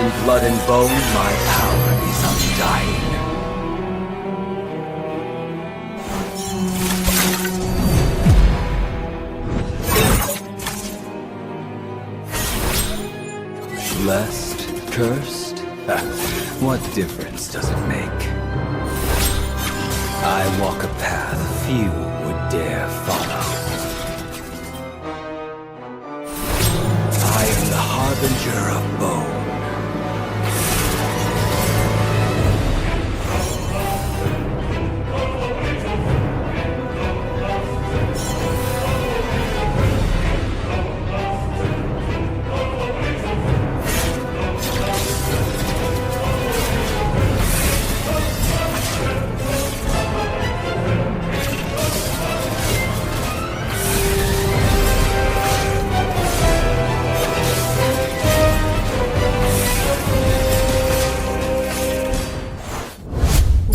in blood and bone, my power is undying. Blessed? Cursed? What difference does it make? I walk a path few would dare follow. I am the harbinger of bone.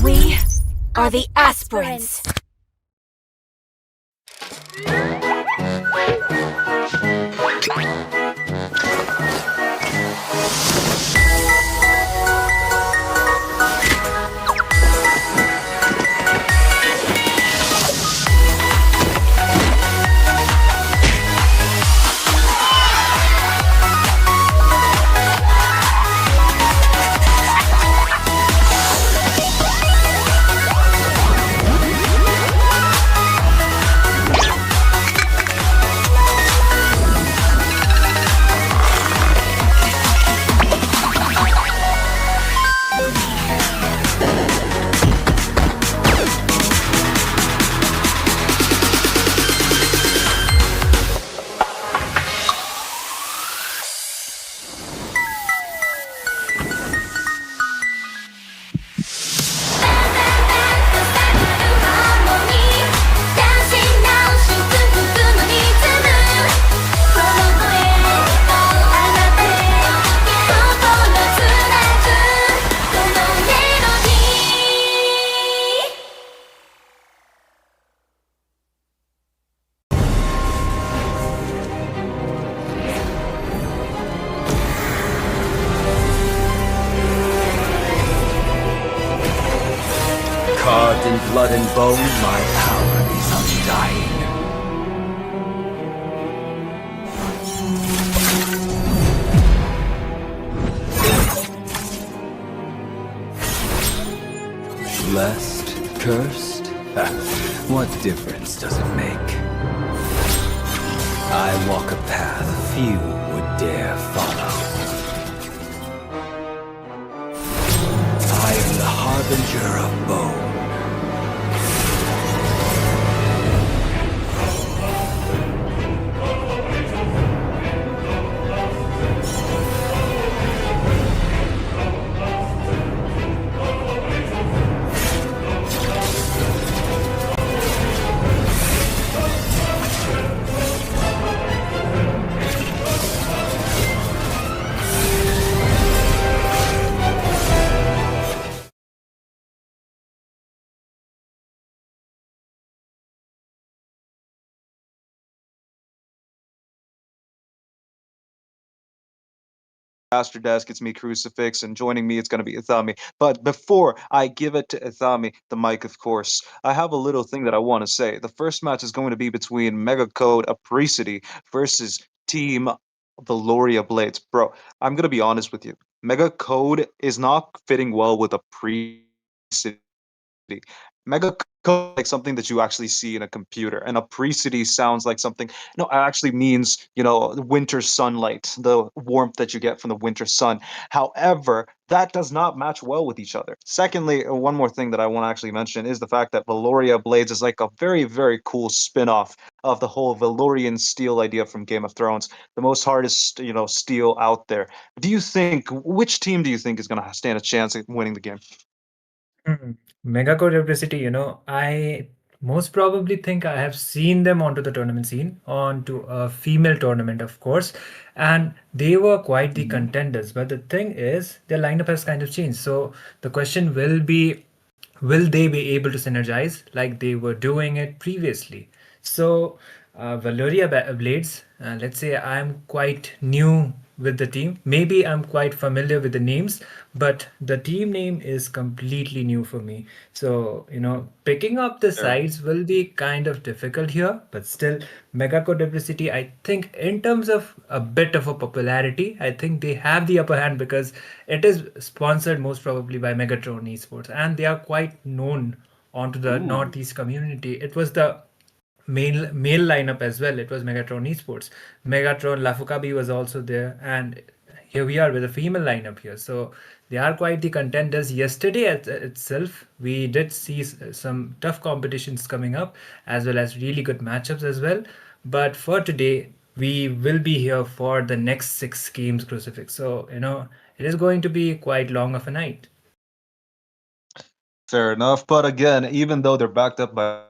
We are the aspirants. Carved in blood and bone, my power is undying. Blessed? Cursed? What difference does it make? I walk a path few would dare follow. I am the harbinger of bone. Master Desk, it's me, Crucifix, and joining me, it's going to be Ithami. But before I give it to Ithami, the mic, of course, I have a little thing that I want to say. The first match is going to be between Mega Code Apricity versus Team Valoria Blades. Bro, I'm going to be honest with you. Mega Code is not fitting well with Apricity. Mega code like something that you actually see in a computer, and a pre-city sounds like something. No, it actually means winter sunlight, the warmth that you get from the winter sun. However, that does not match well with each other. Secondly, one more thing that I want to actually mention is the fact that Valoria Blades is like a very, very cool spin-off of the whole Valorian steel idea from Game of Thrones, the most hardest steel out there. Do you think which team do you think is going to stand a chance at winning the game? Mega Core Diversity, I most probably think I have seen them onto the tournament scene, onto a female tournament, of course, and they were quite the contenders. But the thing is, their lineup has kind of changed. So the question will be, will they be able to synergize like they were doing it previously? So, Valoria Blades, let's say I'm quite new with the team. Maybe I'm quite familiar with the names, but the team name is completely new for me. So, picking up the Fair. sides will be kind of difficult here, but still, Megaco Diversity, I think, in terms of a bit of a popularity, I think they have the upper hand because it is sponsored most probably by Megatron Esports, and they are quite known onto the Ooh. Northeast community. It was the male lineup as well. It was Megatron Esports. Megatron Lafukabi was also there, and here we are with a female lineup here. So they are quite the contenders. Yesterday itself, we did see some tough competitions coming up, as well as really good matchups as well. But for today, we will be here for the next 6 games, Crucifix. So it is going to be quite long of a night. Fair enough. But again, even though they're backed up by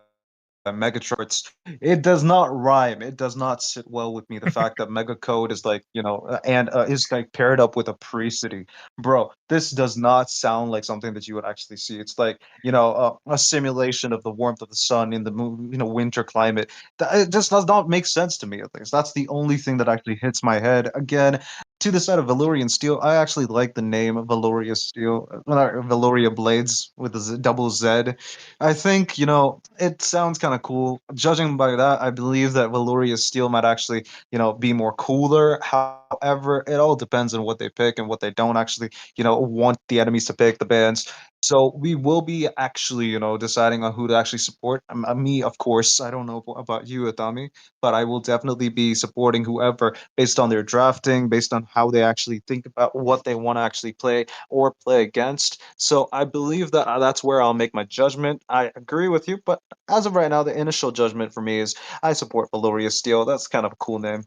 Megatron Esports, it does not rhyme. It does not sit well with me. The fact that Mega Code is like, and is like paired up with a Pre-City. Bro, this does not sound like something that you would actually see. It's like, a simulation of the warmth of the sun in the winter climate. It just does not make sense to me, at least. That's the only thing that actually hits my head. Again, to the side of Valorian Steel, I actually like the name Valoria Steel, Valoria Blades with a double Z. I think, it sounds kind of cool. Judging by that, I believe that Valoria Steel might actually, be more cooler. However, it all depends on what they pick and what they don't actually, want the enemies to pick, the bands. So we will be actually, deciding on who to actually support. Me, of course. I don't know about you, Atami, but I will definitely be supporting whoever based on their drafting, based on how they actually think about what they want to actually play or play against. So I believe that that's where I'll make my judgment. I agree with you, but as of right now, the initial judgment for me is I support Valoria Steel. That's kind of a cool name.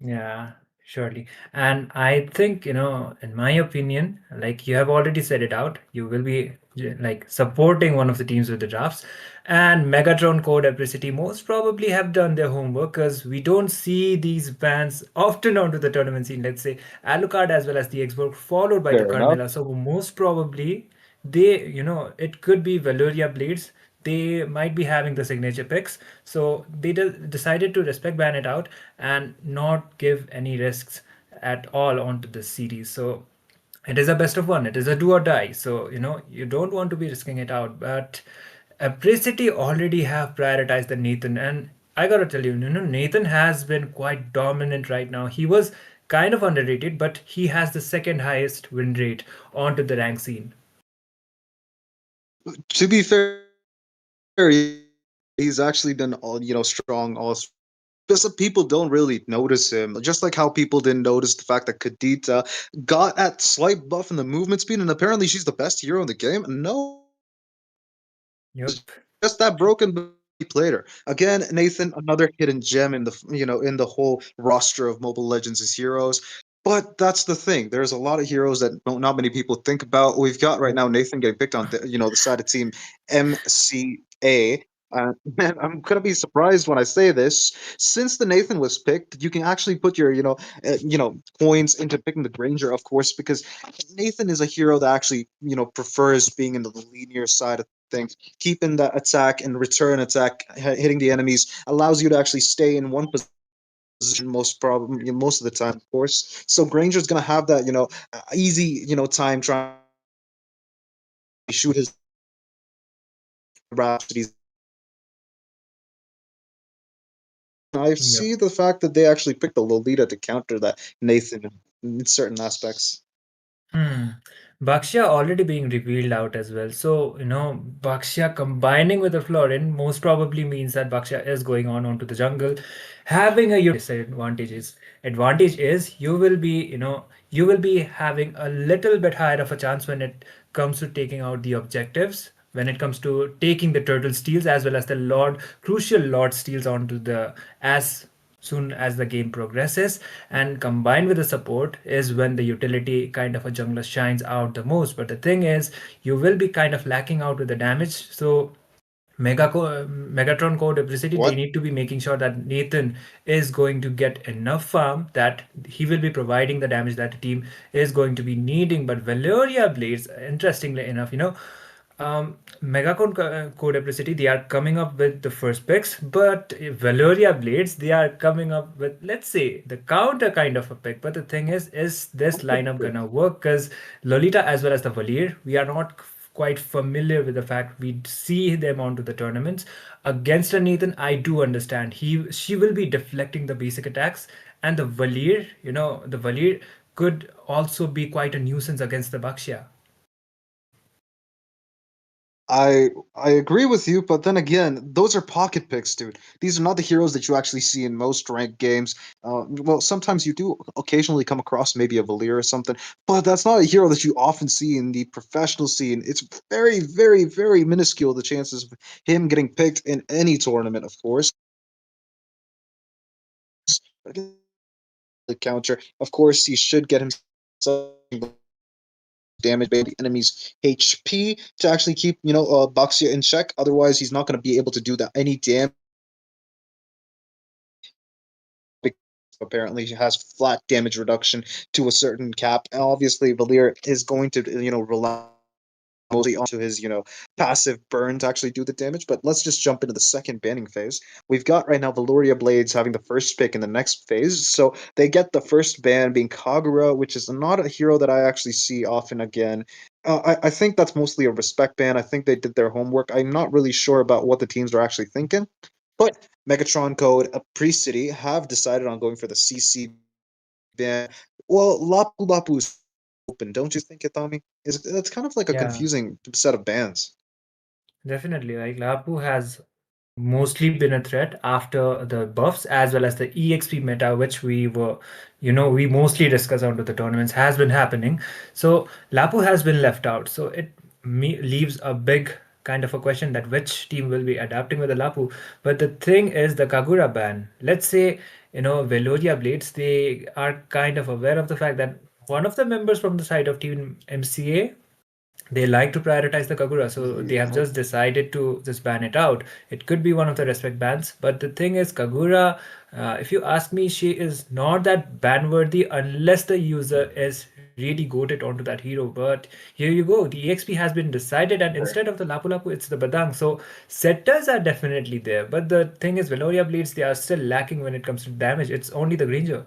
Yeah, surely. And I think, in my opinion, like you have already said it out, you will be like supporting one of the teams with the drafts. And Megatron Code Apricity most probably have done their homework because we don't see these bands often onto the tournament scene. Let's say Alucard as well as the Xborg, followed by the Fair enough. Carmilla. So most probably they, it could be Valuria Blades. They might be having the signature picks, so they decided to respect ban it out and not give any risks at all onto this series. So it is a best of one. It is a do or die. So you don't want to be risking it out. But Apricity already have prioritized the Nathan, and I gotta tell you, Nathan has been quite dominant right now. He was kind of underrated, but he has the second highest win rate onto the rank scene. To be fair, he's actually done all, strong all. Just that people don't really notice him. Just like how people didn't notice the fact that Kadita got at slight buff in the movement speed, and apparently she's the best hero in the game. No, Yep. just that broken, but he played her again. Nathan, another hidden gem in the in the whole roster of Mobile Legends' heroes. But that's the thing. There's a lot of heroes that not many people think about. We've got right now Nathan getting picked on the the side of team MCA. Man, I'm gonna be surprised when I say this. Since the Nathan was picked, you can actually put your coins into picking the Granger, of course, because Nathan is a hero that actually prefers being in the linear side of things. Keeping that attack and return attack, hitting the enemies, allows you to actually stay in one position most of the time, of course. So Granger's gonna have that easy time trying to shoot his Rhapsodies. I Yep. see the fact that they actually picked the Lolita to counter that Nathan in certain aspects. Hmm. Bakshia already being revealed out as well. So, Bakshia combining with the Florin most probably means that Bakshia is going on onto the jungle, having a disadvantages. Advantage is you will be having a little bit higher of a chance when it comes to taking out the objectives, when it comes to taking the turtle steals as well as the crucial lord steals onto the as soon as the game progresses, and combined with the support is when the utility kind of a jungler shines out the most. But the thing is, you will be kind of lacking out with the damage. So Megatron Core Duplicity, they What? need to be making sure that Nathan is going to get enough farm that he will be providing the damage that the team is going to be needing. But Valeria Blades, interestingly enough, Codeplicity, they are coming up with the first picks, but Valoria Blades, they are coming up with, let's say, the counter kind of a pick. But the thing is this lineup gonna work? Because Lolita as well as the Valir, we are not quite familiar with the fact we see them onto the tournaments. Against a Nathan, I do understand. She will be deflecting the basic attacks, and the Valir, the Valir could also be quite a nuisance against the Bakshia. I agree with you, but then again, those are pocket picks, dude. These are not the heroes that you actually see in most ranked games. Well, sometimes you do occasionally come across maybe a Valir or something, but that's not a hero that you often see in the professional scene. It's very, very, very minuscule the chances of him getting picked in any tournament, of course. The counter, of course, he should get himself damage by the enemy's HP to actually keep Baxia in check. Otherwise, he's not going to be able to do that any damage. Apparently, he has flat damage reduction to a certain cap. And obviously, Valir is going to rely mostly onto his passive burn to actually do the damage. But let's just jump into the second banning phase. We've got right now Valoria Blades having the first pick in the next phase, so they get the first ban being Kagura, which is not a hero that I actually see often again. I think that's mostly a respect ban. I think they did their homework. I'm not really sure about what the teams are actually thinking, but Megatron Code, Priest City have decided on going for the CC ban. Well, Lapu Lapu is open, don't you think, Itami? It's kind of like a Yeah. confusing set of bans. Definitely, like Lapu has mostly been a threat after the buffs as well as the EXP meta, which we mostly discuss onto the tournaments, has been happening. So Lapu has been left out. So it leaves a big kind of a question that which team will be adapting with the Lapu. But the thing is the Kagura ban. Let's say, Veloria Blades, they are kind of aware of the fact that one of the members from the side of Team MCA, they like to prioritize the Kagura, so they have Yeah. just decided to just ban it out. It could be one of the respect bans, but the thing is, Kagura, if you ask me, she is not that ban worthy unless the user is really goated onto that hero. But here you go, the EXP has been decided, and instead of the Lapu Lapu, it's the Badang. So setters are definitely there, but the thing is, Veloria Blades, they are still lacking when it comes to damage. It's only the Granger.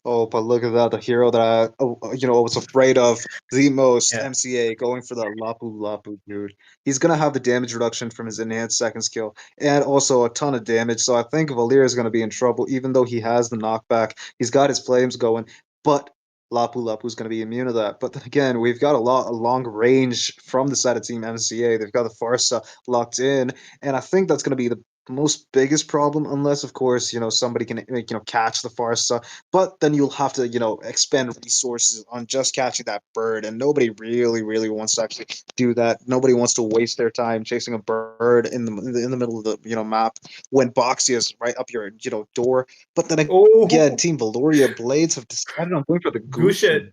Oh, but look at that, the hero that I was afraid of the most, Yeah. MCA, going for that Lapu Lapu, dude. He's gonna have the damage reduction from his enhanced second skill, and also a ton of damage, so I think Valir is gonna be in trouble, even though he has the knockback. He's got his flames going, but Lapu Lapu's gonna be immune to that. But then again, we've got a long range from the side of Team MCA. They've got the Farsa locked in, and I think that's gonna be the most biggest problem, unless of course somebody can catch the Farsa, but then you'll have to expend resources on just catching that bird, and nobody really wants to actually do that. Nobody wants to waste their time chasing a bird in the middle of the map when Boxy is right up your door. But then again, Oh, Team Valoria Blades have decided on going for the Gushen.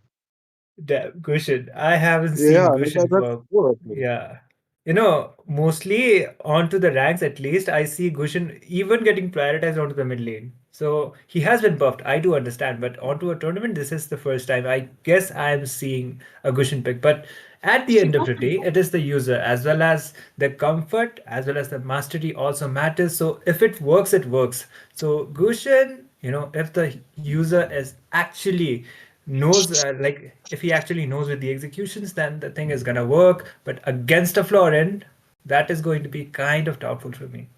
Gushin. Gushen. I haven't Yeah, seen Gushen that's for, horrible. yeah. Mostly onto the ranks, at least, I see Gushen even getting prioritized onto the mid lane. So he has been buffed, I do understand, but onto a tournament, this is the first time. I guess I'm seeing a Gushen pick. But at the end of the day, it is the user as well as the comfort as well as the mastery also matters. So if it works, it works. So Gushen, if the user is actually knows like if he actually knows with the executions, then the thing is gonna work, but against a Florin, that is going to be kind of doubtful for me.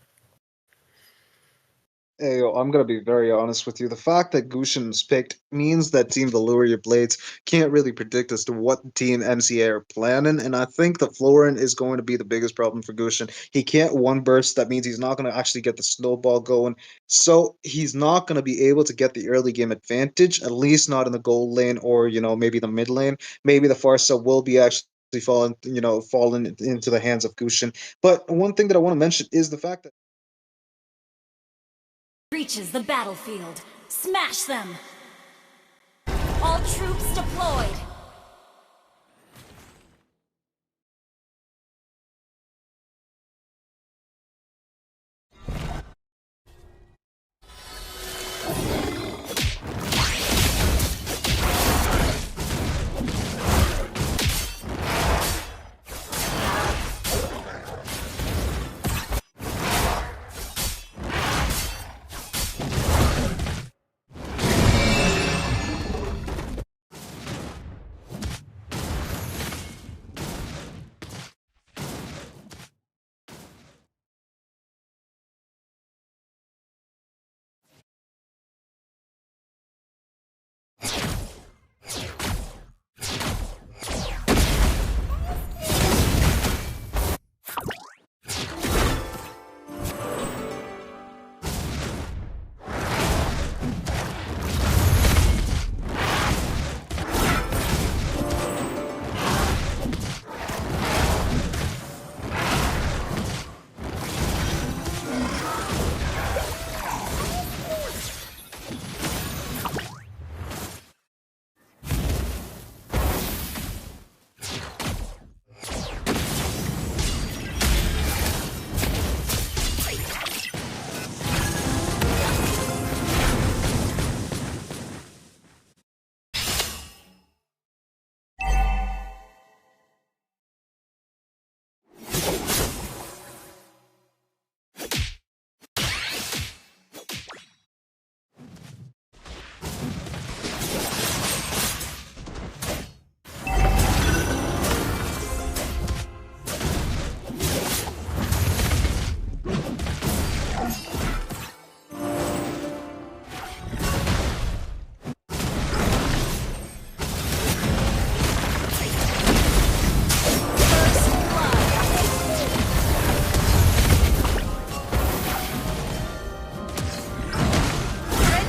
Hey, yo, I'm gonna be very honest with you. The fact that Gushin's picked means that Team Valuria Blades can't really predict as to what Team MCA are planning, and I think that Florin is going to be the biggest problem for Gushin. He can't one burst. That means he's not going to actually get the snowball going, so he's not going to be able to get the early game advantage. At least not in the gold lane, or maybe the mid lane. Maybe the Farsa will be actually fallen into the hands of Gushin. But one thing that I want to mention is the fact that Reaches the battlefield. Smash them! All troops deployed!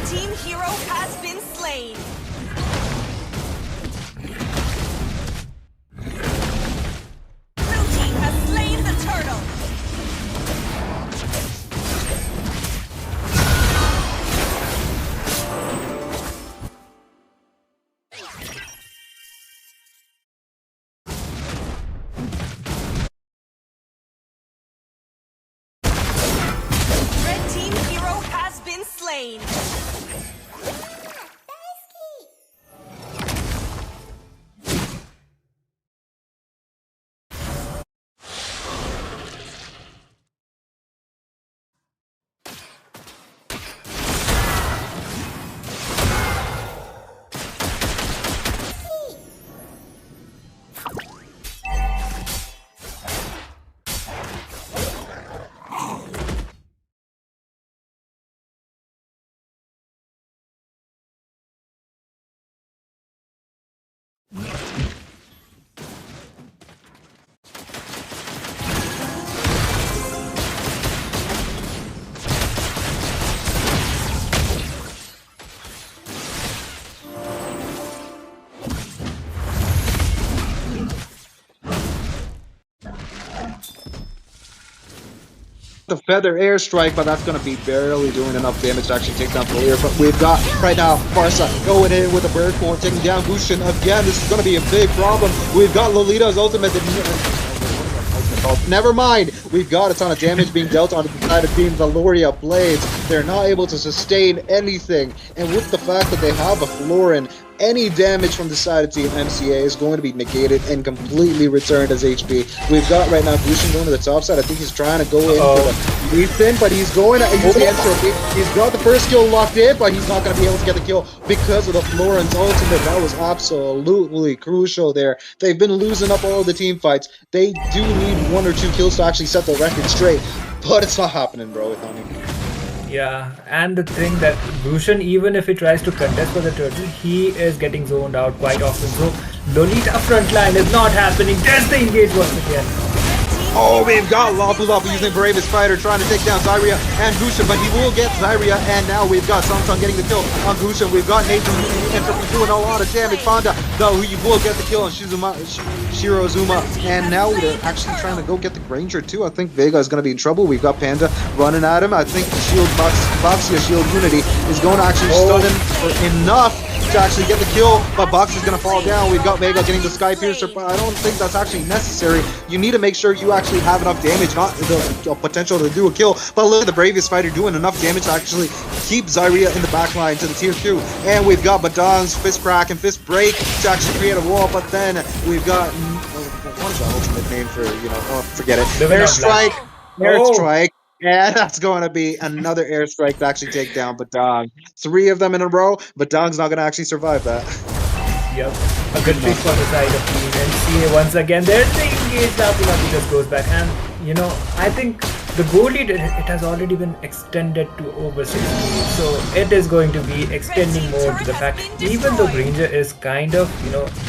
team hero has been slain. Blue team has slain the turtle. Red team hero has been slain. The feather airstrike, but that's gonna be barely doing enough damage to actually take down Flair. But we've got right now Farsa going in with a bird form, taking down Gushin again. This is gonna be a big problem. We've got Lolita's ultimate. Never mind. We've got a ton of damage being dealt on the side of Team Valoria Blades. They're not able to sustain anything, and with the fact that they have a Florin, any damage from the side of Team MCA is going to be negated and completely returned as HP. We've got right now Gushin going to the top side. I think he's trying to go in for the Ethan, but he's going to use the entropy. He's got the first kill locked in, but he's not going to be able to get the kill because of the Florin's ultimate. That was absolutely crucial there. They've been losing up all the team fights. They do need 1 or 2 kills to actually set the record straight, but it's not happening, bro. With Tommy. Yeah, and the thing that Rushan, even if he tries to contest for the turtle, he is getting zoned out quite often. So Lolita frontline is not happening. There's the engage once again. Oh, we've got Lapu Lapu using Bravest Fighter trying to take down Zyria and Gushin, but he will get Zyria, and now we've got Samsung getting the kill on Gushin. We've got Nathan doing a lot of damage. Panda, though, he will get the kill on Shirozuma, and now we're actually trying to go get the Granger too. I think Vega is going to be in trouble. We've got Panda running at him. I think the Shield Boxia Shield Unity is going to actually stun him for enough to actually get the kill, but Box is going to fall down. We've got Vega getting the Sky Piercer, but I don't think that's actually necessary. You need to make sure you actually have enough damage, not the potential to do a kill, but look at the Bravest Fighter doing enough damage to actually keep Zyria in the backline to the tier 2. And we've got Badang's Fist Crack and Fist Break to actually create a wall, but then we've got, what is the ultimate name for, forget it. Airstrike, Airstrike. And that's going to be another airstrike to actually take down Badang. 3 of them in a row, Badang's not going to actually survive that. Yep, a good pick for the side of Team NCA once again. There's the engage. Lapu just goes back, and I think the goal lead, it has already been extended to over 60, so it is going to be extending more to the fact, even though Granger is kind of,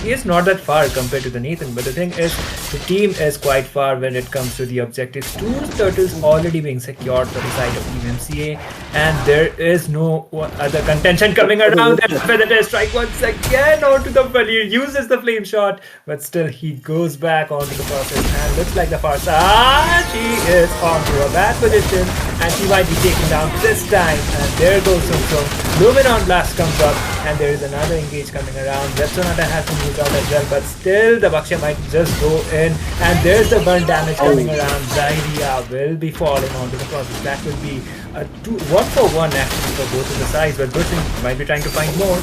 he is not that far compared to the Nathan, but the thing is, the team is quite far when it comes to the objectives. 2 turtles already being secured for the side of Team MCA, and there is no other contention coming around. And Feather Strike once again onto the Valir, uses the flame shot, but still he goes back onto the process, and looks like the Farsa, she is onto a bad position, and she might be taken down this time. And there goes Sung. Luminon Blast comes up, and there is another engage coming around. Repsonata has to move out as well, but still the Baksha might just go in, and there's the burn damage coming around. Zyria will be falling onto the process. That will be a 1-for-1 actually for both of the sides, but Gushin might be trying to find more.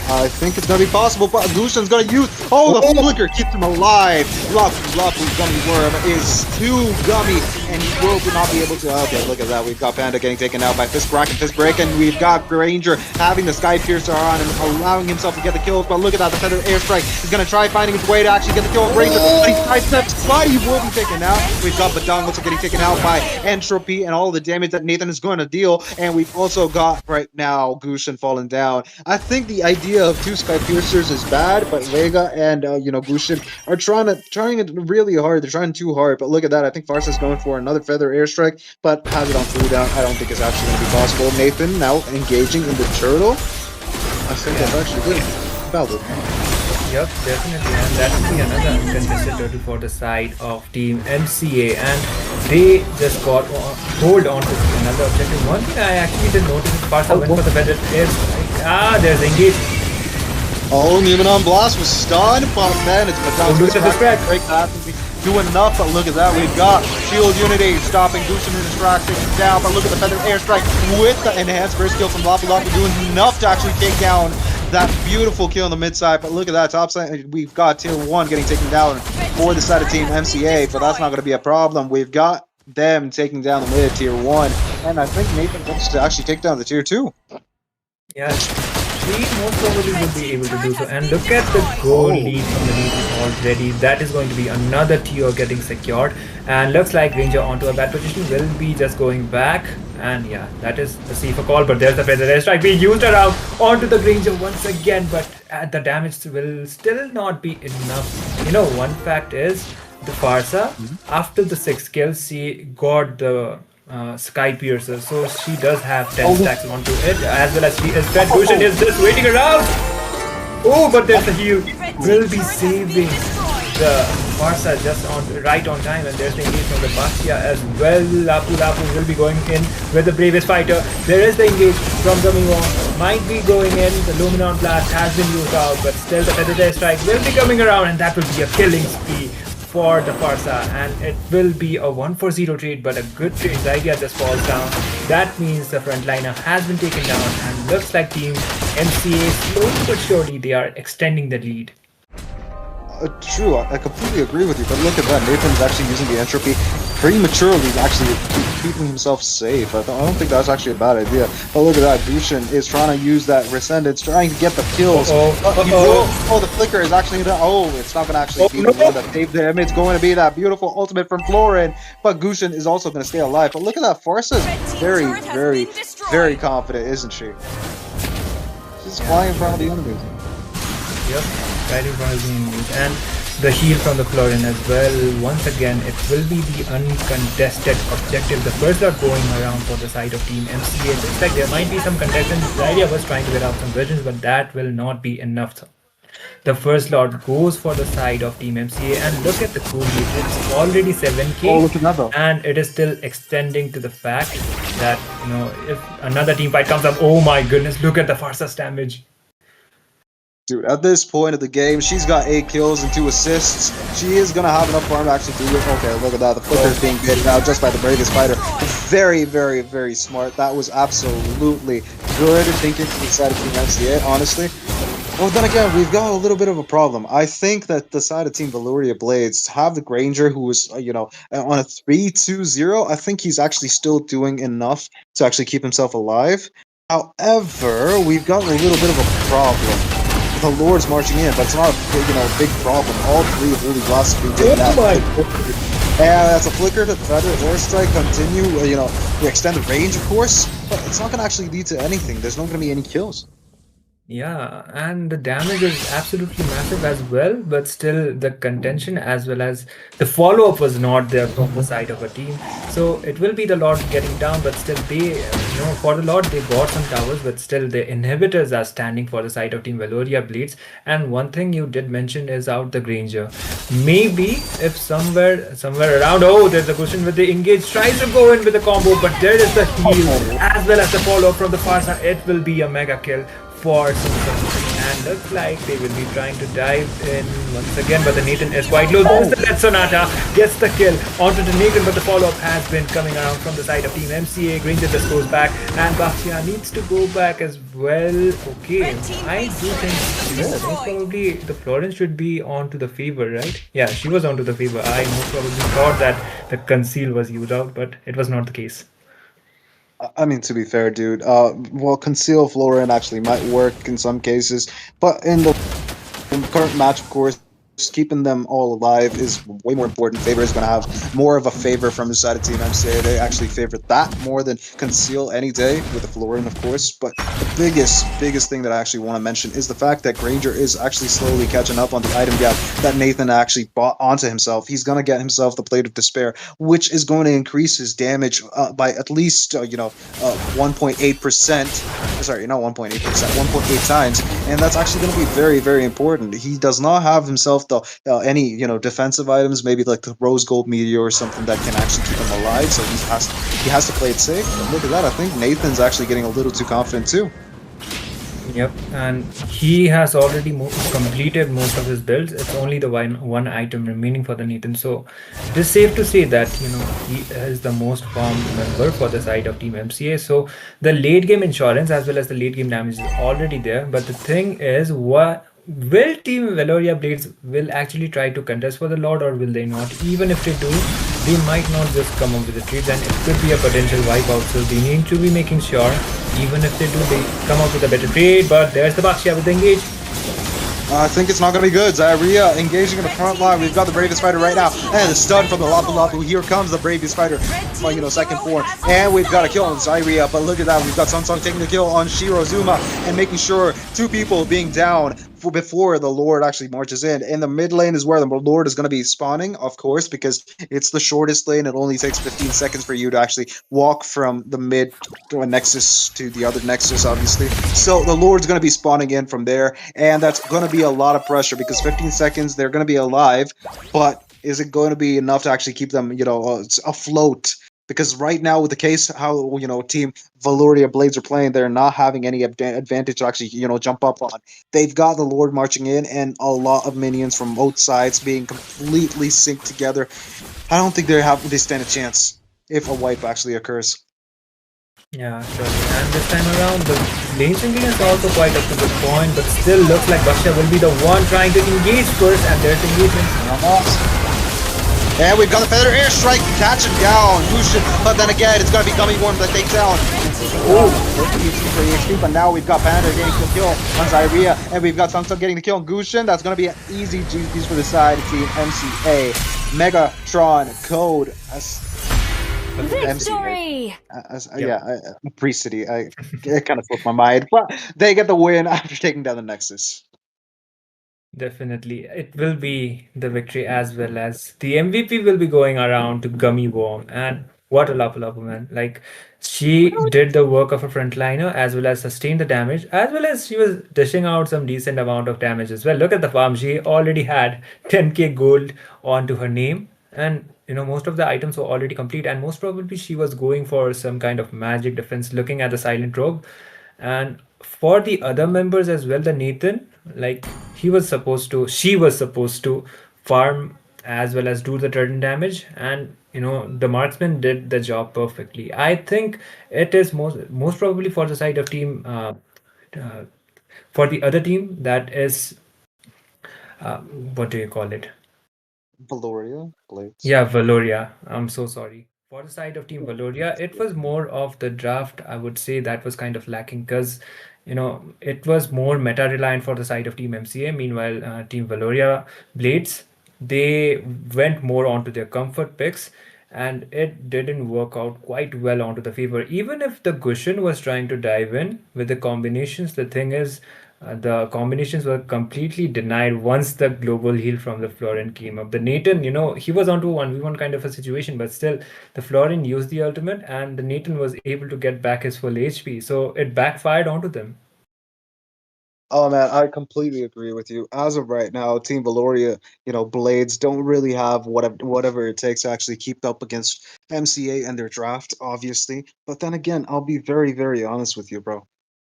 I think it's going to be possible, but Gushin's going to use... Oh, the flicker keeps him alive. Lapu Gummy Worm is too gummy, and he will not be able to... Okay, look at that. We've got Panda getting taken out by Fist Crack and Fist Break, and we've got Granger having the Sky Piercer on and allowing himself to get the kills. But look at that. The Feather Airstrike is going to try finding his way to actually get the kill on Granger, but he sidesteps, but he will be taken out. We've got Badang also getting taken out by Entropy and all the damage that Nathan is going to deal, and we've also got, right now, Gushin falling down. I think the idea of 2 Sky Piercers is bad, but Vega and Gushin are trying to really really hard. They're trying too hard, but look at that. I think Farsa's going for another feather airstrike, but has it on cooldown. I don't think it's actually going to be possible. Nathan now engaging in the turtle. I think that's actually good. Valid. Yep, definitely, and that will be another uncontested turtle for the side of Team MCA, and they just got hold on to another objective. One thing I actually did notice is Farsa went for the feather airstrike. There's engage. Oh, Numenon Blast was stunned, but then it's look at the crack. Break that. Do enough, but look at that. We've got Shield Unity stopping Gusion and distracting down, but look at the feather airstrike with the enhanced burst kill from Lapu Lapu doing enough to actually take down that beautiful kill on the mid side. But look at that top side. We've got tier 1 getting taken down for the side of Team MCA, but that's not going to be a problem. We've got them taking down the mid tier 1, and I think Nathan wants to actually take down the tier 2. Yeah, he most probably will be able to do so. And look at the goal lead from the region already. That is going to be another tier getting secured. And looks like Ranger onto a bad position will be just going back. And yeah, that is the safer call. But there's the feather airstrike being used around onto the Ranger once again. But the damage will still not be enough. You know, one fact is the Farsa, after the 6 kills, she got the Sky Piercer, so she does have 10 stacks onto it, as well as she is Fed Cushion is just waiting around. Oh, but there's a heal. Will be saving the Farsa just right on time, and there's the engage from the Bastia as well. Lapu Lapu will be going in with the bravest fighter. There is the engage from Gummy might be going in. The Luminon Blast has been used out, but still the Feather Strike will be coming around, and that will be a killing spree for the Farsa, and it will be a 1-for-0 trade, but a good trade. Zydia just falls down. That means the frontliner has been taken down, and looks like Team MCA slowly but surely they are extending the lead. True, I completely agree with you, but look at that. Nathan's actually using the entropy prematurely, actually keeping himself safe. I don't think that's actually a bad idea. But look at that, Dushin is trying to use that Rescendance, trying to get the kills. Oh, the flicker is actually gonna, it's not gonna actually be the one that saved him. It's going to be that beautiful ultimate from Florin, but Gushin is also gonna stay alive. But look at that, Farsa is very confident, isn't she? She's flying in front of the enemies. Yep, right in front of the enemies. And the heal from the Florin as well. Once again, it will be the uncontested objective. The first lot going around for the side of Team MCA. Looks like there might be some contestants. The idea was trying to get out some visions, but that will not be enough. The first lot goes for the side of Team MCA, and look at the cool lead. It's already 7k. Oh, look at that. And it is still extending to the fact that, you know, if another team fight comes up, oh my goodness, look at the Farsa's damage. Dude, at this point of the game, she's got 8 kills and 2 assists. She is going to have enough farm to actually do it. Okay, look at that. The flicker is being baited out just by the bravest fighter. Very smart. That was absolutely good thinking from the side of Team MCA, honestly. Well, then again, we've got a little bit of a problem. I think that the side of Team Valuria Blades have the Granger who is, on a 3-2-0. I think he's actually still doing enough to actually keep himself alive. However, we've got a little bit of a problem. The Lord's marching in, but it's not a big problem. All 3 of Holy Blasts being taken out. And that's a flicker to the feather airstrike. Continue, we extend the range, of course, but it's not going to actually lead to anything. There's not going to be any kills. Yeah, and the damage is absolutely massive as well, but still the contention as well as the follow-up was not there from the side of a team. So it will be the Lord getting down, but still they, for the Lord they got some towers, but still the inhibitors are standing for the side of Team Valuria Blades. And one thing you did mention is out the Granger. Maybe if somewhere around, there's a question with the engage, tries to go in with the combo, but there is the heal as well as the follow-up from the Farsa. It will be a mega kill for some, and looks like they will be trying to dive in once again, but the Nathan is quite low. There's the Red Sonata gets the kill onto the Nathan, but the follow-up has been coming around from the side of Team MCA. Granger just goes back, and Bastia needs to go back as well. Okay, I do think most probably the Florence should be onto the favor, right? Yeah, she was onto the favor. I most probably thought that the conceal was used out, but it was not the case. I mean, to be fair, dude, Conceal Florin actually might work in some cases, but in the current match, of course, keeping them all alive is way more important. Favor is going to have more of a favor from the side of Team MCA. They actually favor that more than Conceal any day with the Florin, of course. But the biggest thing that I actually want to mention is the fact that Granger is actually slowly catching up on the item gap that Nathan actually bought onto himself. He's going to get himself the Blade of Despair, which is going to increase his damage by at least 1.8%. Sorry, not 1.8%, 1.8 times, and that's actually going to be very important. He does not have himself the any defensive items, maybe like the Rose Gold Meteor or something that can actually keep him alive. So he has to play it safe. But look at that! I think Nathan's actually getting a little too confident too. Yep, and he has already completed most of his builds. It's only the one item remaining for the Nathan. So it is safe to say that he is the most farmed member for the side of Team MCA. So the late game insurance as well as the late game damage is already there. But the thing is, what will Team Valoria Blades will actually try to contest for the Lord, or will they not? Even if they do, they might not just come up with the trades, and it could be a potential wipeout. So they need to be making sure, even if they do, they come up with a better trade. But there's the Bakshia with the engage. I think it's not going to be good. Zyria engaging in the front line. We've got the Bravest Fighter right now. And the stun from the Lapu Lapu. Here comes the Bravest Fighter. Second form. And we've got a kill on Zyria. But look at that. We've got Sunsong taking the kill on Shirozuma. And making sure two people being down before the Lord actually marches in. In the mid lane is where the Lord is going to be spawning, of course, because it's the shortest lane. It only takes 15 seconds for you to actually walk from the mid to a nexus to the other nexus, obviously. So the Lord's going to be spawning in from there, and that's going to be a lot of pressure because 15 seconds, they're going to be alive, but is it going to be enough to actually keep them, afloat? Because right now, with the case how Team Valoria Blades are playing, they're not having any advantage to actually jump up on. They've got the Lord marching in and a lot of minions from both sides being completely synced together. I don't think they stand a chance if a wipe actually occurs. Yeah, sure. And this time around, the lane syncing is also quite up to the point, but still looks like Bakshia will be the one trying to engage first, and there's engagement. And we've got the Feather Airstrike to catch him down. Lucian, but then again, it's going to be Gummy Worm that takes down. Oh, for EXP, but now we've got Panda getting the kill on Zyria, and we've got Sunsub getting the kill on Gushin. That's going to be an easy GG's for the side of Team MCA. Megatron Code Victory! Pre-City. It kind of slipped my mind, but they get the win after taking down the Nexus. Definitely, it will be the victory, as well as the MVP will be going around to Gummy Worm. And what a Lapu Lapu, man. Like, she did the work of a frontliner as well as sustained the damage, as well as she was dishing out some decent amount of damage as well. Look at the farm. She already had 10k gold onto her name, and most of the items were already complete, and most probably she was going for some kind of magic defense, looking at the silent robe. And for the other members as well, the Nathan, like, she was supposed to farm as well as do the turn damage, and the marksman did the job perfectly. I think it is most probably for the side of team, uh, for the other team, that is, what do you call it? Valoria Blades. Yeah, Valoria. I'm so sorry. For the side of Team Valoria, it was more of the draft, I would say, that was kind of lacking, because, it was more meta reliant for the side of Team MCA. Meanwhile, Team Valoria Blades, they went more onto their comfort picks, and it didn't work out quite well onto the favor. Even if the Gushin was trying to dive in with the combinations, the thing is, the combinations were completely denied once the global heal from the Florin came up. The Nathan, he was onto a 1v1 kind of a situation, but still, the Florin used the ultimate, and the Nathan was able to get back his full HP. So it backfired onto them. Oh man, I completely agree with you. As of right now, Team Valoria, Blades don't really have whatever it takes to actually keep up against MCA and their draft, obviously. But then again, I'll be very honest with you, bro.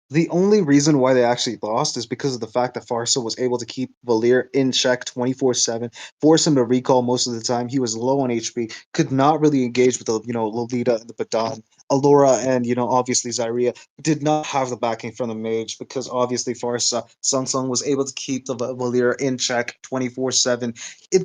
The only reason why they actually lost is because of the fact that Farsa was able to keep Valir in check 24/7, force him to recall most of the time. He was low on HP, could not really engage with the Lolita and the Badan Alora and obviously Zyria did not have the backing from the mage because obviously Farsa Sung Sung was able to keep the Valir in check 24/7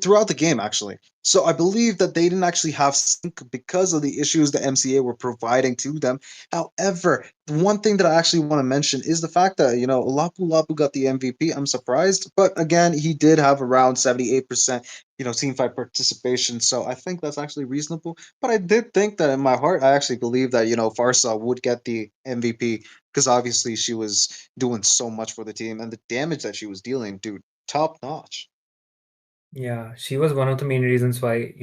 throughout the game actually. So I believe that they didn't actually have sync because of the issues the MCA were providing to them. However, the one thing that I actually want to mention is the fact that Lapu Lapu got the MVP. I'm surprised, but again, he did have around 78% team fight participation. So I think that's actually reasonable. But I did think that in my heart, I actually believe that Farsa would get the MVP because obviously she was doing so much for the team and the damage that she was dealing, dude, top notch. Yeah, she was one of the main reasons why,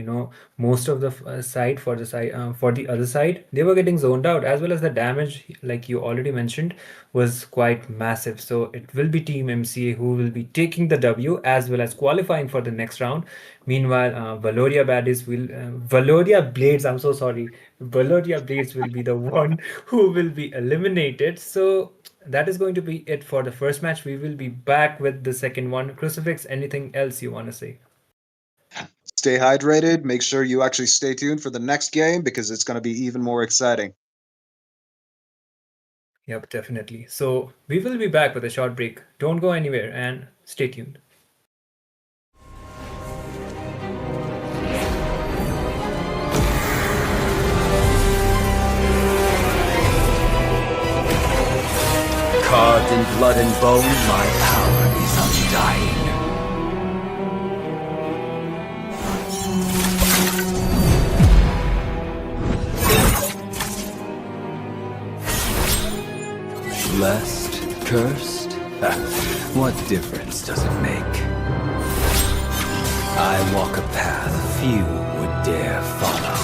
most of the side for the other side, they were getting zoned out, as well as the damage, like you already mentioned, was quite massive. So it will be Team MCA who will be taking the W as well as qualifying for the next round. Meanwhile, Valoria Blades, I'm so sorry, Valoria Blades will be the one who will be eliminated. So that is going to be it for the first match. We will be back with the second one. Crucifix, anything else you want to say? Stay hydrated. Make sure you actually stay tuned for the next game because it's going to be even more exciting. Yep, definitely. So we will be back with a short break. Don't go anywhere and stay tuned. Carved in blood and bone, my power is undying. Blessed, cursed? What difference does it make? I walk a path few would dare follow.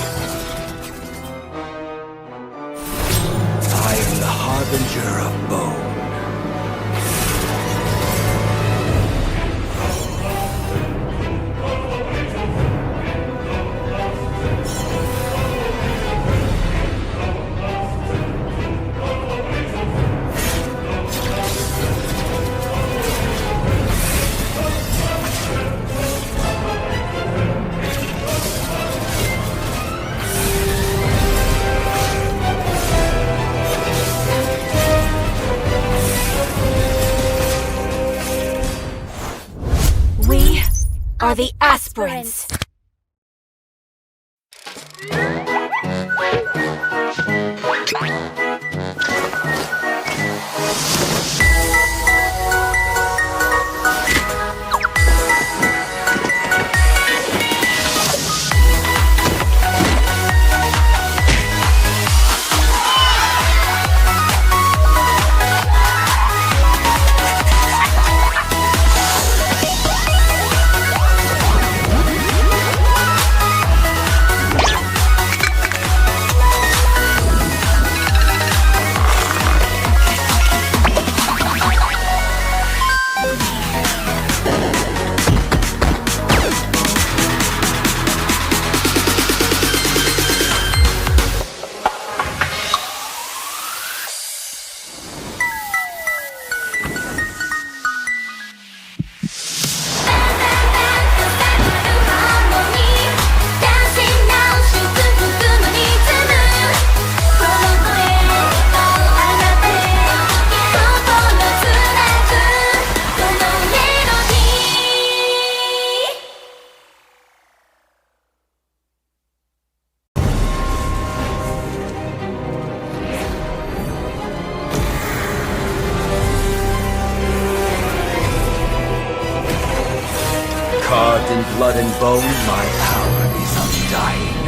I am the harbinger of bone. We are the aspirants. Carved in blood and bone, my power is undying.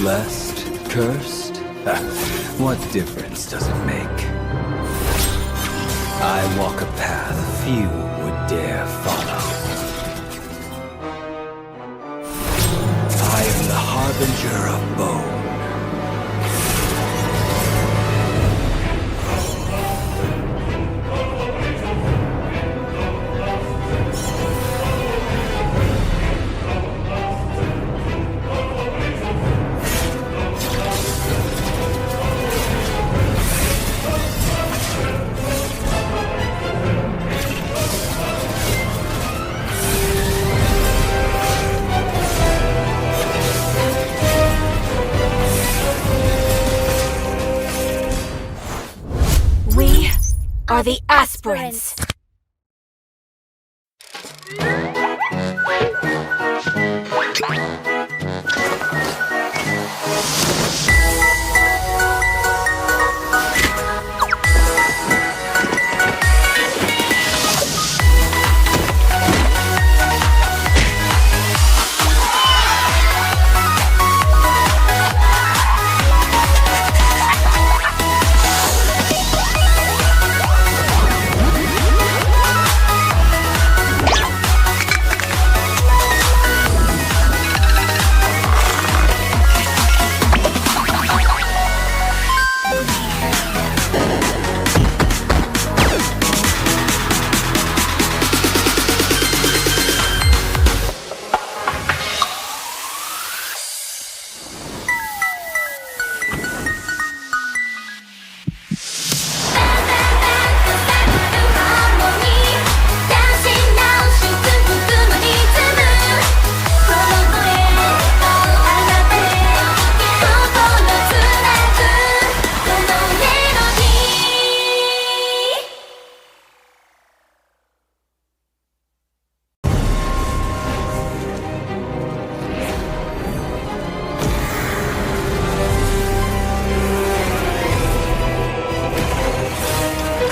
Blessed, cursed? What difference does it make? I walk a path few would dare follow. I am the harbinger of bone. are the aspirants.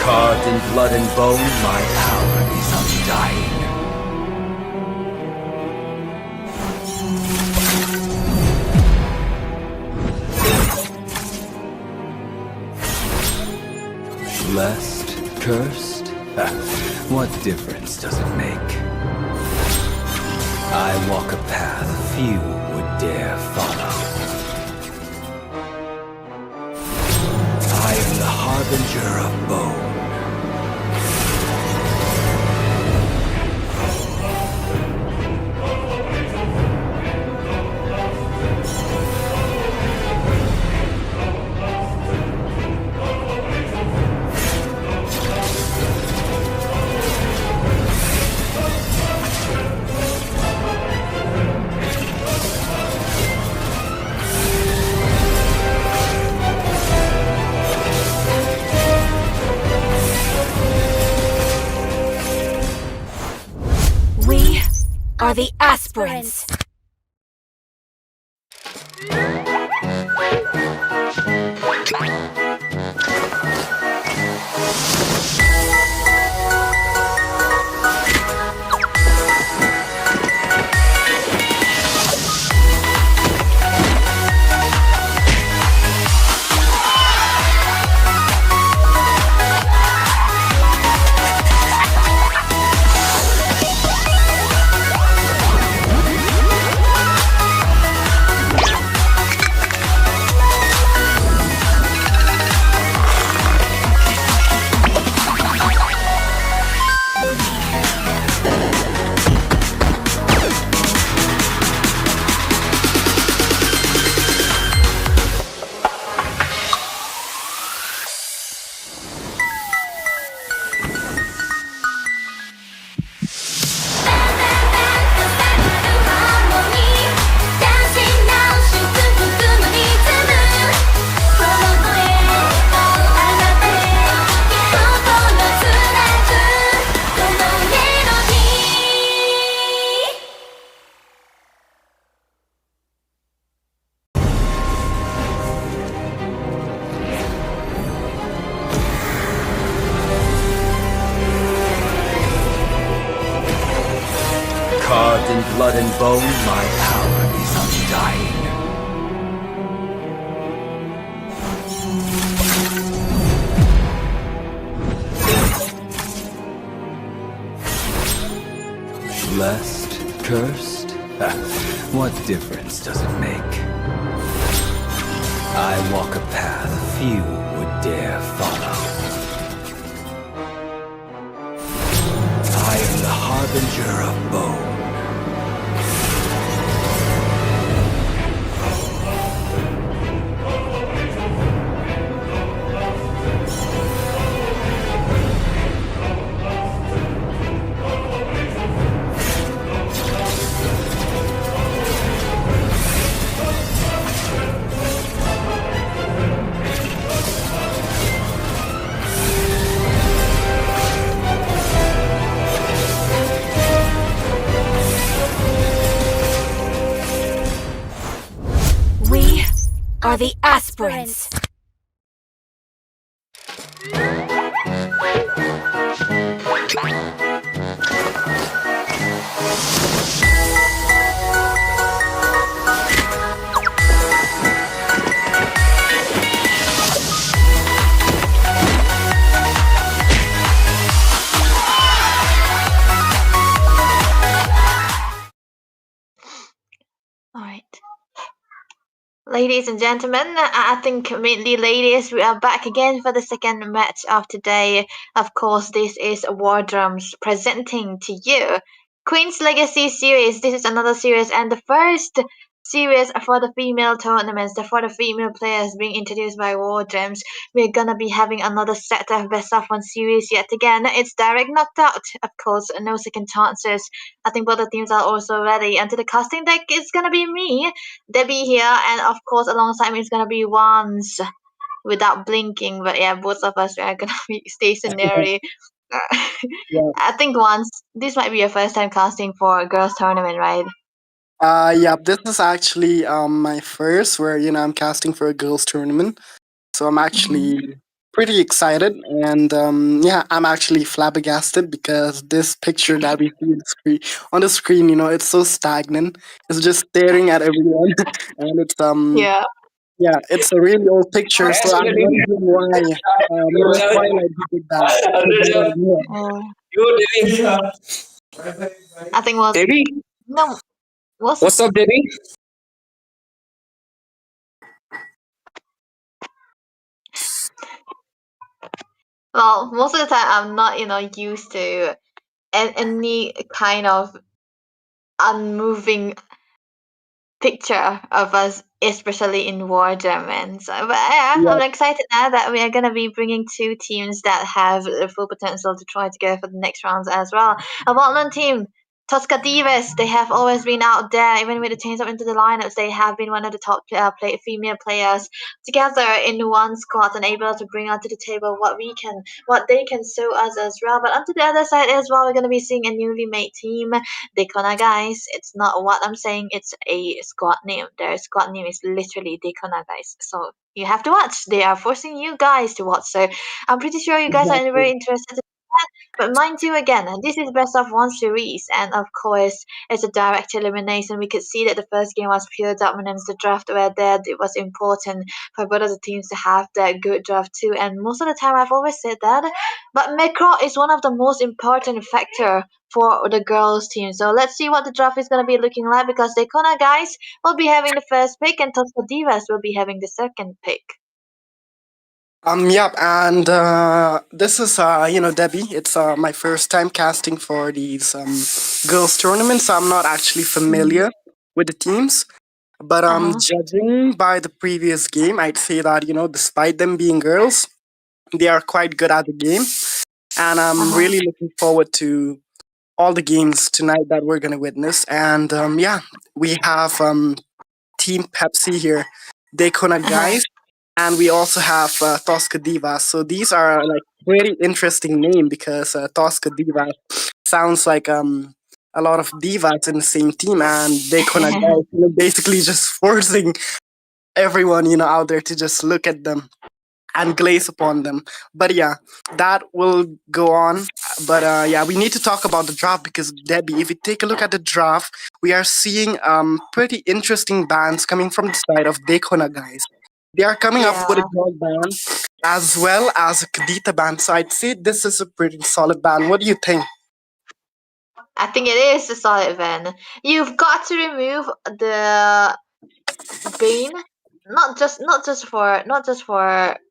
Carved in blood and bone, my power is undying. Blessed, cursed? What difference does it make? I walk a path few would dare follow. I am the harbinger of bone. We are the aspirants. Carved in blood and bone, my power is undying. Blessed, cursed? What difference does it make? I walk a path few would dare follow. I am the harbinger of bone. are the aspirants. All right. Ladies and gentlemen, I think mainly ladies, we are back again for the second match of today. Of course, this is War Drums presenting to you Queen's Legacy series. This is another series and the first series for the female tournaments, for the female players being introduced by War Drums. We're gonna be having another set of best of one series yet again. It's direct knocked out, of course, no second chances. I think both the teams are also ready. And to the casting deck, it's gonna be me, Debbie here, and of course alongside me is gonna be Wands without blinking. But yeah, both of us are gonna be stationary. Yeah. I think Wands, this might be your first time casting for a girls tournament, right? Yeah, this is actually my first where I'm casting for a girls tournament. So I'm Mhm. actually pretty excited and yeah, I'm actually flabbergasted because this picture that we see on the screen, it's so stagnant. It's just staring at everyone and it's Yeah. yeah, it's a really old picture, so I'm wondering why Twilight did that. Did that idea. Uh, I think was Debbie, no. Was what's up, Debbie? well, most of the time I'm not, used to any kind of unmoving picture of us, especially in war Germans. But yeah, Yeah, I'm excited now that we are gonna be bringing two teams that have the full potential to try to go for the next rounds as well. A well-known team, Tosca Divas. They have always been out there, even with the change up into the lineups. They have been one of the top female players together in one squad and able to bring onto the table what they can show us as well. But onto the other side as well, we're gonna be seeing a newly made team. Dekona guys. It's not what I'm saying, it's a squad name. Their squad name is literally Dekona guys. So you have to watch. They are forcing you guys to watch. So I'm pretty sure you guys are exactly. very interested. But mind you, again, this is best of one series, and of course, it's a direct elimination. We could see that the first game was pure dominance. The draft were there. It was important for both of the teams to have that good draft too. And most of the time, I've always said that. But macro is one of the most important factor for the girls team. So let's see what the draft is gonna be looking like because the Kona guys will be having the first pick and Tosca Divas will be having the second pick. Yep, and this is Debbie. It's my first time casting for these girls tournaments. So I'm not actually familiar with the teams, but Uh-huh. judging by the previous game, I'd say that despite them being girls, they are quite good at the game, and I'm Uh-huh. really looking forward to all the games tonight that we're gonna witness. And yeah, we have Team Pepsi here, Daycona Uh-huh. guys, and we also have Tosca Divas. So these are like very interesting name because Tosca Divas sounds like a lot of divas in the same team, and Daycona guys basically just forcing everyone out there to just look at them and glaze upon them. But yeah, that will go on. But yeah, we need to talk about the draft because Debbie, if you take a look at the draft, we are seeing pretty interesting bands coming from the side of Dekona guys. They are coming up with a Yeah. dog band as well as a Kadita band. So I'd say this is a pretty solid band. What do you think? I think it is a solid van. You've got to remove the Bane, not just for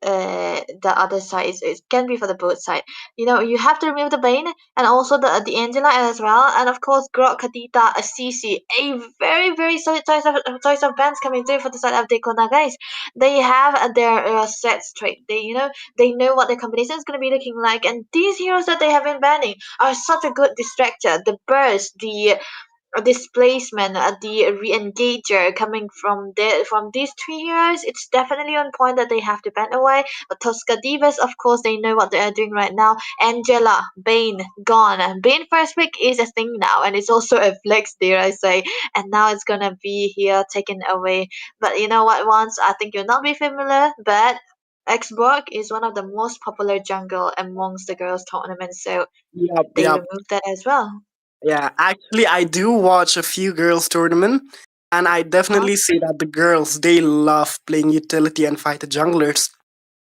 the other sides. It can be for the both side. You have to remove the Bane and also the Angela as well, and of course Grok, Kadita, a CC, a very very solid choice of bands coming through for the side of Dekona guys. They have their set straight. They know what their combination is gonna be looking like, and these heroes that they have been banning are such a good distractor. The burst, the displacement, the re-engager coming from these three heroes, it's definitely on point that they have to ban away. But Tosca Divas, of course, they know what they are doing right now. Angela, Bane, gone. Bane first pick is a thing now, and it's also a flex, dare I say. And now it's gonna be here taken away. But you know what? Once I think you'll not be familiar, but Xborg is one of the most popular jungle amongst the girls tournament, so Yep, they yep. removed that as well. Yeah, actually, I do watch a few girls' tournament, and I Uh-huh. definitely say that the girls they love playing utility and fight the junglers.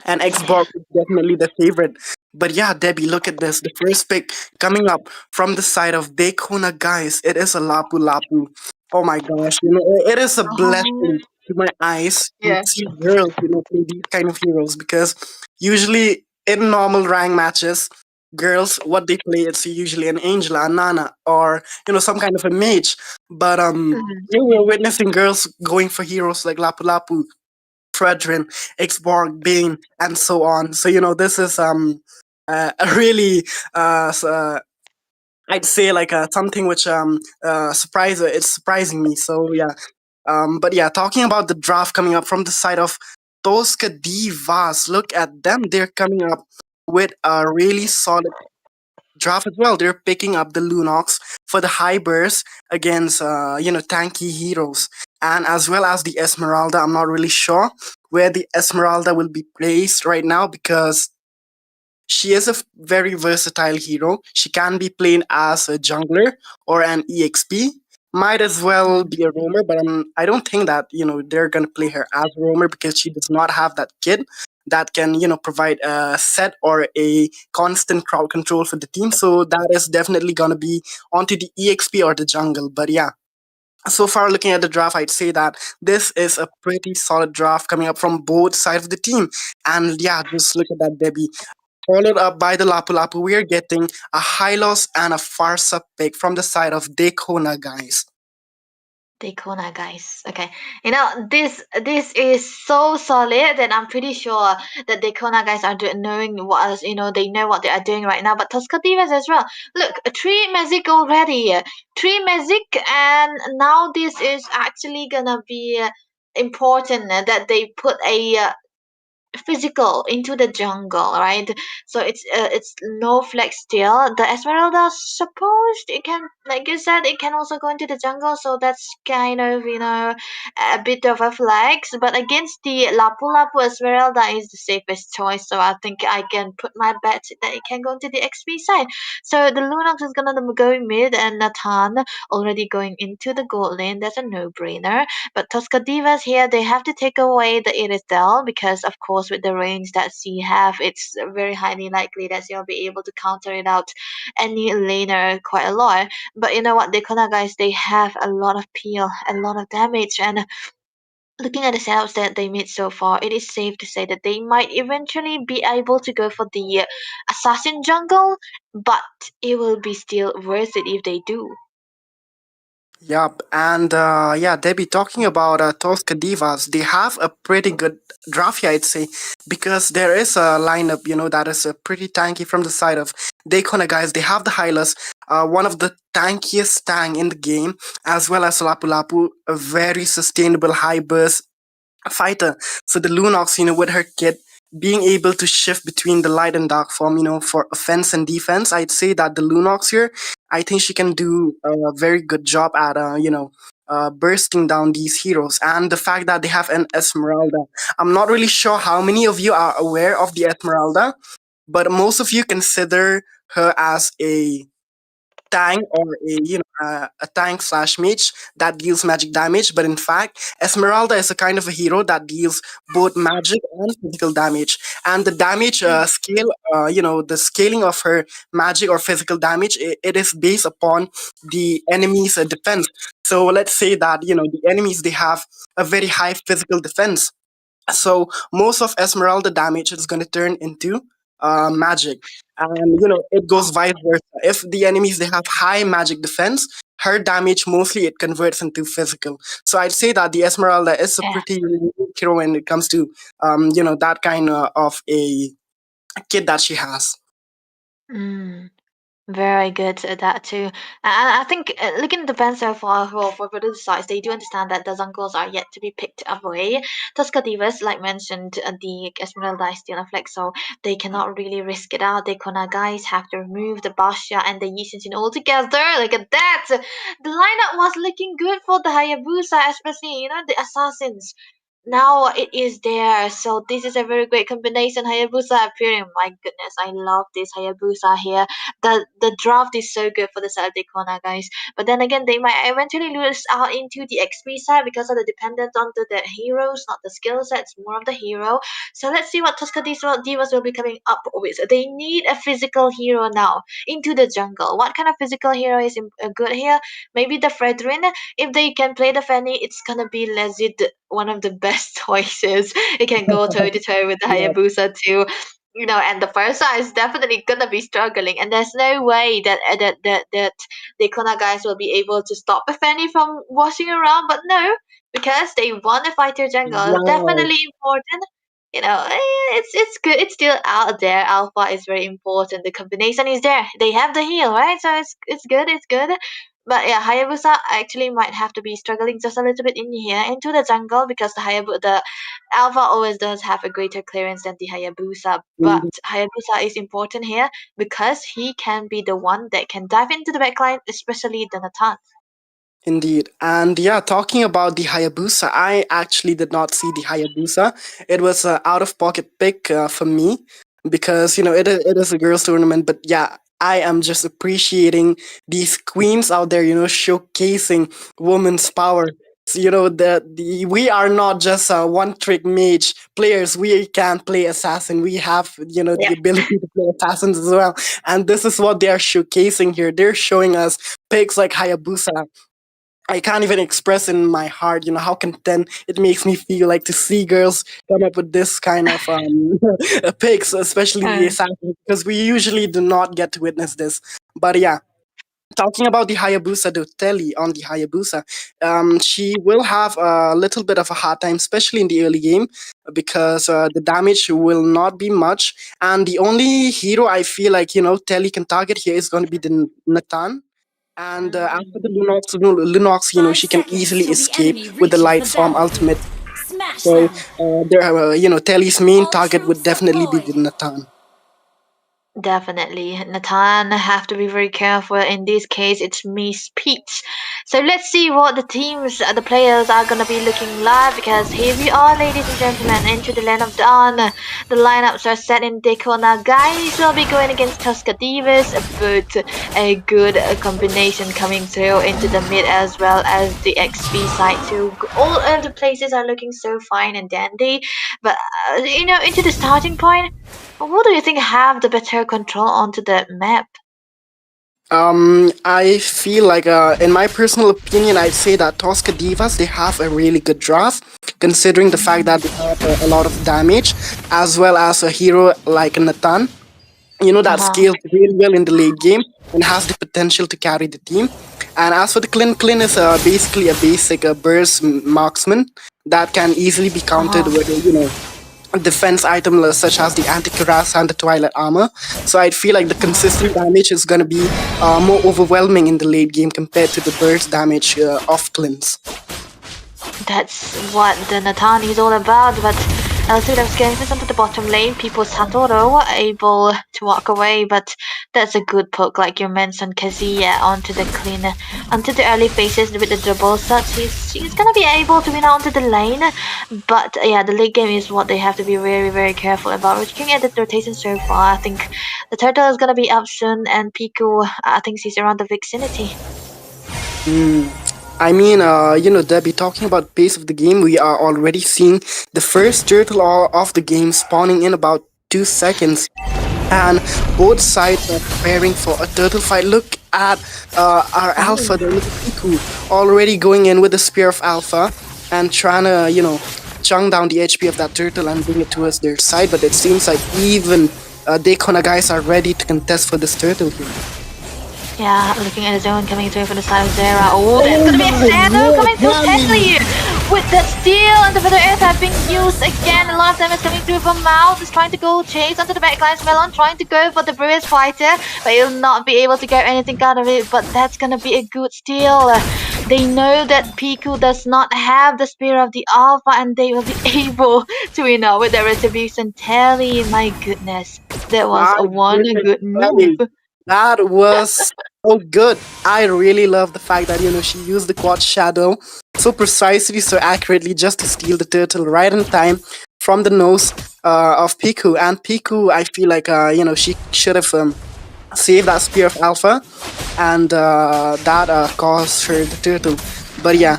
And Yeah. Xbox is definitely the favorite. But yeah, Debbie, look at this. The first pick coming up from the side of Dekona, guys. It is a Lapu Lapu. Oh my gosh, it is a Oh, blessing to my eyes to yeah. see girls, play these kind of heroes because usually in normal rank matches, girls what they play it's usually an Angela, a Nana, or some kind of a mage. But Mhm. here we're witnessing girls going for heroes like Lapu Lapu, Fredrin, Xborg, Bane, and so on. So this is a really I'd say like something which it's surprising me. So yeah, but yeah, talking about the draft coming up from the side of Tosca Divas, look at them. They're coming up with a really solid draft as well. They're picking up the Lunox for the high burst against tanky heroes, and as well as the Esmeralda. I'm not really sure where the Esmeralda will be placed right now because she is a very versatile hero. She can be played as a jungler or an EXP. Might as well be a roamer, but I don't think that they're gonna play her as a roamer because she does not have that kit that can provide a set or a constant crowd control for the team. So that is definitely gonna be onto the EXP or the jungle. But yeah, so far looking at the draft, I'd say that this is a pretty solid draft coming up from both sides of the team. And yeah, just look at that, Debbie. Followed up by the Lapu Lapu, we are getting a Hylos and a Farsa pick from the side of Dekona, guys. Daycona guys. Okay. This is so solid that I'm pretty sure that Daycona guys are knowing what else, they know what they are doing right now. But Toscativas as well. Look, three magic already. Three magic, and now this is actually gonna be important that they put a physical into the jungle, right? So it's no flex still. The Esmeralda supposed it can, like you said, it can also go into the jungle, so that's kind of a bit of a flex. But against the Lapu Lapu, Esmeralda is the safest choice, so I think I can put my bet that it can go into the XP side. So the Lunox is gonna go mid, and Nathan already going into the gold lane. That's a no-brainer. But Tosca Divas here, they have to take away the Irisdel because, of course, with the range that she have, it's very highly likely that she'll be able to counter it out any laner quite a lot. But you know what, the Kona guys, they have a lot of peel, a lot of damage, and looking at the setups that they made so far, it is safe to say that they might eventually be able to go for the assassin jungle, but it will be still worth it if they do. Yup, and yeah, Debbie, talking about Tosca Divas, they have a pretty good draft here, I'd say, because there is a lineup, that is pretty tanky from the side of Daycona guys. They have the Hylas, one of the tankiest tank in the game, as well as Lapu Lapu, a very sustainable high burst fighter. So the Lunox, with her kit, being able to shift between the light and dark form, for offense and defense, I'd say that the Lunox here, I think she can do a very good job at, bursting down these heroes. And the fact that they have an Esmeralda, I'm not really sure how many of you are aware of the Esmeralda, but most of you consider her as a tank or a tank slash mage that deals magic damage, but in fact Esmeralda is a kind of a hero that deals both magic and physical damage, and the damage scale, the scaling of her magic or physical damage, it is based upon the enemy's defense. So let's say that the enemies, they have a very high physical defense, so most of Esmeralda damage is going to turn into magic, and it goes vice versa. If the enemies, they have high magic defense, her damage mostly it converts into physical. So I'd say that the Esmeralda is a Yeah. pretty unique hero when it comes to that kind of a kit that she has. Mm. Very good at that too. And I think looking at the band so far for both sides, they do understand that the Zungles are yet to be picked away. Tuscadivas, like mentioned, the Esmeralda is still a flex, so they cannot really risk it out. The Kona guys have to remove the Basha and the Yishin all together. Look at that! The lineup was looking good for the Hayabusa, especially, the assassins. Now it is there. So this is a very great combination. Hayabusa appearing. My goodness, I love this Hayabusa here. The draft is so good for the Saturday corner, guys. But then again, they might eventually lose out into the XP side because of the dependence on the heroes, not the skill sets, more of the hero. So let's see what Tusca Divas will be coming up with. They need a physical hero now into the jungle. What kind of physical hero is good here? Maybe the Fredrin. If they can play the Fanny, it's gonna be legit one of the best choices. It can go toe to toe with the Yeah, Hayabusa too. And the Farsa is definitely gonna be struggling, and there's no way that the Kona guys will be able to stop the Fanny from washing around. But no, because they want to fight their jungle. wow. Definitely important. It's good. It's still out there. Alpha is very important. The combination is there. They have the heal, right? So it's good. It's good. But yeah, Hayabusa actually might have to be struggling just a little bit in here into the jungle because the Alpha always does have a greater clearance than the Hayabusa. But Hayabusa is important here because he can be the one that can dive into the backline, especially the Natan. Indeed. And yeah, talking about the Hayabusa, I actually did not see the Hayabusa. It was an out of pocket pick for me because, it is a girls' tournament. But yeah, I am just appreciating these queens out there, showcasing women's power. So, we are not just one trick mage players. We can play assassin. We have, the ability to play assassins as well. And this is what they are showcasing here. They're showing us picks like Hayabusa. I can't even express in my heart, how content it makes me feel like to see girls come up with this kind of picks, especially the assassins, because we usually do not get to witness this. But yeah, talking about the Hayabusa Dotelli on the Hayabusa, she will have a little bit of a hard time, especially in the early game, because the damage will not be much. And the only hero I feel like, Telly can target here is going to be the Nathan. And after the Lunox, Five she can seconds easily till the escape enemy with the reaches Light the Storm ultimate. battlefield. Smash So them! Telly's main All target would troops definitely be the deployed. Nathan. Definitely. Nathan have to be very careful. In this case, it's Miss Peach. So let's see what the players are gonna be looking like because here we are, ladies and gentlemen, into the land of Dawn. The lineups are set in Decona. Guys will be going against Tusca Divas, but a good combination coming through into the mid as well as the XP side too. All of the places are looking so fine and dandy, but into the starting point. What do you think have the better control onto the map? I feel like, in my personal opinion, I'd say that Tosca Divas, they have a really good draft, considering the fact that they have a lot of damage, as well as a hero like Nathan, that Uh-huh. scales really well in the late game and has the potential to carry the team. And as for the Clin is basically a basic burst marksman that can easily be countered Uh-huh. with, defense items such as the anti-cuirass and the twilight armor. So I feel like the consistent damage is going to be more overwhelming in the late game compared to the burst damage of Clint's. That's what the Nathan is all about, but Elsuda's getting this onto the bottom lane. People Satoru were able to walk away, but that's a good poke, like you mentioned, Kazuya onto the clean, onto the early phases with the double shots. She's gonna be able to win onto the lane, but yeah, the late game is what they have to be very, very careful about. Looking at the rotation so far, I think the turtle is gonna be up soon, and Piku, I think she's around the vicinity. I mean, Debbie, talking about pace of the game, we are already seeing the first turtle of the game spawning in about 2 seconds. And both sides are preparing for a turtle fight. Look at our Alpha, the little Piku, already going in with the Spear of Alpha and trying to, chunk down the HP of that turtle and bring it towards their side. But it seems like even Dekona guys are ready to contest for this turtle here. Yeah, looking at the zone coming through from the side of Zera. Oh, there's gonna be a shadow coming through quickly. with that steal and the feather attack being used again. A lot of damage coming through from Mouse. Is trying to go chase onto the backlines. Melon trying to go for the British fighter, but he'll not be able to get anything out of it. But that's gonna be a good steal. They know that Piku does not have the Spear of the Alpha, and they will be able to win out with their retribution. Telly, my goodness, that was My one goodness, good move. Ellie, that was so good. I really love the fact that she used the quad shadow so precisely, so accurately, just to steal the turtle right in time from the nose of Piku. And Piku, I feel like she should have saved that Spear of Alpha, and that caused her the turtle. But yeah,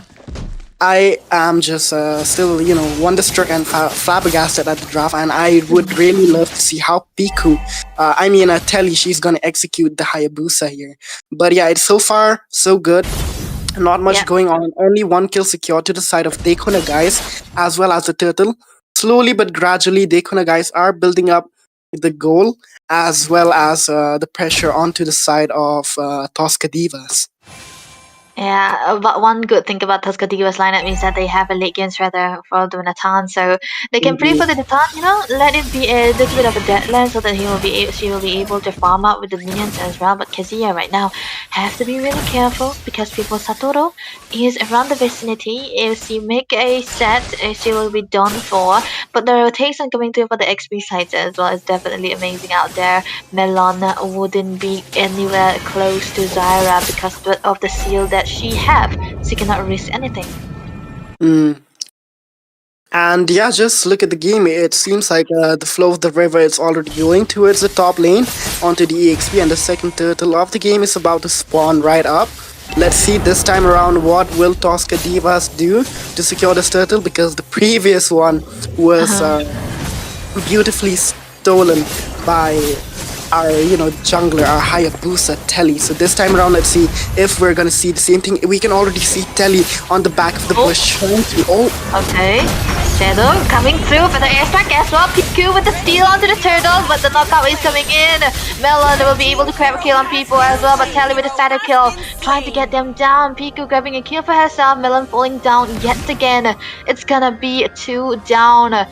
I am just still, wonderstruck and flabbergasted at the draft, and I would really love to see how Piku, Telly, she's gonna execute the Hayabusa here. But yeah, it's so far so good. Not much Yeah. going on. Only one kill secured to the side of Dekona guys, as well as the turtle. Slowly but gradually, Dekona guys are building up the goal, as well as the pressure onto the side of Tosca Divas. Yeah, but one good thing about Tusker Diva's lineup is that they have a late game threader for the Nathan, so they can play for the Nathan, let it be a little bit of a deadline so that she will be able to farm out with the minions as well. But Kazuya right now has to be really careful because people Satoru is around the vicinity. If she make a set, she will be done for. But the rotation coming through for the XP sides as well is definitely amazing out there. Melon wouldn't be anywhere close to Zyra because of the seal that she have. She cannot risk anything. And yeah, just look at the game. It seems like the flow of the river is already going towards the top lane onto the EXP, and the second turtle of the game is about to spawn right up. Let's see this time around what will Tosca Divas do to secure this turtle, because the previous one was beautifully stolen by our jungler, our Hayabusa Telly. So this time around, let's see if we're gonna see the same thing. We can already see Telly on the back of the bush trying to Okay, Shadow coming through for the airstrike as well. Piku with the steal onto the turtle, but the knockout is coming in. Melon will be able to grab a kill on people as well, but Telly with the shadow kill, trying to get them down. Piku grabbing a kill for herself. Melon falling down yet again. It's gonna be 2 down.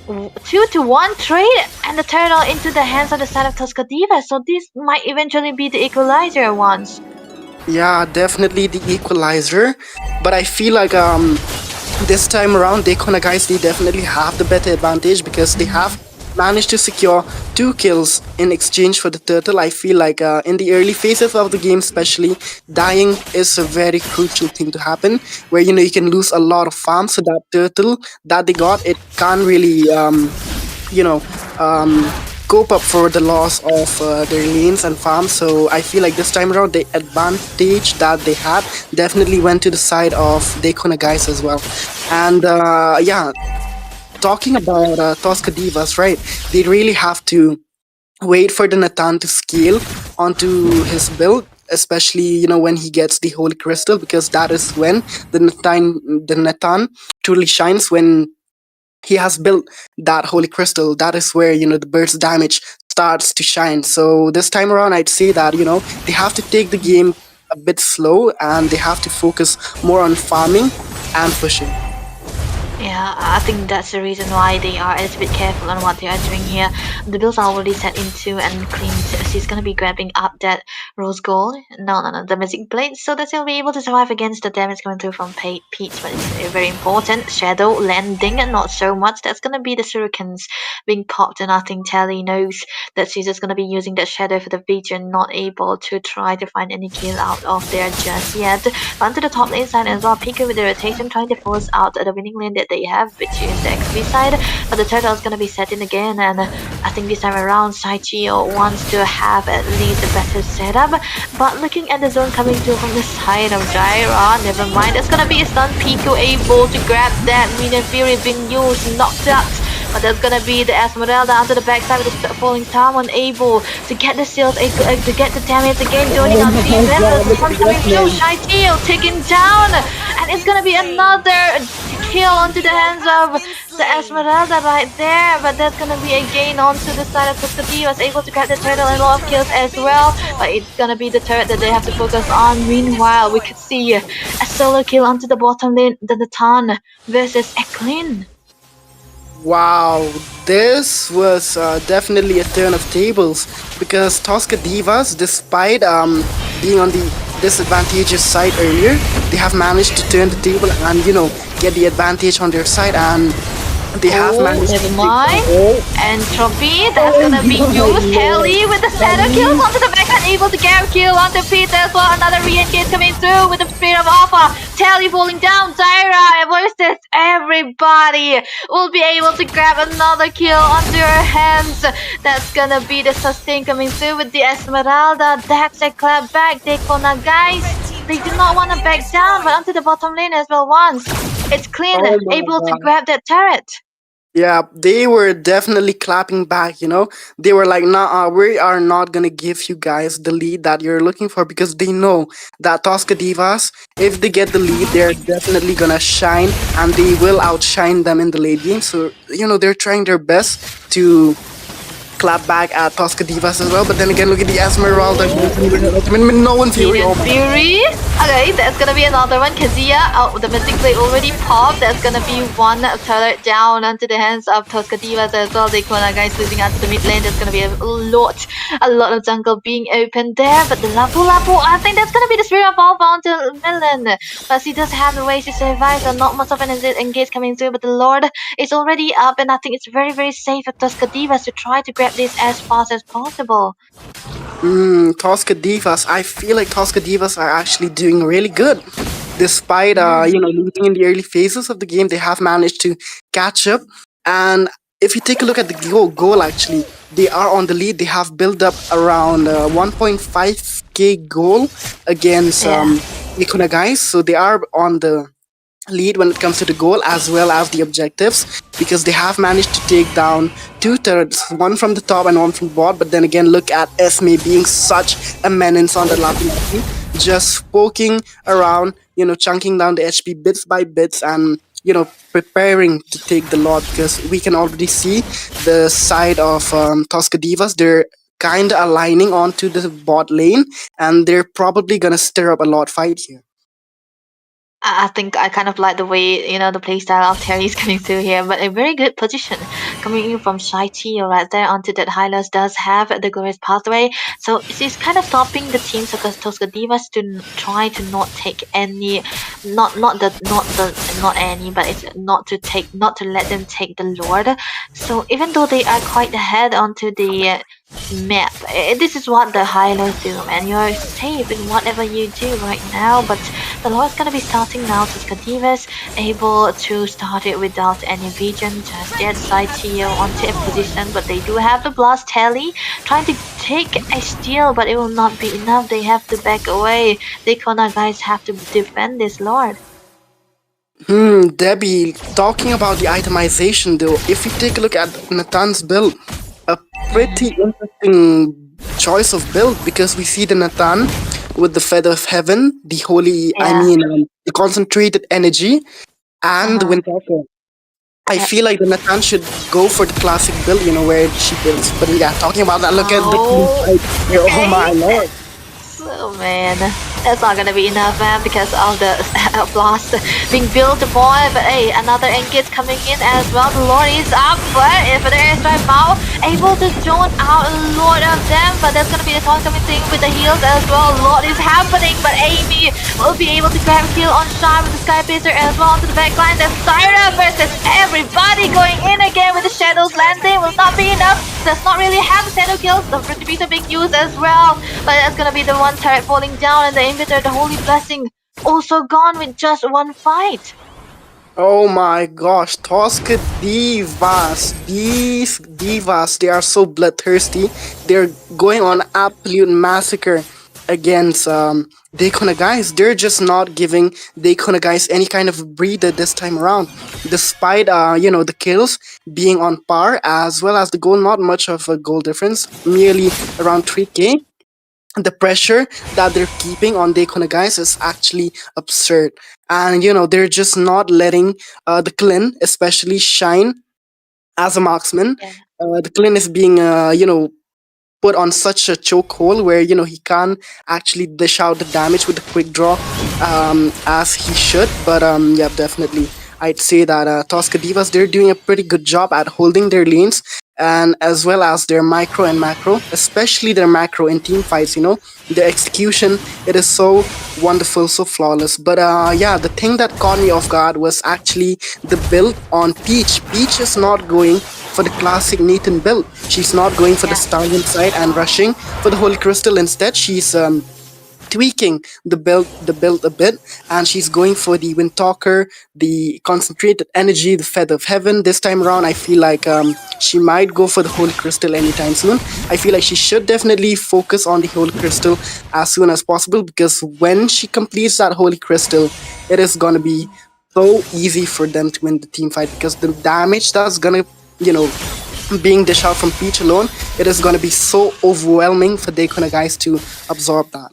2-1 trade, and the turtle into the hands of the side of Tosca Diva. So this might eventually be the equalizer once. Yeah, definitely the equalizer. But I feel like this time around, Dekona guys, they definitely have the better advantage because they have managed to secure 2 kills in exchange for the turtle. I feel like in the early phases of the game especially, dying is a very crucial thing to happen, where you can lose a lot of farm. So that turtle that they got, it can't really cope up for the loss of their lanes and farms. So I feel like this time around, the advantage that they had definitely went to the side of Dekona guys as well. And yeah, talking about Tosca Divas, right? They really have to wait for the Nathan to scale onto his build, especially when he gets the Holy Crystal, because that is when the Nathan truly shines. When he has built that Holy Crystal, that is where the burst damage starts to shine. So this time around, I'd say that they have to take the game a bit slow, and they have to focus more on farming and pushing. Yeah, I think that's the reason why they are a little bit careful on what they are doing here. The builds are already set into and cleaned. She's gonna be grabbing up that rose gold. No, the magic blade, so that she'll be able to survive against the damage coming through from Peach. But it's very important. Shadow landing, and not so much. That's gonna be the shurikens being popped, and I think Telly knows that she's just gonna be using that shadow for the vision, not able to try to find any kill out of there just yet. Onto the top lane side as well. Piku with the rotation, trying to force out the winning lane that they have, which is the XP side, but the turtle is going to be set in again, and I think this time around Saichio wants to have at least a better setup. But looking at the zone coming through from the side of Gyra, never mind, it's going to be a stun. Piku able to grab that Minion Fury being used, knocked out. But there's gonna be the Esmeralda onto the backside with the falling tower, unable to get the seals, to get the damage again, joining on team. Then the one coming through, Shy taken down, and it's gonna be another kill onto the hands of the Esmeralda right there, but that's gonna be a gain onto the side of Tuskadi. Was able to grab the turtle and a lot of kills as well, but it's gonna be the turret that they have to focus on. Meanwhile, we could see a solo kill onto the bottom lane, the Natan versus Eklin. Wow, this was definitely a turn of tables because Tosca Divas, despite being on the disadvantageous side earlier, they have managed to turn the table and get the advantage on their side, and they have managed Never to mind. Entropy, that's gonna be used. Helly with the shadow kills onto the backhand, able to get a kill onto Peter as well. Another re-engage coming through with the Spirit of Alpha. Telly falling down. Zyra versus everybody will be able to grab another kill onto her hands. That's gonna be the sustain coming through with the Esmeralda. That's a clap back. Dekona, guys. They do not want to back down, but onto the bottom lane as well once. It's clean, Oh my able to God. grab that turret. Yeah, they were definitely clapping back, They were like, nah, we are not gonna give you guys the lead that you're looking for because they know that Tosca Divas, if they get the lead, they're definitely gonna shine and they will outshine them in the late game. So, they're trying their best to clap back at Tosca Divas as well. But then again, look at the Esmeralda with no one Fury. Radiant Oh my Fury. Okay, that's gonna be another one. Kazuya, oh, the Mystic Blade already popped. That's gonna be one turret down onto the hands of Tosca Divas as well. Dekona, guys, losing out to the mid lane. There's gonna be a lot of jungle being opened there. But the Lapu Lapu, I think that's gonna be the Spirit of Alpha onto Milan. But he does have the ways to survive, so not much of an engage coming through. But the Lord is already up, and I think it's very, very safe for Tosca Divas to try to grab this as fast as possible. Tosca Divas. I feel like Tosca Divas are actually doing really good. Despite losing in the early phases of the game, they have managed to catch up. And if you take a look at the goal actually, they are on the lead. They have built up around 1.5k goal against Ikuna guys. So they are on the lead when it comes to the goal as well as the objectives because they have managed to take down two turrets, one from the top and one from the bottom. But then again, look at Esme being such a menace on the Lapu Lapu, just poking around, chunking down the HP bits by bits and preparing to take the Lord because we can already see the side of Tosca Divas. They're kind of aligning onto the bot lane and they're probably gonna stir up a lot fight here. I think I kind of like the way the playstyle of Terry is coming through here, but a very good position coming in from Shy T right there onto that Hylos does have the glorious pathway, so she's kind of stopping the teams of Tosca Divas to try to not take any, not any, but it's not to let them take the Lord. So even though they are quite ahead onto the map, this is what the Hylos do, and you're safe in whatever you do right now. But the Lord's gonna be starting now. Tosca Divas able to start it without any vision, just yet side tier onto a position, but they do have the blast tally trying to take a steal, but it will not be enough. They have to back away. The corner guys have to defend this Lord. Debbie, talking about the itemization though, if you take a look at Nathan's build, a pretty interesting choice of build because we see the Nathan with the Feather of Heaven, the holy, the concentrated energy, and the Windtalker. I feel like the Nathan should go for the classic build, where she builds. But yeah, talking about that, look at the team fight here. Oh my lord. Oh man, that's not gonna be enough, man, because of the blast being built upon. But hey, another engage coming in as well. The Lord is up, but if there is right now, able to zone out a lot of them. But that's gonna be the taunt coming thing with the heals as well. A lot is happening, but Amy will be able to grab a kill on Shine with the Sky Pacer as well onto the backline. There's Syra versus everybody going in again with the Shadows landing. Will not be enough. Does not really have the shadow kills. The Retributor being used as well, but that's gonna be the one turret falling down, and the Inhibitor, the Holy Blessing, also gone with just one fight. Oh my gosh, Tosca Divas. These Divas, they are so bloodthirsty. They're going on absolute massacre against Dekona guys. They're just not giving Dekona guys any kind of breather this time around. Despite the kills being on par as well as the goal, not much of a goal difference, merely around 3k. the pressure that they're keeping on Dakona guys is actually absurd. And they're just not letting the Klin especially shine as a marksman. Yeah. The Klin is being put on such a chokehold where he can't actually dish out the damage with the quick draw as he should. But yeah, definitely I'd say that Tosca Divas, they're doing a pretty good job at holding their lanes, and as well as their micro and macro, especially their macro in team fights. The execution, it is so wonderful, so flawless. But yeah, the thing that caught me off guard was actually the build on Peach. Peach is not going for the classic Nathan build. She's not going for the Yeah. Stallion side and rushing for the Holy Crystal. Instead, she's tweaking the build a bit, and she's going for the Windtalker, the Concentrated Energy, the Feather of Heaven. This time around, I feel like she might go for the Holy Crystal anytime soon. I feel like she should definitely focus on the Holy Crystal as soon as possible, because when she completes that Holy Crystal, it is gonna be so easy for them to win the team fight, because the damage that's gonna being dished out from Peach alone, it is gonna be so overwhelming for Dakona guys to absorb that.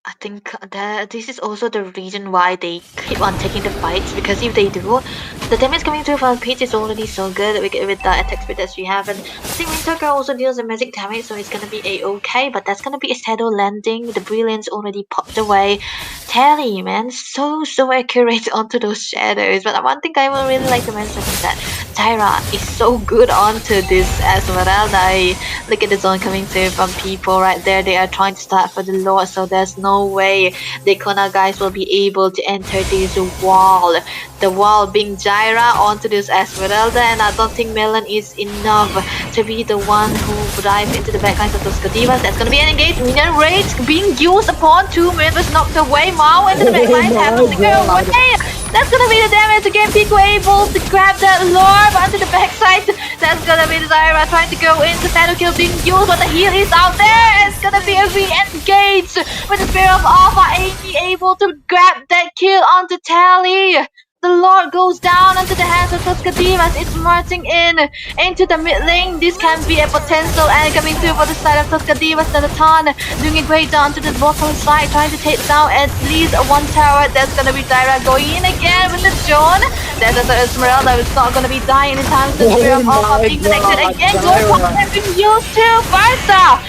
I think that this is also the reason why they keep on taking the fights, because if they do, the damage coming through from Peach is already so good with the attack speed that she have, and I think Windtalker also deals the magic damage, so it's gonna be a-okay, but that's gonna be a shadow landing. The brilliance already popped away. Tally, man, so accurate onto those shadows. But one thing I will really like to mention is that Tyra is so good onto this Esmeralda. Look at the zone coming through from people right there. They are trying to start for the Lord, so there's no way the Kona guys will be able to enter this wall. The wall being Jaira onto this Esmeralda, and I don't think Melon is enough to be the one who dives into the backlines of those Kadivas. That's gonna be an engaged minion rage being used upon 2 members knocked away. Mao into the backlines, happens to go away. That's gonna be the damage again. Pico able to grab that Lord onto the backside. That's gonna be the Zyra trying to go in. The shadow kill being used, but the heal is out there. It's gonna be a re-engage with the Spear of Alpha. Amy able to grab that kill onto Tally. The Lord goes down onto the hands of Tosca Divas. It's marching into the mid lane. This can be a potential and coming through for the side of Tosca Divas. Nathan doing a great job to the bottom side, trying to take down at least one tower. That's gonna be Tyra going in again with the John. There's a Esmeralda. It's not gonna be dying anytime soon. Spear of Alpha being connected again. Gold has been used too. Barca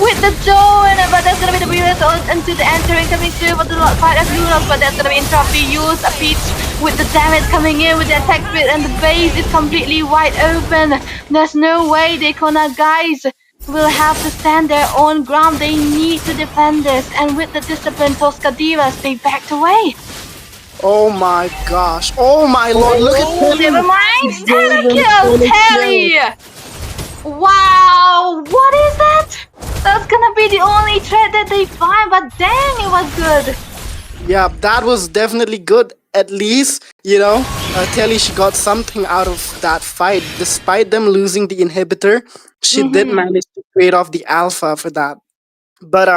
with the Joan, but that's gonna be the brilliance into the entering coming through for the side of Lunos, but that's gonna be interrupted. Use a Peach with the damage coming in with the attack speed, and the base is completely wide open. There's no way the Kona guys will have to stand their own ground. They need to defend this, and with the discipline Tosca Divas, they backed away. Oh my gosh. Oh my lord. Look at Telly. Never mind. He's Tyler going kills for the Terry. kill. Wow, what is that? That's gonna be the only threat that they find, but dang, it was good. Yeah, that was definitely good. At least, Telly, she got something out of that fight. Despite them losing the inhibitor, she did manage to trade off the alpha for that. But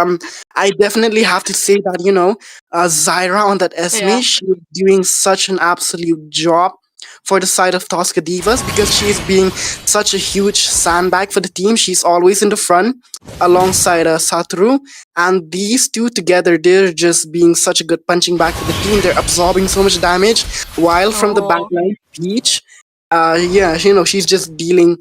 I definitely have to say that Zyra on that Esme, Yeah. she's doing such an absolute job for the side of Tosca Divas, because she's being such a huge sandbag for the team. She's always in the front alongside Satoru, and these two together, they're just being such a good punching bag for the team. They're absorbing so much damage, while from the Oh. backline, Peach, yeah, she's just dealing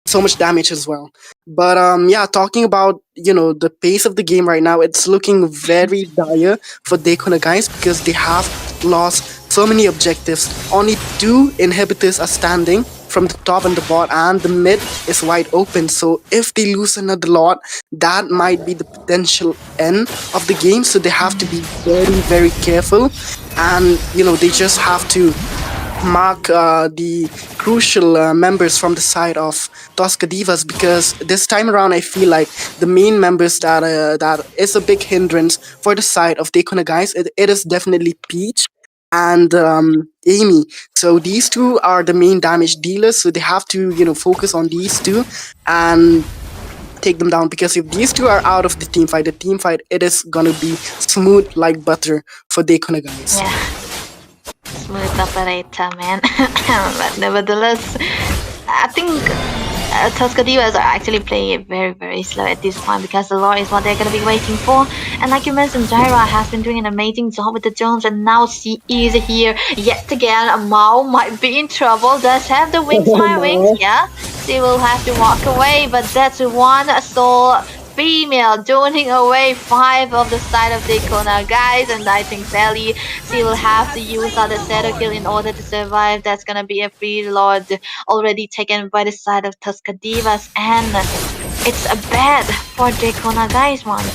so much damage as well. But yeah, talking about the pace of the game right now, it's looking very dire for Dakona guys, because they have lost so many objectives. Only 2 inhibitors are standing from the top and the bot, and the mid is wide open. So if they lose another lot, that might be the potential end of the game. So they have to be very, very careful, and they just have to mark the crucial members from the side of Tosca Divas, because this time around I feel like the main members that is a big hindrance for the side of Dakona guys, it is definitely Peach and Amy. So these two are the main damage dealers, so they have to focus on these two and take them down, because if these two are out of the team fight, it is gonna be smooth like butter for Dakona guys. Yeah. Smooth operator, man. But nevertheless, I think Tuscadillas are actually playing it very, very slow at this point because the lore is what they're going to be waiting for. And like you mentioned, Jaira has been doing an amazing job with the jumps, and now she is here yet again. Mao might be in trouble. Does have the wings, Oh fire wings, my. yeah. She will have to walk away, but that's one soul female joining away 5 of the side of Dakona, guys. And I think Sally, she will have to use out the shadow kill in order to survive. That's gonna be a free lord already taken by the side of Tuscadivas, and it's a bad for Dakona, guys. One.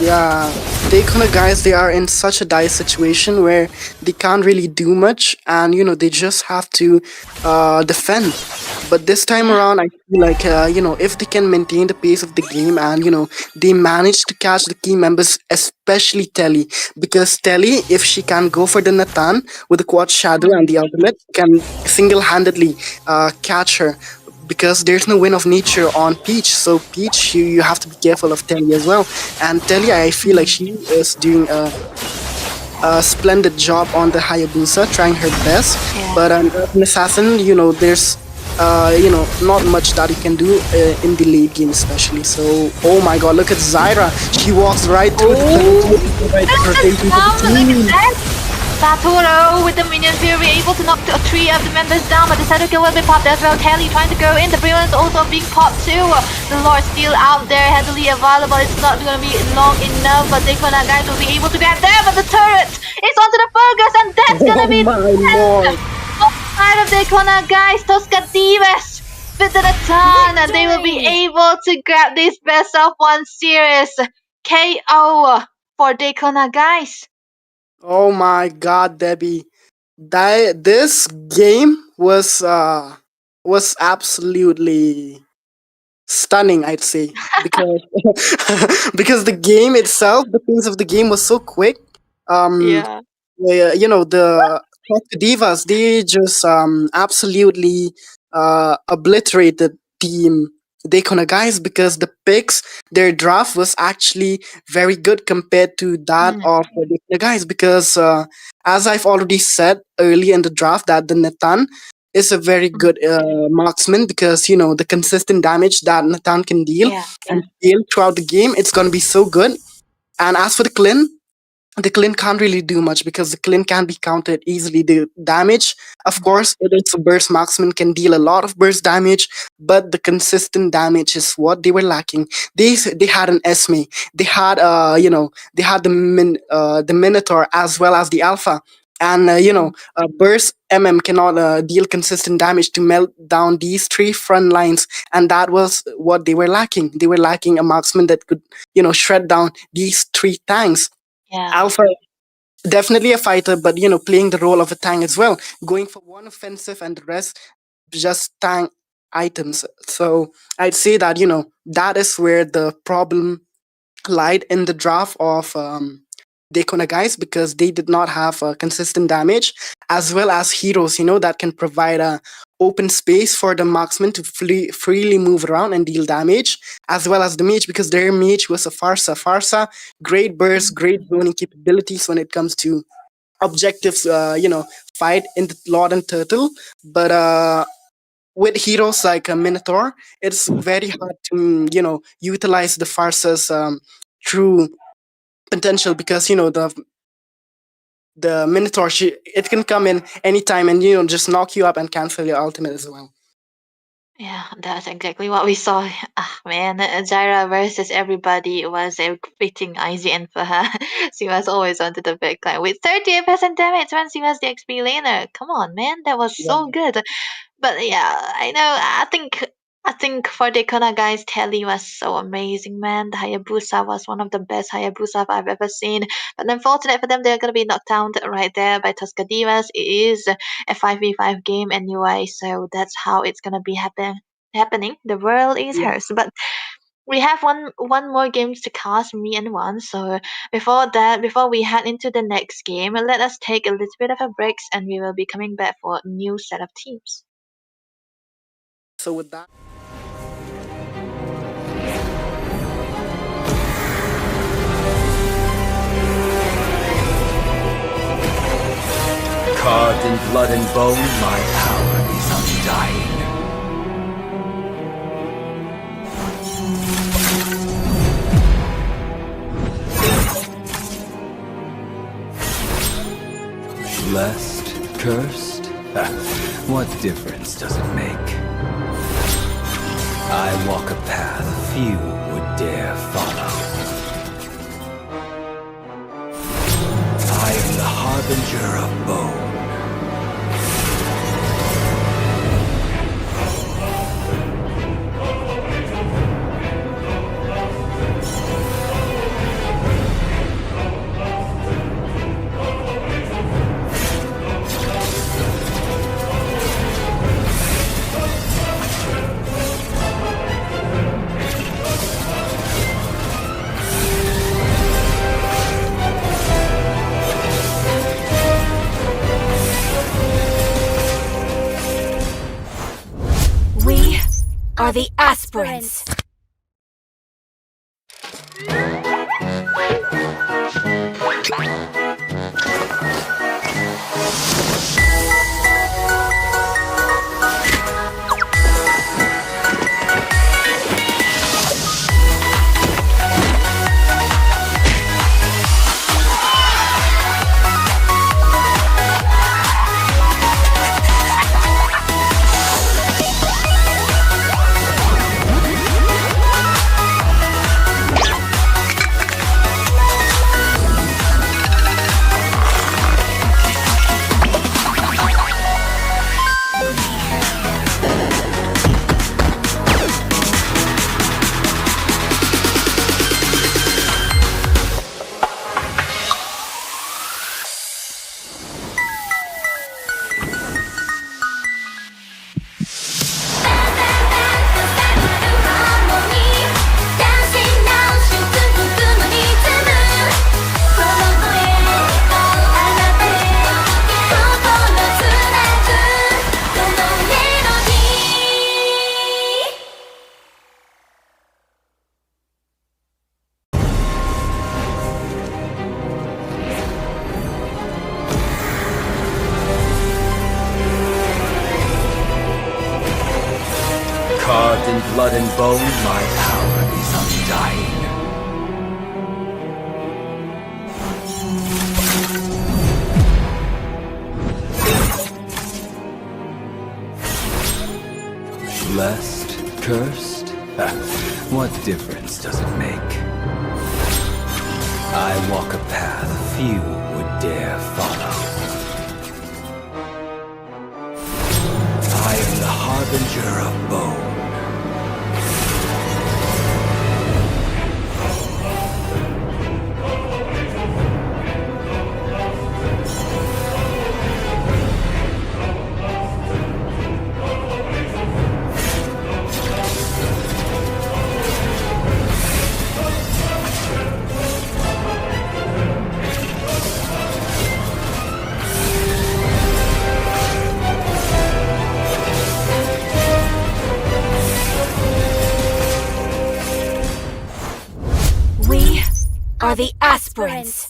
Yeah, they kind of guys, they are in such a dire situation where they can't really do much, and they just have to defend. But this time Yeah. around, I feel like if they can maintain the pace of the game, and they manage to catch the key members, especially Telly, because Telly, if she can go for the Nathan with the quad shadow and the ultimate, can single-handedly catch her, because there's no win of nature on Peach. So Peach, you have to be careful of Telly as well. And Telly, I feel like she is doing a splendid job on the Hayabusa, trying her best. Yeah. But as an assassin, there's not much that you can do in the late game, especially. So, oh my God, look at Zyra. She walks right through the right into the team. Satoru with the minions here, we're able to knock 3 of the members down, but the shadow kill will be popped as well. Telly trying to go in, the brilliance also being popped too. The lore still out there, heavily available. It's not going to be long enough, but Dakona guys will be able to get there. But the turret is onto the Fergus, and that's going to be Oh my Lord. side of Dakona guys. Tuscadivas with the turn, and they will be able to grab this best of 1 series KO for Dakona guys. Oh my God, Debbie. This game was absolutely stunning, I'd say, because because the game itself, the pace of the game was so quick. Um, Yeah. the Divas, they just absolutely obliterated team Dakona guys, because the picks, their draft was actually very good compared to that of the Dakona guys, because as I've already said early in the draft, that the Nathan is a very good marksman, because the consistent damage that Nathan can deal Yeah. and deal throughout the game, it's gonna be so good. And as for the Clint can't really do much, because the Clint can be countered easily. The damage, of course, it is a burst marksman, can deal a lot of burst damage, but the consistent damage is what they were lacking. They had an Esme, they had they had the Minotaur as well as the Alpha, and burst cannot deal consistent damage to melt down these 3 front lines, and that was what they were lacking. They were lacking a marksman that could shred down these 3 tanks. Yeah. Alpha, definitely a fighter, but playing the role of a tank as well, going for 1 offensive and the rest just tank items. So I'd say that that is where the problem lied in the draft of Dakona guys, because they did not have consistent damage, as well as heroes that can provide a open space for the marksman to freely move around and deal damage, as well as the mage, because their mage was a Farsa, great burst, great zoning capabilities when it comes to objectives, fight in the Lord and Turtle. But with heroes like a Minotaur, it's very hard to utilize the Farsa's true potential, because the Minotaur, it can come in anytime and just knock you up and cancel your ultimate as well. Yeah, that's exactly what we saw. Ah, man, Jaira versus everybody was a fitting IGN for her. She was always onto the big line with 38% damage when she was the XP laner. Come on, man, that was so good. But yeah, I know. I think for the Kona guys, Telly was so amazing, man. The Hayabusa was one of the best Hayabusa I've ever seen. But unfortunate for them, they're gonna be knocked down right there by Tuscadivas. It is a 5v5 game anyway, so that's how it's gonna be happening. The world is Yeah. hers. But we have one more games to cast, me and one. So before we head into the next game, let us take a little bit of a break, and we will be coming back for a new set of teams. So with that, Carved in blood and bone, my power is undying. Blessed? Cursed? What difference does it make? I walk a path few would dare follow. I am the harbinger of bone. We are the aspirants. Carved in blood and bone, my power is undying. Blessed? Cursed? What difference does it make? I walk a path few would dare follow. I am the harbinger of bone. We are the aspirants.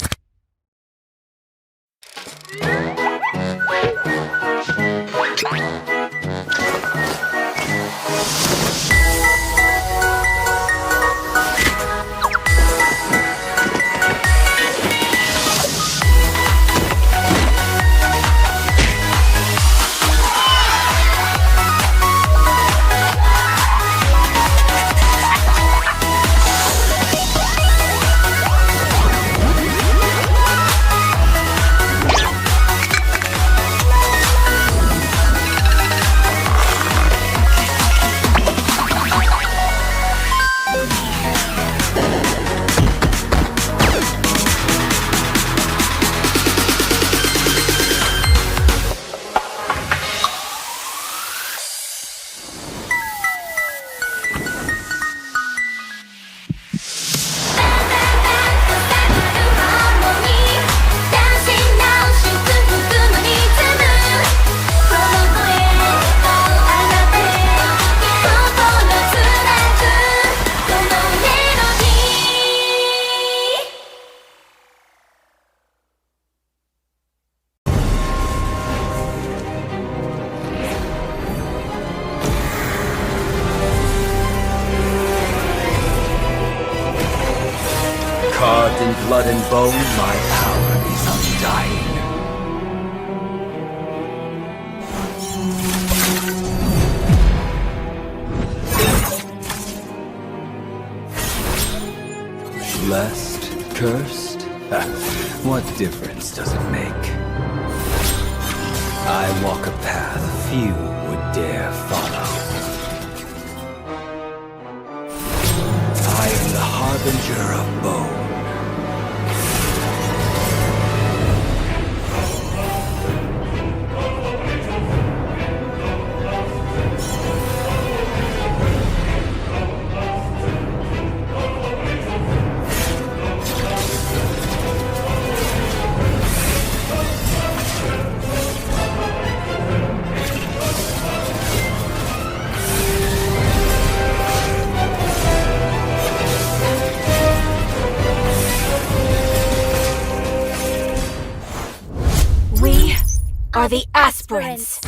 Carved in blood and bone, my power is undying. difference does it make? I walk a path few would dare follow. I am the harbinger of bone. We are the aspirants.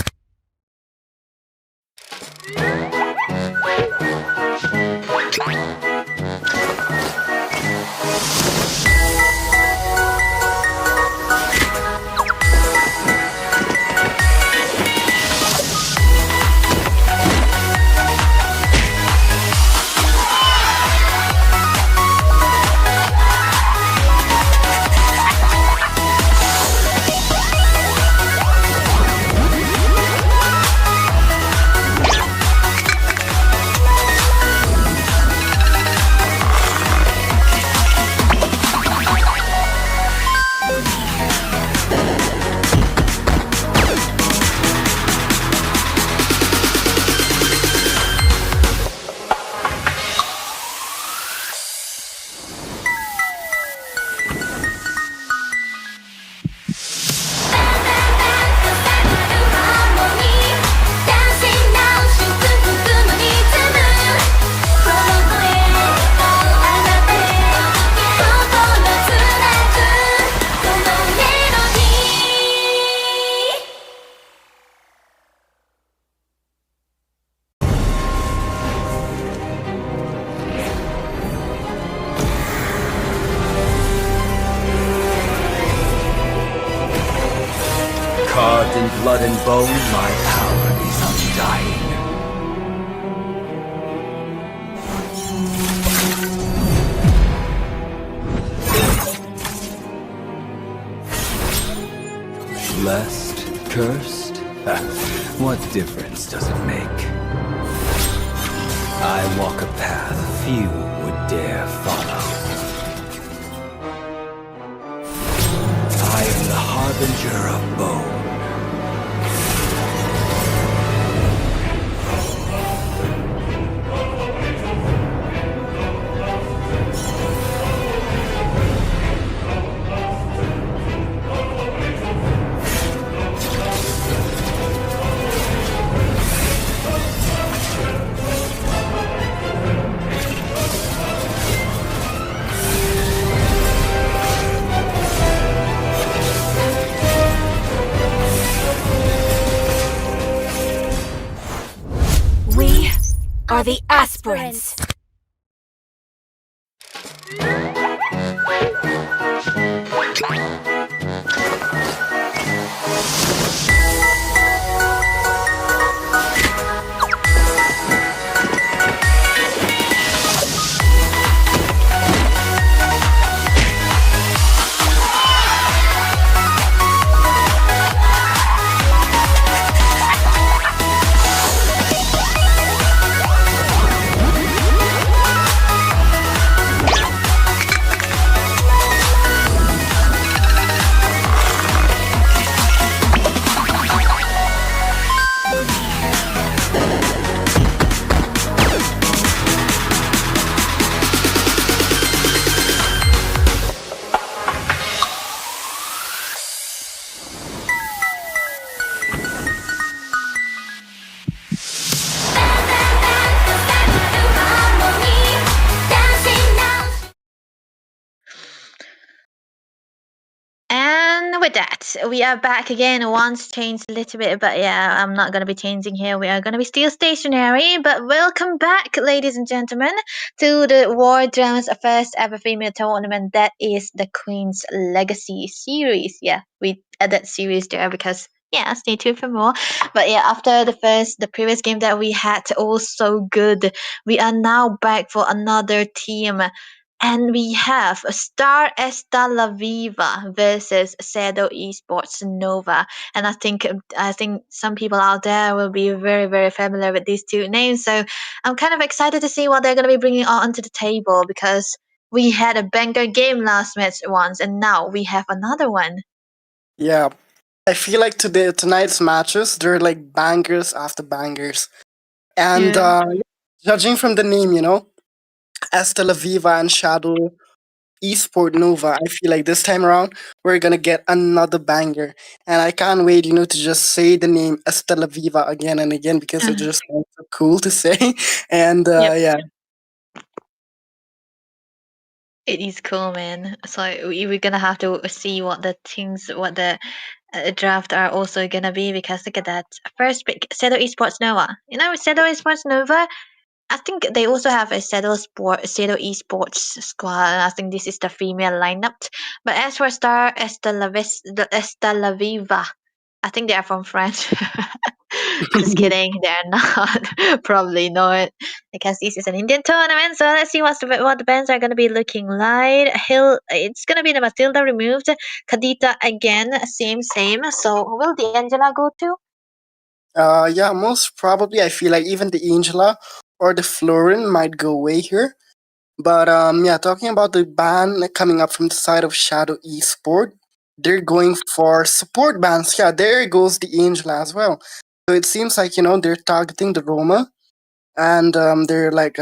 Carved in blood and bone, my power is undying. Blessed, cursed? What difference does it make? I walk a path few would dare follow. I am the harbinger of bone. We are the aspirants. And with that, we are back again. Once changed a little bit, but yeah, I'm not going to be changing here. We are going to be still stationary. But welcome back, ladies and gentlemen, to the War Drums first ever female tournament. That is the Queen's Legacy series. Yeah, we added series there because yeah, stay tuned for more. But yeah, after the previous game that we had, also good. We are now back for another team. And we have Star Esta La Viva versus Shadow Esports Nova. And I think some people out there will be very, very familiar with these two names. So I'm kind of excited to see what they're going to be bringing onto the table, because we had a banger game last match once, and now we have another one. Yeah, I feel like tonight's matches, they're like bangers after bangers. And Yeah. judging from the name, Estela Viva and Shadow Esport Nova, I feel like this time around we're gonna get another banger. And I can't wait, to just say the name Estela Viva again and again because it Uh, just sounds so cool to say. And yep. yeah. It is cool, man. So we're gonna have to see what the draft are also gonna be, because look at that first pick, Sedo Esports Nova. Sedo Esports Nova. I think they also have a Sedo Esports squad. And I think this is the female lineup. But as for Star Estela Viva, I think they are from France. Just kidding, they're not. Probably not, because this is an Indian tournament. So let's see what the bands are gonna be looking like. It's gonna be the Matilda removed, Kadita again, same. So will the Angela go to? Yeah, most probably I feel like even the Angela or the Florin might go away here. But yeah, talking about the ban coming up from the side of Shadow Esport, they're going for support bans. Yeah, there goes the Angela as well. So it seems like they're targeting the Roma, and they're like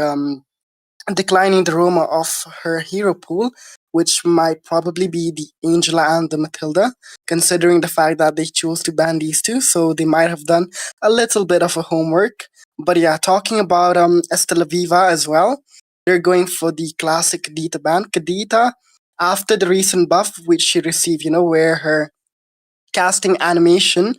declining the Roma of her hero pool, which might probably be the Angela and the Matilda, considering the fact that they chose to ban these two. So they might have done a little bit of a homework. But yeah, talking about Estela Viva as well, they're going for the classic Kadita ban. Kadita, after the recent buff which she received, where her casting animation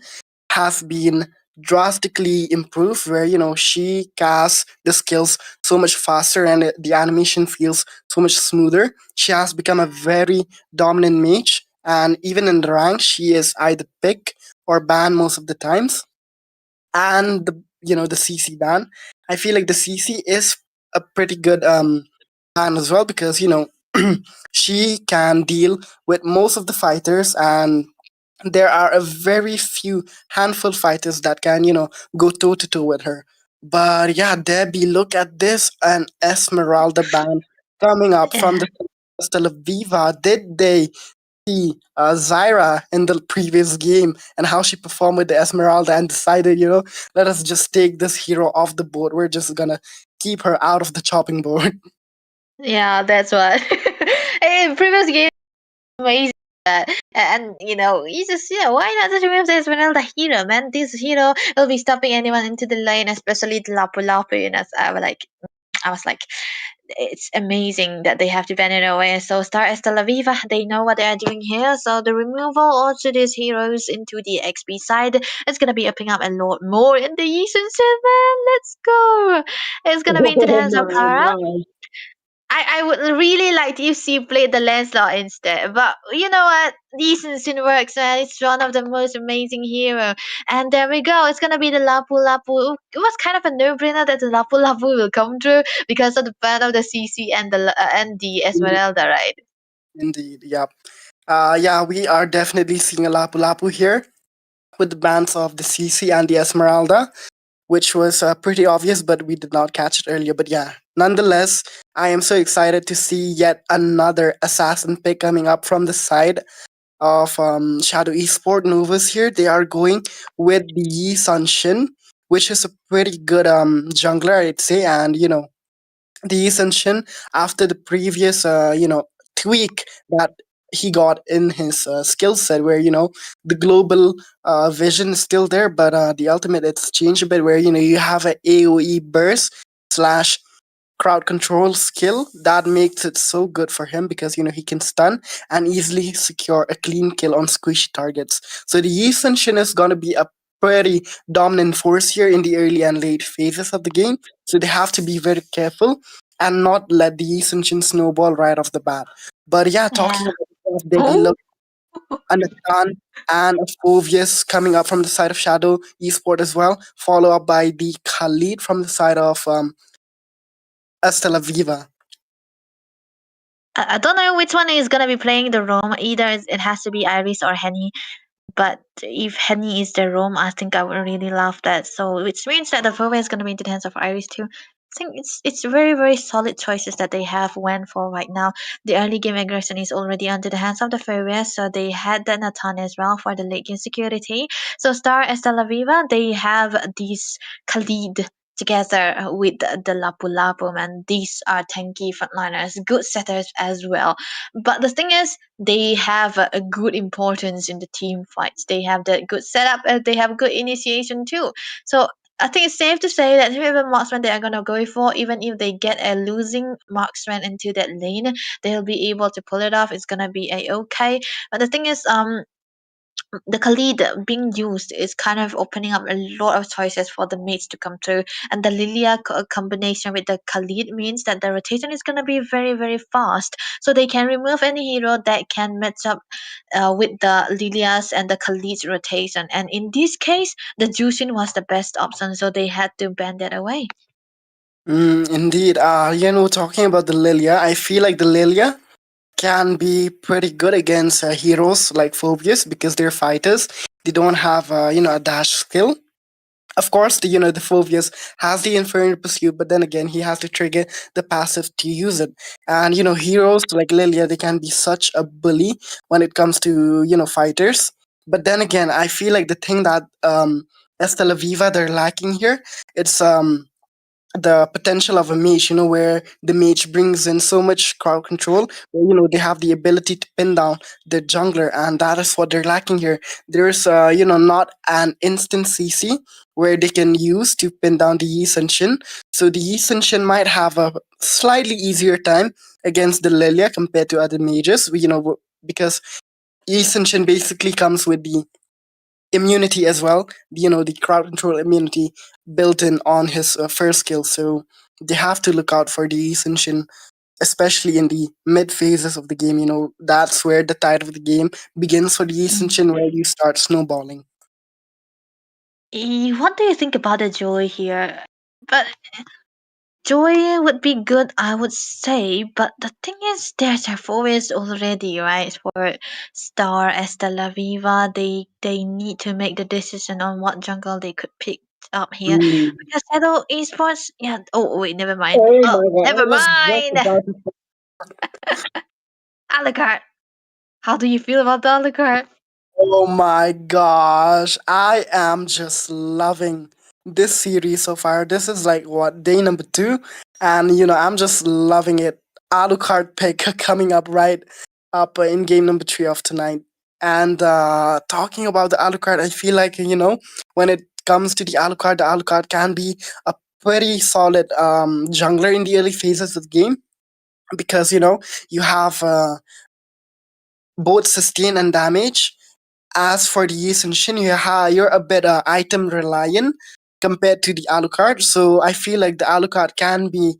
has been drastically improved, where she casts the skills so much faster and the animation feels so much smoother. She has become a very dominant mage, and even in the rank she is either pick or ban most of the times. And the CC ban, I feel like the CC is a pretty good ban as well, because she can deal with most of the fighters, and there are a very few handful fighters that can, go toe to toe with her. But yeah, Debbie, look at this, an Esmeralda band coming up from the Tel Viva. Did they see Zyra in the previous game and how she performed with the Esmeralda and decided, let us just take this hero off the board. We're just gonna keep her out of the chopping board. Yeah, that's what. In previous game, amazing. And you just why not just remove this Esmeralda hero, man? This hero will be stopping anyone into the lane, especially the Lapu Lapu. So I was like, it's amazing that they have to ban it away. So Star Estela Viva, they know what they are doing here. So the removal also these heroes into the XP side is gonna be upping up a lot more in the Eastern 7. Let's go. It's gonna be into the Oh hands of my Clara. god. I would really like to see you play the Lancelot instead. But you know what? Decency works, man. It's one of the most amazing hero. And there we go. It's gonna be the Lapu Lapu. It was kind of a no-brainer that the Lapu Lapu will come through because of the ban of the CC and the Esmeralda, right? Indeed, yeah. Yeah, we are definitely seeing a Lapu Lapu here with the bands of the CC and the Esmeralda, which was pretty obvious, but we did not catch it earlier. But yeah, nonetheless, I am so excited to see yet another assassin pick coming up from the side of Shadow Esport Novas here. They are going with the Yi Sun Shin, which is a pretty good jungler, I'd say. And, the Ascension, after the previous tweak that he got in his skill set, where the global vision is still there, but the ultimate it's changed a bit, where you have a AOE burst slash crowd control skill that makes it so good for him, because he can stun and easily secure a clean kill on squishy targets. So the Yi Shin is going to be a pretty dominant force here in the early and late phases of the game, so they have to be very careful and not let the Yi Shin snowball right off the bat. But yeah, talking Yeah. about Devi, Oh. look, Anatan and a Phovius coming up from the side of Shadow Esport as well, follow up by the Khalid from the side of Estela Viva. I don't know which one is gonna be playing the roam. Either it has to be Iris or Henny. But if Henny is the roam, I think I would really love that. So which means that the Furway is gonna be in the hands of Iris too. I think it's very very solid choices that they have went for right now. The early game aggression is already under the hands of the Furway, so they had the Nathan as well for the late game security. So Star Estella Viva, they have these Khalid together with the Lapu Lapu, and these are tanky frontliners, good setters as well. But the thing is, they have a good importance in the team fights. They have the good setup and they have good initiation too. So I think it's safe to say that whoever marksman they are gonna go for, even if they get a losing marksman into that lane, they'll be able to pull it off. It's gonna be a okay. But the thing is, the Khalid being used is kind of opening up a lot of choices for the mates to come through. And the Lilia combination with the Khalid means that the rotation is going to be very, very fast. So they can remove any hero that can match up with the Lilia's and the Khalid's rotation. And in this case, the Jushin was the best option. So they had to ban that away. Indeed. Talking about the Lilia, I feel like the Lilia can be pretty good against heroes like Phobius because they're fighters. They don't have, a dash skill. Of course, the Phobius has the Infernal Pursuit, but then again, he has to trigger the passive to use it. And heroes like Lilia, they can be such a bully when it comes to fighters. But then again, I feel like the thing that Estela Viva they're lacking here, it's the potential of a mage, where the mage brings in so much crowd control, where, they have the ability to pin down the jungler, and that is what they're lacking here. There's, not an instant CC where they can use to pin down the Yi Sun Shin. So the Yi Sun Shin might have a slightly easier time against the Lilia compared to other mages, because Yi Sun Shin basically comes with the immunity as well, the crowd control immunity built in on his first skill. So they have to look out for the Shin, especially in the mid phases of the game. That's where the tide of the game begins for the Shin, where you start snowballing. What do you think about the Joy here? But Joy would be good, I would say, but the thing is, there's a forest already, right? For Star Estella Viva, they need to make the decision on what jungle they could pick up here. Mm. Because Shadow Esports, yeah. Oh wait, never mind. Oh Oh, my god, I never was just mind. about to. Alucard, how do you feel about the Alucard? Oh my gosh, I am just loving this series so far. This is like what, day number 2, and I'm just loving it. Alucard pick coming up right up in game number 3 of tonight. And talking about the Alucard, I feel like when it comes to the Alucard can be a pretty solid jungler in the early phases of the game, because you have both sustain and damage. As for the Yi and Shin, you're a bit item reliant compared to the Alucard. So I feel like the Alucard can be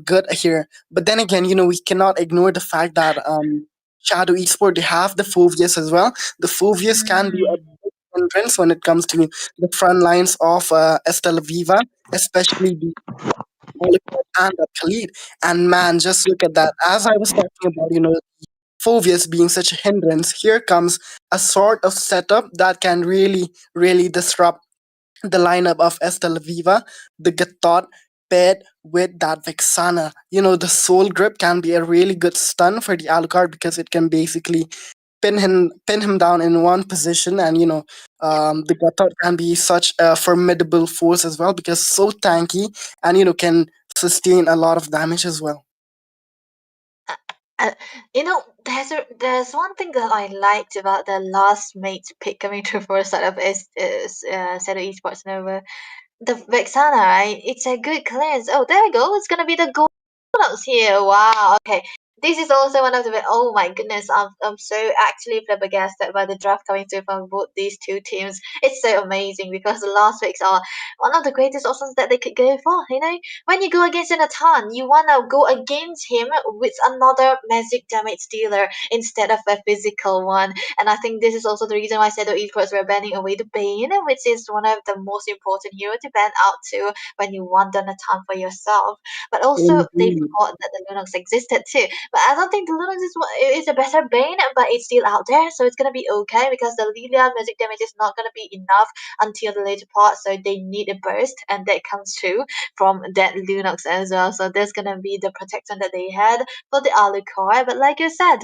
good here. But then again, we cannot ignore the fact that Shadow Esport, they have the Phobius as well. The Phobius can be a Mm. big hindrance when it comes to the front lines of Estella Viva, especially the Alucard and the Khalid. And man, just look at that. As I was talking about, Phobius being such a hindrance, here comes a sort of setup that can really, really disrupt the lineup of Estella Viva, the Gatot paired with that Vexana. The Soul Grip can be a really good stun for the Alucard because it can basically pin him down in one position, and the Gatot can be such a formidable force as well because so tanky, and can sustain a lot of damage as well. Uh, there's one thing that I liked about the last mate pick coming through for startup is Shadow Esports Nova. The Vexana, right? It's a good cleanse. Oh, there you go. It's gonna be the gold ups here. Wow. Okay. This is also one of the oh my goodness, I'm so actually flabbergasted by the draft coming through from both these two teams. It's so amazing because the last picks are one of the greatest options that they could go for. When you go against Nathan, you wanna go against him with another magic damage dealer instead of a physical one. And I think this is also the reason why Shadow Esports were banning away the Bane, which is one of the most important hero to ban out to when you want the Nathan for yourself. But also they Indeed. forgot that the Lunox existed too. But I don't think the Lunox is a better Bane, but it's still out there, so it's gonna be okay because the Lilia magic damage is not gonna be enough until the later part, so they need a burst, and that comes through from that Lunox as well. So there's gonna be the protection that they had for the Alucard. But like you said,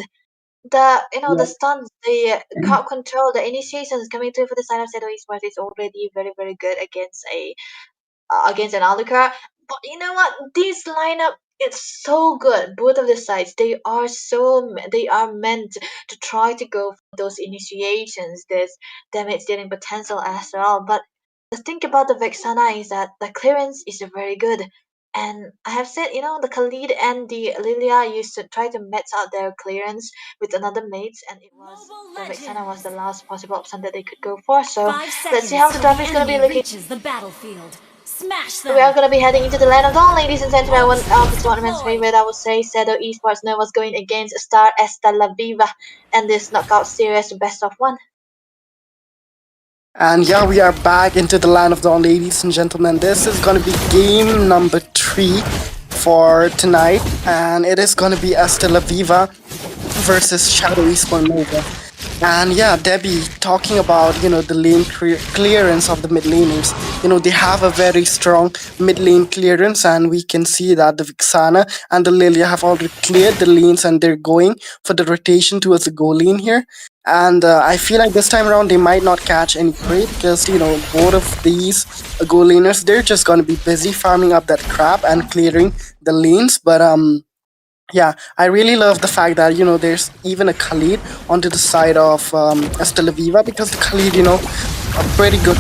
the stuns, the crowd control, the initiations coming through for the side of Seto Esports is already very very good against an Alucard. But you know what? This lineup is so good. Both of the sides, they are meant to try to go for those initiations, this damage dealing potential as well. But the thing about the Vexana is that the clearance is very good. And I have said, the Khalid and the Lilia used to try to match out their clearance with another mates, and Moba the Vexana was Legends. the last possible option that they could go for. So 5 seconds let's see how the till draft the is gonna be enemy looking. reaches the battlefield. Smash We are them. going to be heading into the land of dawn, ladies and gentlemen. One of the tournament's Deployed. favorite, I would say. Sedo Esports now was going against Star Esta La Viva and this knockout series best of one. And yeah, we are back into the land of dawn, ladies and gentlemen. This is gonna be game number 3 for tonight, and it is gonna be Estela Viva versus Shadow Eastbourne Nova. And yeah, Debbie, talking about the lane clearance of the mid laners. They have a very strong mid lane clearance, and we can see that the Vixana and the Lilia have already cleared the lanes, and they're going for the rotation towards the goal lane here. And I feel like this time around they might not catch any prey because both of these goal laners, they're just gonna be busy farming up that crap and clearing the lanes. But yeah, I really love the fact that there's even a Khalid onto the side of Estela Viva, because the Khalid, a pretty good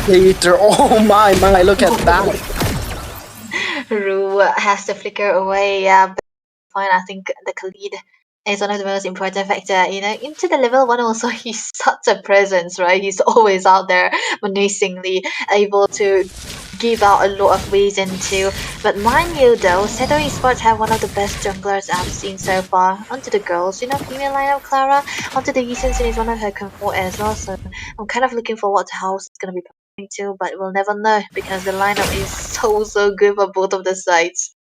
creator. Oh my, look at that. Rue has to flicker away. Yeah, but fine. I think the Khalid is one of the most important factor. Into the level one also, he's such a presence, right? He's always out there, menacingly able to give out a lot of reason to. But mind you though, Seto Esports have one of the best junglers I've seen so far. Onto the girls, female lineup Clara. Onto the Easons is one of her comfort as well. So I'm kind of looking forward to how it's gonna be playing too, but we'll never know because the lineup is so good for both of the sides.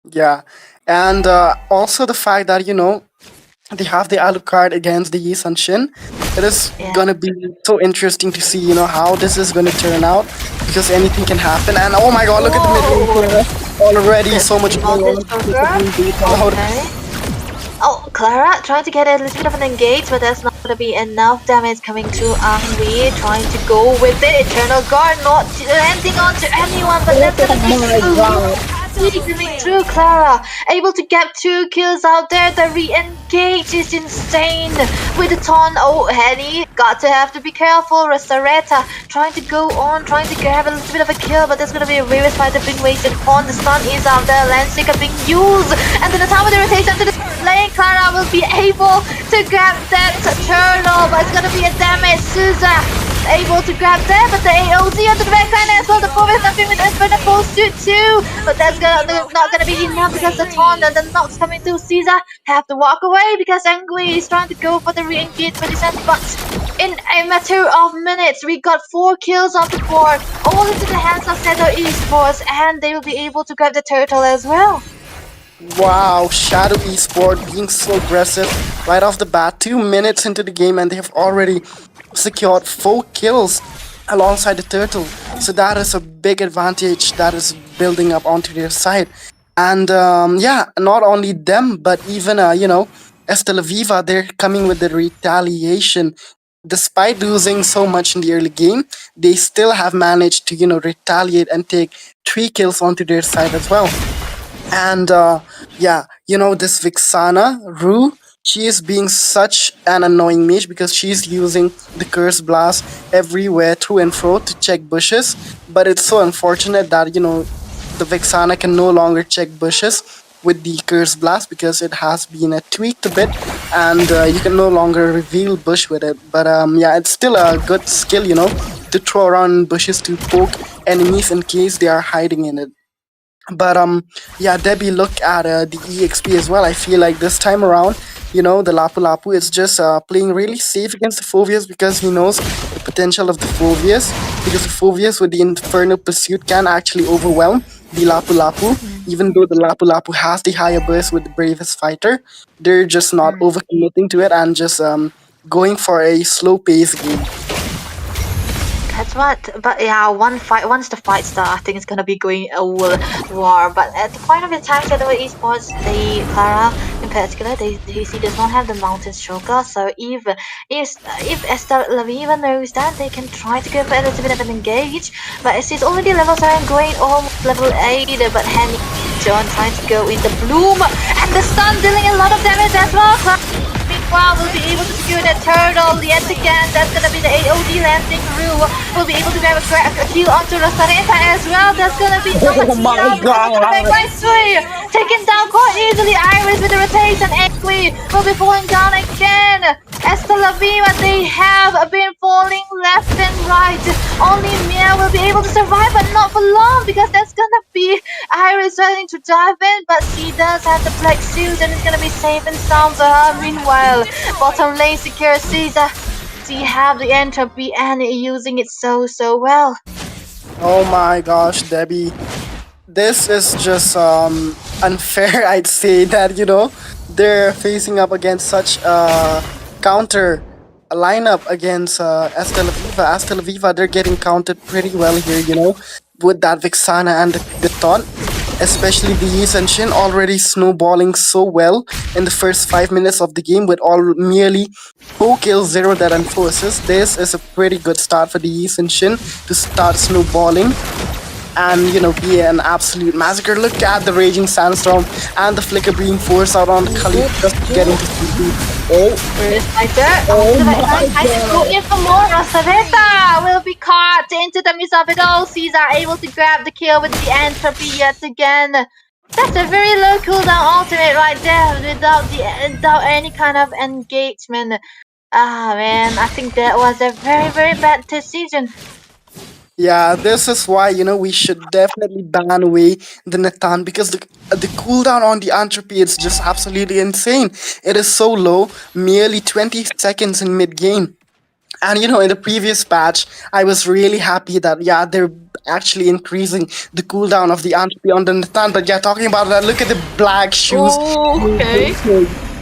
Yeah, and also the fact that they have the Alucard against the Yi Sun Shin. It is Yeah. gonna be so interesting to see how this is gonna turn out, because anything can happen. And oh my god, look at the mid lane player already, so much going on. Okay. Oh, Clara trying to get a little bit of an engage, but that's not gonna be enough damage coming through Angry, trying to go with it. Eternal Guard not landing onto anyone, but that's gonna be coming through. Clara able to get 2 kills out there. The re-engage is insane with the taunt. Oh, Henny got to be careful. Resareta trying to go on, trying to grab a little bit of a kill, but there's gonna be a Reverse Fighter being wasted on. The stun is out there. Landseeker being used, and then the time of the rotation to the lane. Clara will be able to grab that turtle, but it's gonna be a damage. Souza able to grab that, but the AOZ onto the backside as well. The forward nothing with Infinite Full Suit too, but that's not gonna be enough because the taunt and the knocks coming through. Caesar have to walk away because Angui is trying to go for the re-engage position, but in a matter of minutes, we got 4 kills on the board, all into the hands of Seto Esports, and they will be able to grab the turtle as well. Wow, Shadow Esport being so aggressive right off the bat. 2 minutes into the game, and they have already secured 4 kills alongside the turtle. So that is a big advantage that is building up onto their side. And yeah, not only them, but even Estela Viva, they're coming with the retaliation. Despite losing so much in the early game, they still have managed to retaliate and take 3 kills onto their side as well. And yeah, this Vixana, Rue, she is being such an annoying mage because she's using the Curse Blast everywhere, through and fro, to check bushes. But it's so unfortunate that, the Vixana can no longer check bushes with the Curse Blast, because it has been tweaked a bit, and you can no longer reveal bush with it. But yeah, it's still a good skill, to throw around bushes to poke enemies in case they are hiding in it. But yeah, Debbie, look at the EXP as well. I feel like this time around, the Lapu Lapu is just playing really safe against the Phobias, because he knows the potential of the Phobias. Because the Phobias with the Infernal Pursuit can actually overwhelm the Lapu Lapu. Even though the Lapu Lapu has the higher burst with the bravest fighter, they're just not overcommitting to it and just going for a slow paced game. That's what, but yeah, once the fight starts, I think it's gonna be going a war. But at the point of the time, Shadow Esports, Clara in particular, he does not have the Mountain Choker. So if Esther Laviva knows that, they can try to go for a little bit of an engage. But as he's already level 7, going almost level 8, but Henny John trying to go in the bloom, and the stun dealing a lot of damage as well. Meanwhile, we'll be able to secure that turtle yet again. That's gonna be the AOD landing through. We'll be able to grab a kill onto Rosareta as well. That's gonna be Oh my god! taken down quite easily. Iris with the rotation. Equi will be falling down again. Esta Laviva, they have been falling left and right. Only Mia will be able to survive, but not for long, because that's gonna be Iris starting to dive in, but she does have the black suit and it's gonna be safe and sound for her. Meanwhile, bottom lane secure Caesar. She have the entropy and using it so well. Oh my gosh, Debbie. This is just unfair, I'd say, that they're facing up against such a counter lineup against Astel Aviva. Astel Aviva, they're getting counted pretty well here, with that Vixana and the taunt. Especially the Yi and Shin already snowballing so well in the first 5 minutes of the game with merely 4 kills, 0 dead and 4 assists. This is a pretty good start for the Yi and Shin to start snowballing and be an absolute massacre. Look at the raging sandstorm and the flicker being forced out on the Khalid, just getting to CP. Go in for more. Rosareta will be caught into the midst of it all. Caesar able to grab the kill with the entropy yet again. That's a very low cooldown ultimate right there without any kind of engagement. Ah man, I think that was a very bad decision. Yeah, this is why we should definitely ban away the Nathan, because the cooldown on the entropy is just absolutely insane. It is so low, merely 20 seconds in mid game. And in the previous patch, I was really happy that they're actually increasing the cooldown of the entropy on the Nathan. But talking about that, look at the black shoes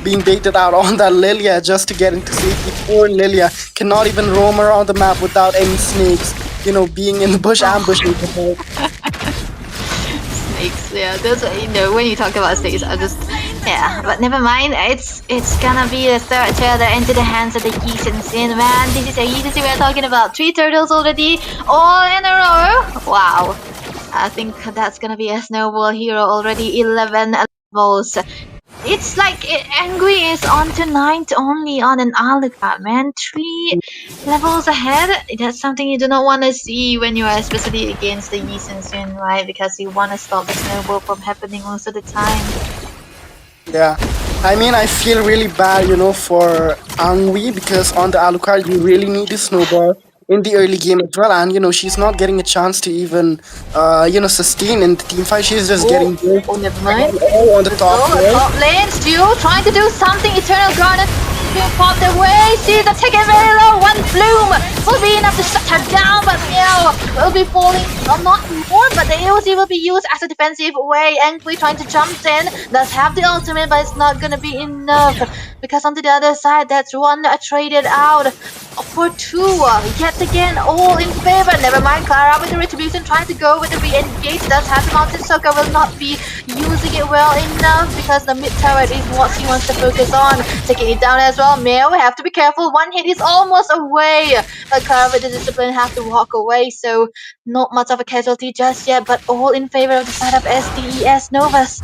being baited out on that Lilia just to get into safety. Poor Lilia cannot even roam around the map without any snakes, being in the bush ambushing her. Snakes, yeah. That's when you talk about snakes, I just but never mind. It's gonna be a third turtle into the hands of the Yeeson Sin. Man, this is a Yeeson Sin. We're talking about 3 turtles already, all in a row. Wow. I think that's gonna be a snowball hero already. 11 levels. It's like Angry is on to 9th only on an Alucard, man. 3 levels ahead. That's something you do not want to see when you are especially against the Yi Sin, right? Because you want to stop the snowball from happening most of the time. Yeah, I mean, I feel really bad, for Angwi, because on the Alucard you really need to snowball in the early game as well, and she's not getting a chance to even sustain in the team fight. She's just getting never mind. on the top lane. Top lane, still trying to do something. Eternal Garnet being popped away. See the ticket very low. One bloom will be enough to shut her down, but Meow will be falling. Well, not more, but the AOC will be used as a defensive way. Angry trying to jump in. Does have the ultimate, but it's not gonna be enough. Because on the other side, that's one traded out for 2. Yet again, all in favor. Never mind, Clara with the retribution trying to go with the re-engage. Does have the Mountain Soaker, will not be using it well enough because the mid turret is what she wants to focus on. Taking it down as well. Male, we have to be careful. One hit is almost away. But Clara with the discipline have to walk away. So not much of a casualty just yet, but all in favor of the side of SDES Novas.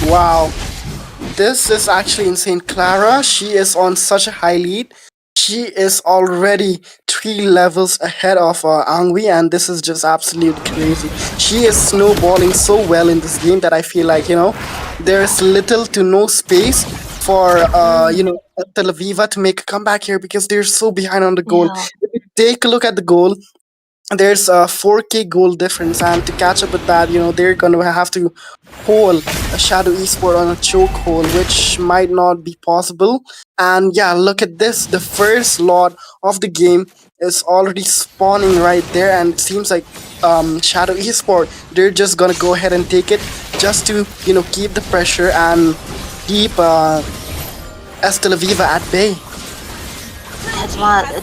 Wow. This is actually insane. Clara, she is on such a high lead. She is already 3 levels ahead of Angwi, and this is just absolutely crazy. She is snowballing so well in this game that I feel like, there is little to no space for, Tel Aviva to make a comeback here because they're so behind on the goal. Yeah. If you take a look at the goal, there's a 4k goal difference, and to catch up with that, they're gonna have to hole a Shadow Esport on a chokehold, which might not be possible. And look at this, the first lot of the game is already spawning right there, and it seems like Shadow Esport, they're just gonna go ahead and take it just to keep the pressure and keep Estela Viva at bay.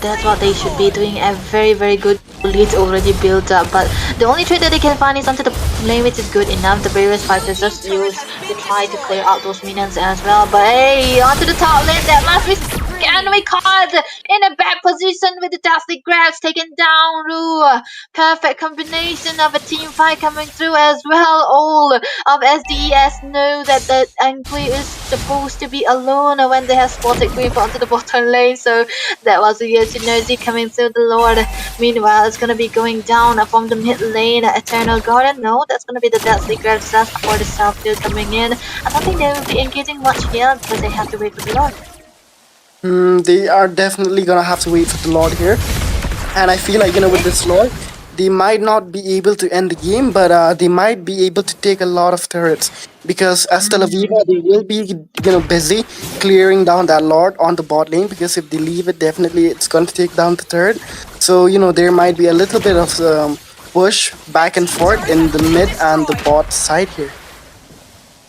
That's what they should be doing. A very good lead already built up, but the only trade that they can find is onto the lane, which is good enough. The various fighters just use to try to clear out those minions as well. But hey, onto the top lane, that must be enemy card in a bad position with the Dusty Grabs taking down Ru. Perfect combination of a team fight coming through as well. All of SDS know that the Angry is supposed to be alone when they have spotted Green onto the bottom lane, so that was a huge synergy coming through the Lord. Meanwhile, it's gonna be going down from the mid lane. Eternal Garden, no, that's gonna be the Deathly Grab just for the South field coming in. I don't think they will be engaging much here because they have to wait for the Lord. They are definitely gonna have to wait for the Lord here. And I feel like, with this Lord, they might not be able to end the game, but they might be able to take a lot of turrets. Because as Tel Aviv, they will be, busy clearing down that Lord on the bot lane. Because if they leave it, definitely it's going to take down the turret. So, there might be a little bit of push back and forth in the mid and the bot side here.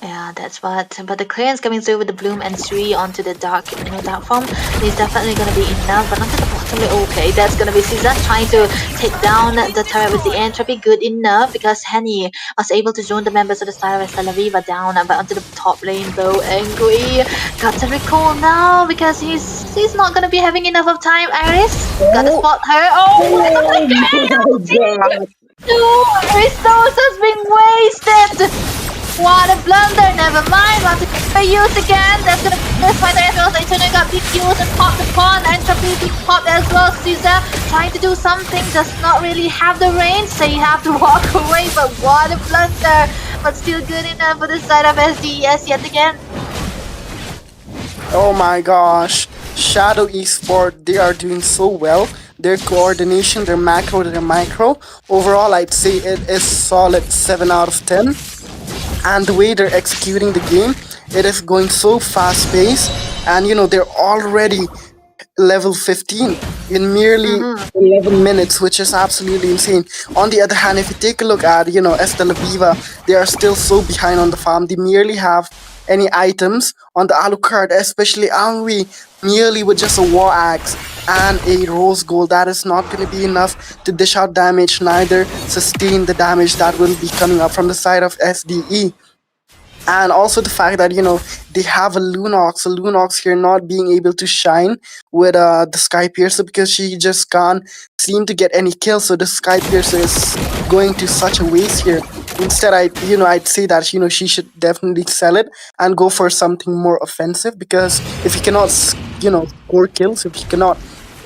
Yeah, that's what. But the clearance coming through with the Bloom and Sui onto the dark form is definitely gonna be enough. But onto the bottom lane, okay, that's gonna be Caesar trying to take down the turret with the entropy, good enough because Henny was able to join the members of the Star of Tel Aviv down. But onto the top lane though, Angry got to recall now because he's not gonna be having enough of time. Iris gotta spot her. Oh, that's Oh two resources being wasted. What a blunder, never mind, want to use again, that's gonna be this fighter as well, so Eternal got big use and pop the pawn, Entropy being popped as well, Caesar trying to do something, does not really have the range, so you have to walk away, but what a blunder, but still good enough for the side of SDES yet again. Oh my gosh. Shadow Esport, they are doing so well. Their coordination, their macro, their micro. Overall, I'd say it is solid 7 out of 10. And the way they're executing the game, it is going so fast paced. And they're already level 15 in merely 11 minutes, which is absolutely insane. On the other hand, if you take a look at, Estela Viva, they are still so behind on the farm. They merely have any items on the Alucard, especially Angui, merely with just a war axe and a rose gold. That is not going to be enough to dish out damage, neither sustain the damage that will be coming up from the side of SDE. And also the fact that they have a Lunox here not being able to shine with the Sky Piercer because she just can't seem to get any kills. So the Sky Piercer is going to such a waste here. Instead, I'd say that she should definitely sell it and go for something more offensive, because if you cannot score kills, if you cannot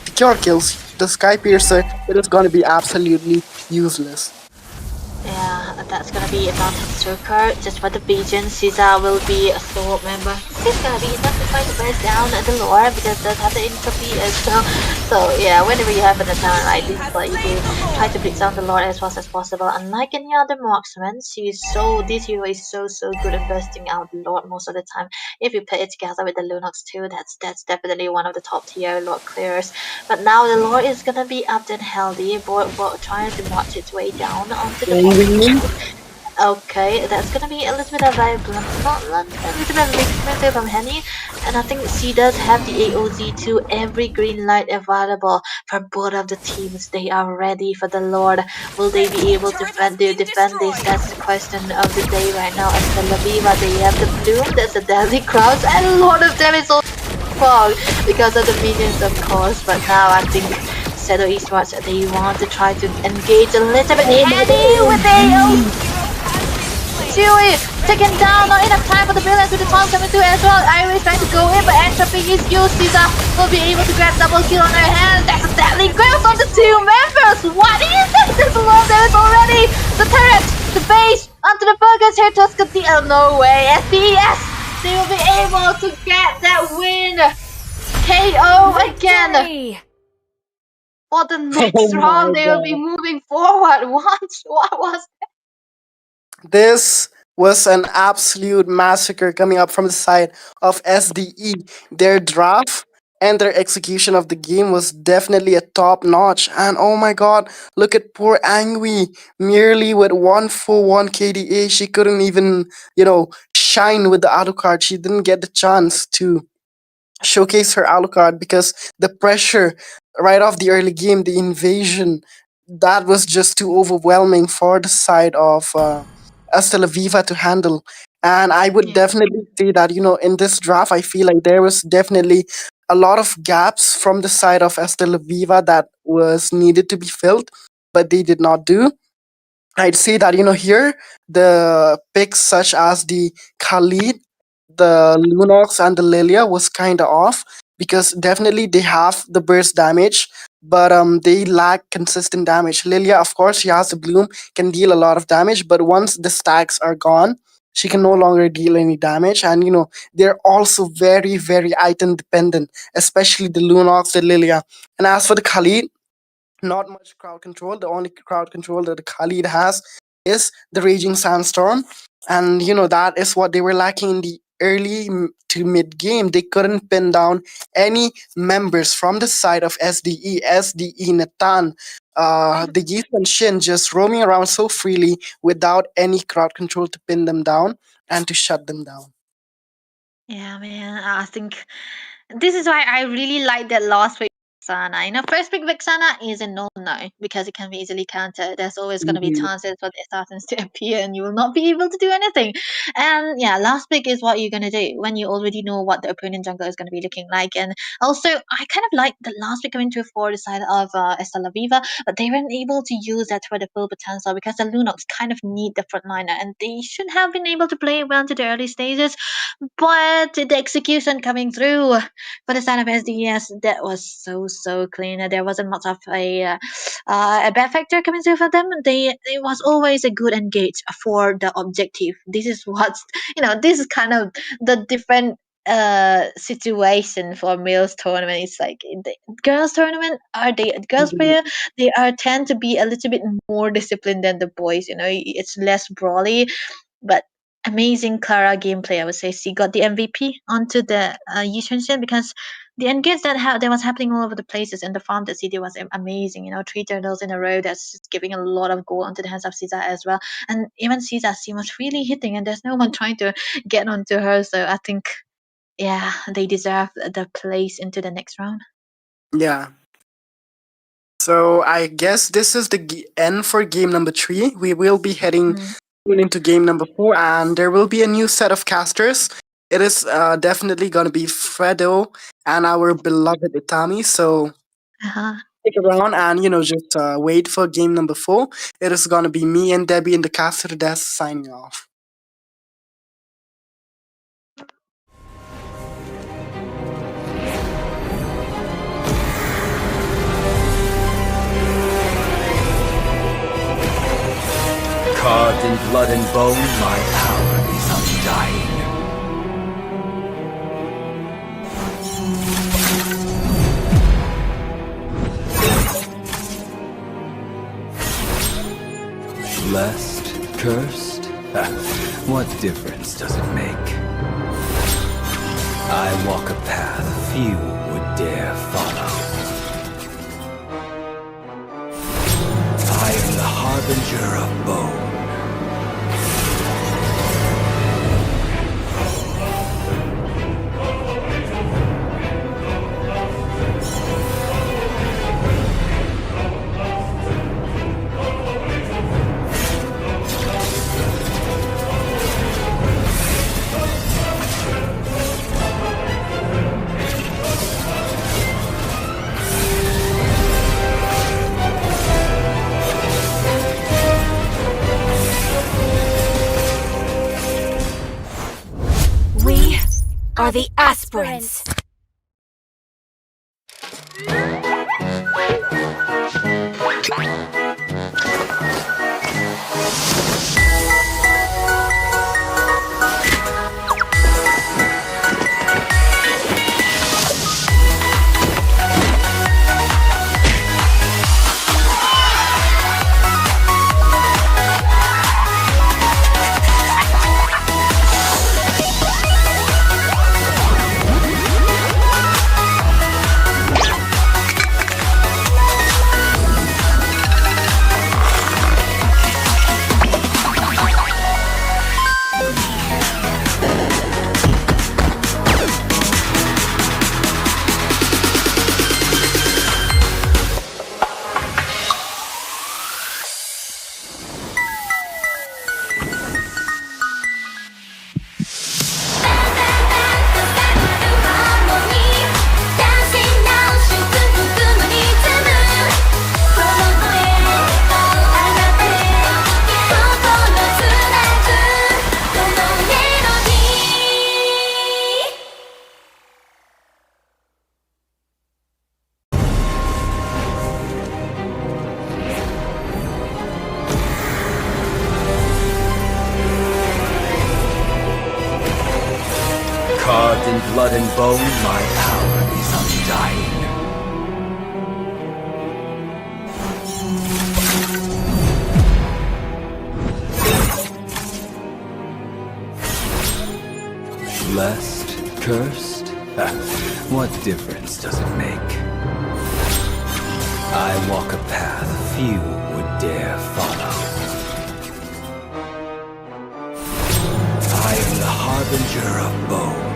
secure kills, the Sky Piercer, it is going to be absolutely useless. Yeah, that's gonna be advantage Joker. Just for the Legion, Caesar will be a solo member. He's gonna be enough to try to burst down the lore because does have the entropy as well. So yeah, whenever you have an attack like this, like you do try to break down the lore as fast as possible. Unlike any other marksman, this hero is so good at bursting out the lore most of the time. If you put it together with the Lunox too, that's definitely one of the top tier lore clears. But now the lore is gonna be up and healthy, trying to march its way down onto the Okay, that's gonna be a little bit of a little bit of weakness from Henny, and I think she does have the AOZ to every green light available for both of the teams. They are ready for the Lord. Will they be able to defend this? That's the question of the day right now. As the Laviva, they have the Bloom, there's the Deadly Crowds, and a lot of them is also fog because of the minions, of course. But now I think Shadow Eastwards, they want to try to engage a little bit. Henny with AOZ. Chewy taken down, not enough time for the brilliance with the taunt coming through as well. Iris trying to go in, but Entropy is used. Caesar will be able to grab double kill on her hand. That's a deadly grasp on the two members. What is this? There's a lot of damage already. The turret, the base, onto the burgers here. Tuscany, no way. SBS, they will be able to get that win. KO again. Victory! For the next round, they will be moving forward. What was This was an absolute massacre coming up from the side of SDE. Their draft and their execution of the game was definitely a top notch. And oh my god, look at poor Angui. Merely with 141 KDA, she couldn't even, shine with the Alucard. She didn't get the chance to showcase her Alucard because the pressure right off the early game, the invasion, that was just too overwhelming for the side of Estela Viva to handle. And I would Yeah. definitely say that, in this draft, I feel like there was definitely a lot of gaps from the side of Estela Viva that was needed to be filled, but they did not do. I'd say that here the picks such as the Khalid, the Lunox, and the Lilia was kind of off because definitely they have the burst damage, but they lack consistent damage. Lilia, of course, she has the bloom, can deal a lot of damage, but once the stacks are gone, she can no longer deal any damage. And they're also very very item dependent, especially the Lunox, the Lilia. And as for the Khalid, not much crowd control. The only crowd control that Khalid has is the Raging Sandstorm. And that is what they were lacking in the early to mid game. They couldn't pin down any members from the side of SDE, Natan, the Yeast and Shin just roaming around so freely without any crowd control to pin them down and to shut them down. Yeah, man. I think this is why I really like that last pick Vexana. First pick Vexana is a no because it can be easily countered. There's always going to be Mhm. chances for the assassins to appear and you will not be able to do anything. And yeah, last pick is what you're going to do when you already know what the opponent jungle is going to be looking like. And also, I kind of like the last pick coming to for the side of Estela Viva, but they weren't able to use that for the full potential because the Lunox kind of need the frontliner and they should have been able to play well into the early stages. But the execution coming through for the side of SDS, that was so clean. There wasn't much of a bad factor coming through for them. It was always a good engage for the objective. This is what's this is kind of the different situation for males tournament. It's like the girls tournament are they girls player, they are tend to be a little bit more disciplined than the boys. It's less brawly, but amazing Clara gameplay. I would say she got the MVP onto the Yushin because the engage that was happening all over the places and the farm that she did was amazing. 3 turtles in a row. That's just giving a lot of goal onto the hands of Caesar as well. And even Caesar, she was really hitting, and there's no one trying to get onto her. So I think, yeah, they deserve the place into the next round. Yeah. So I guess this is the end for game number 3. We will be heading soon into game number 4, and there will be a new set of casters. It is definitely going to be Fredo and our beloved Itami. So Uh-huh. stick around and just wait for game number 4. It is going to be me and Debbie in the caster desk signing off. Carved in blood and bone, my power is undying. Blessed, cursed? What difference does it make? I walk a path few would dare follow. I am the harbinger of bone. We are the aspirants. blood and bone, my power is undying. Blessed? Cursed? What difference does it make? I walk a path few would dare follow. I am the harbinger of bone.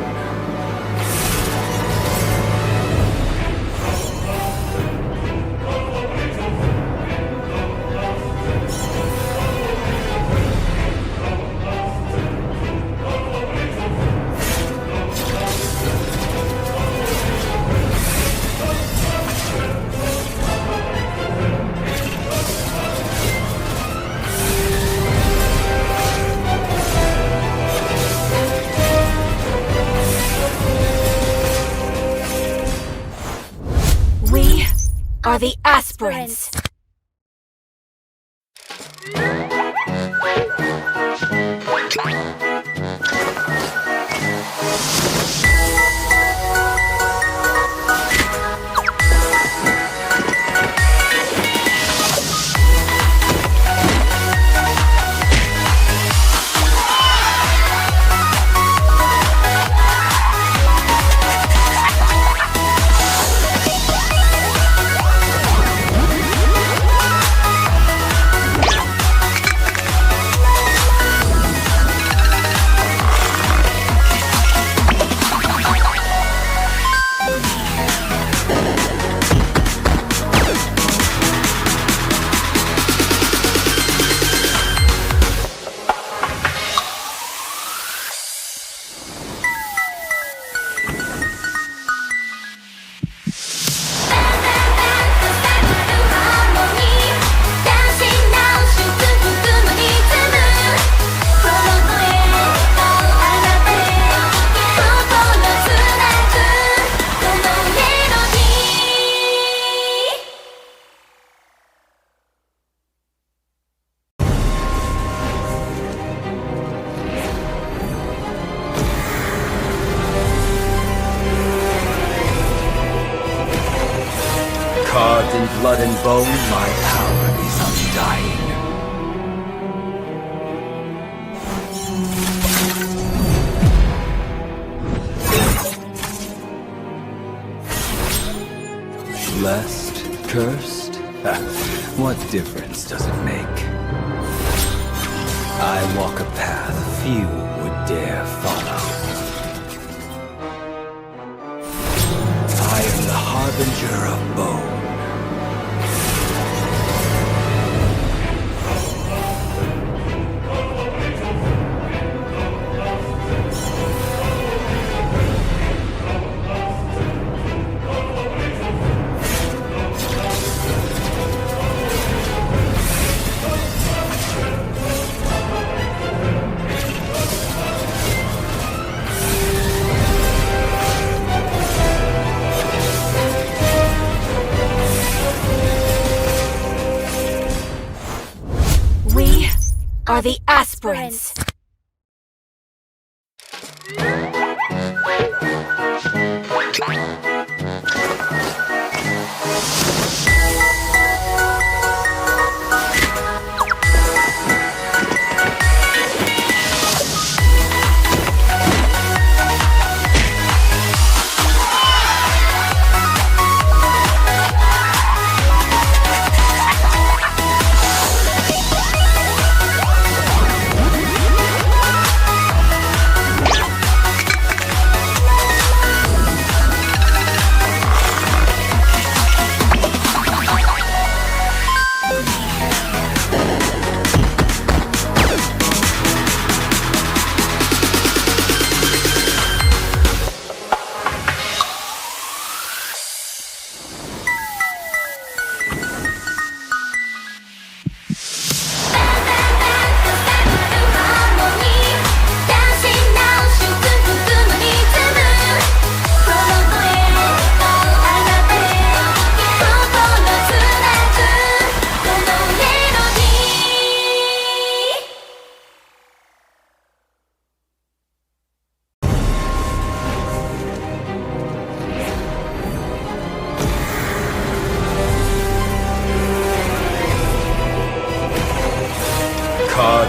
We are the aspirants. Carved in blood and bone, my power is undying. Blessed? Cursed? What difference does it make? I walk a path few would dare follow. I am the harbinger of bone. We are the aspirants.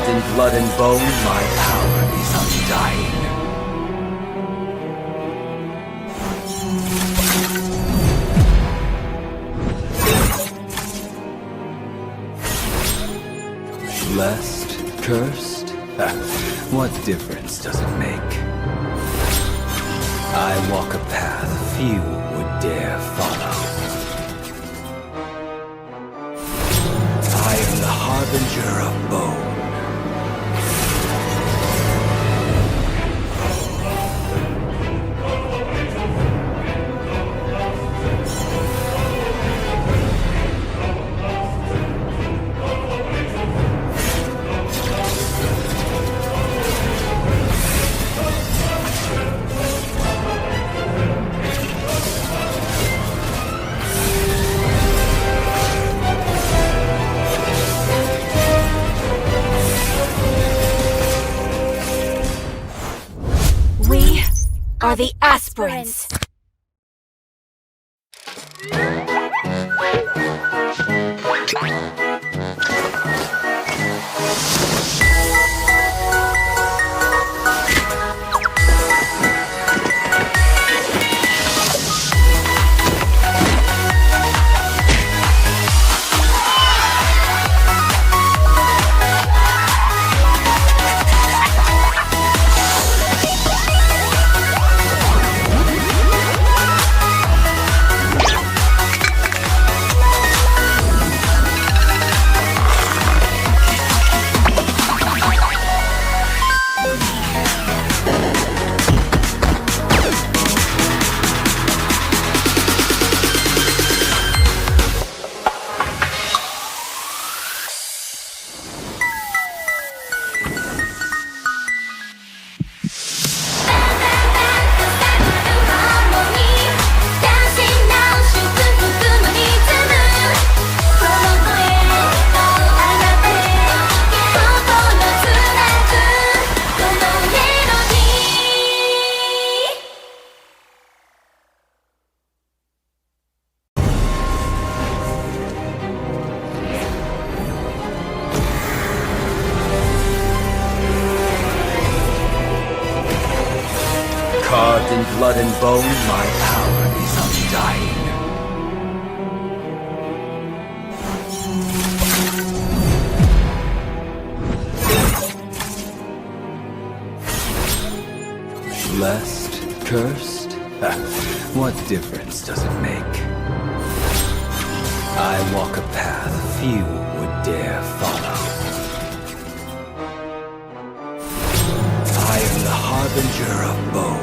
Carved in blood and bone, my power is undying. Blessed? Cursed? What difference does it make? I walk a path few would dare follow. I am the harbinger of bone. We are the aspirants. Carved in blood and bone, my power is undying. Blessed? Cursed? What difference does it make? I walk a path few would dare follow. I am the harbinger of bone.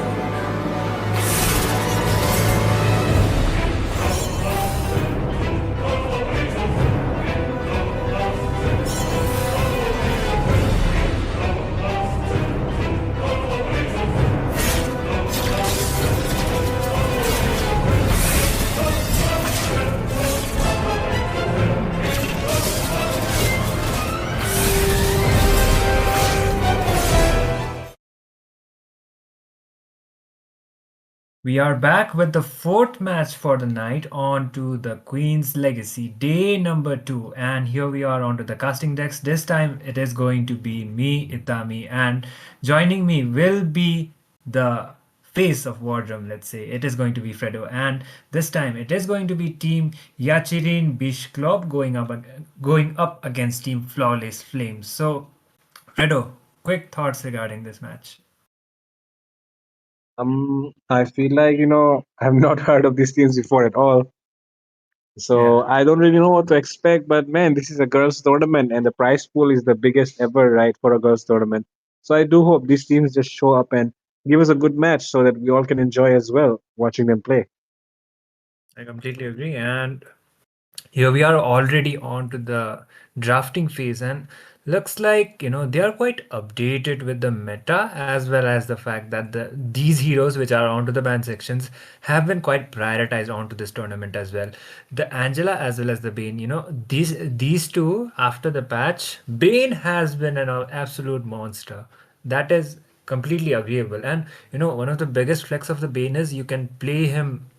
We are back with the fourth match for the night on to the Queen's Legacy, day number 2. And here we are onto the casting decks. This time it is going to be me, Itami, and joining me will be the face of Wardrum, let's say. It is going to be Fredo. And this time it is going to be Team Yachirin Bishklop going up against Team Flawless Flames. So, Fredo, quick thoughts regarding this match. I feel like, I've not heard of these teams before at all. So Yeah. I don't really know what to expect, but man, this is a girls' tournament and the prize pool is the biggest ever, right, for a girls' tournament. So I do hope these teams just show up and give us a good match so that we all can enjoy as well watching them play. I completely agree. And here we are already on to the drafting phase, and looks like they are quite updated with the meta as well as the fact that these heroes which are onto the ban sections have been quite prioritized onto this tournament as well. The Angela as well as the Bane, these two after the patch, Bane has been an absolute monster. That is completely agreeable. And one of the biggest flex of the Bane is you can play him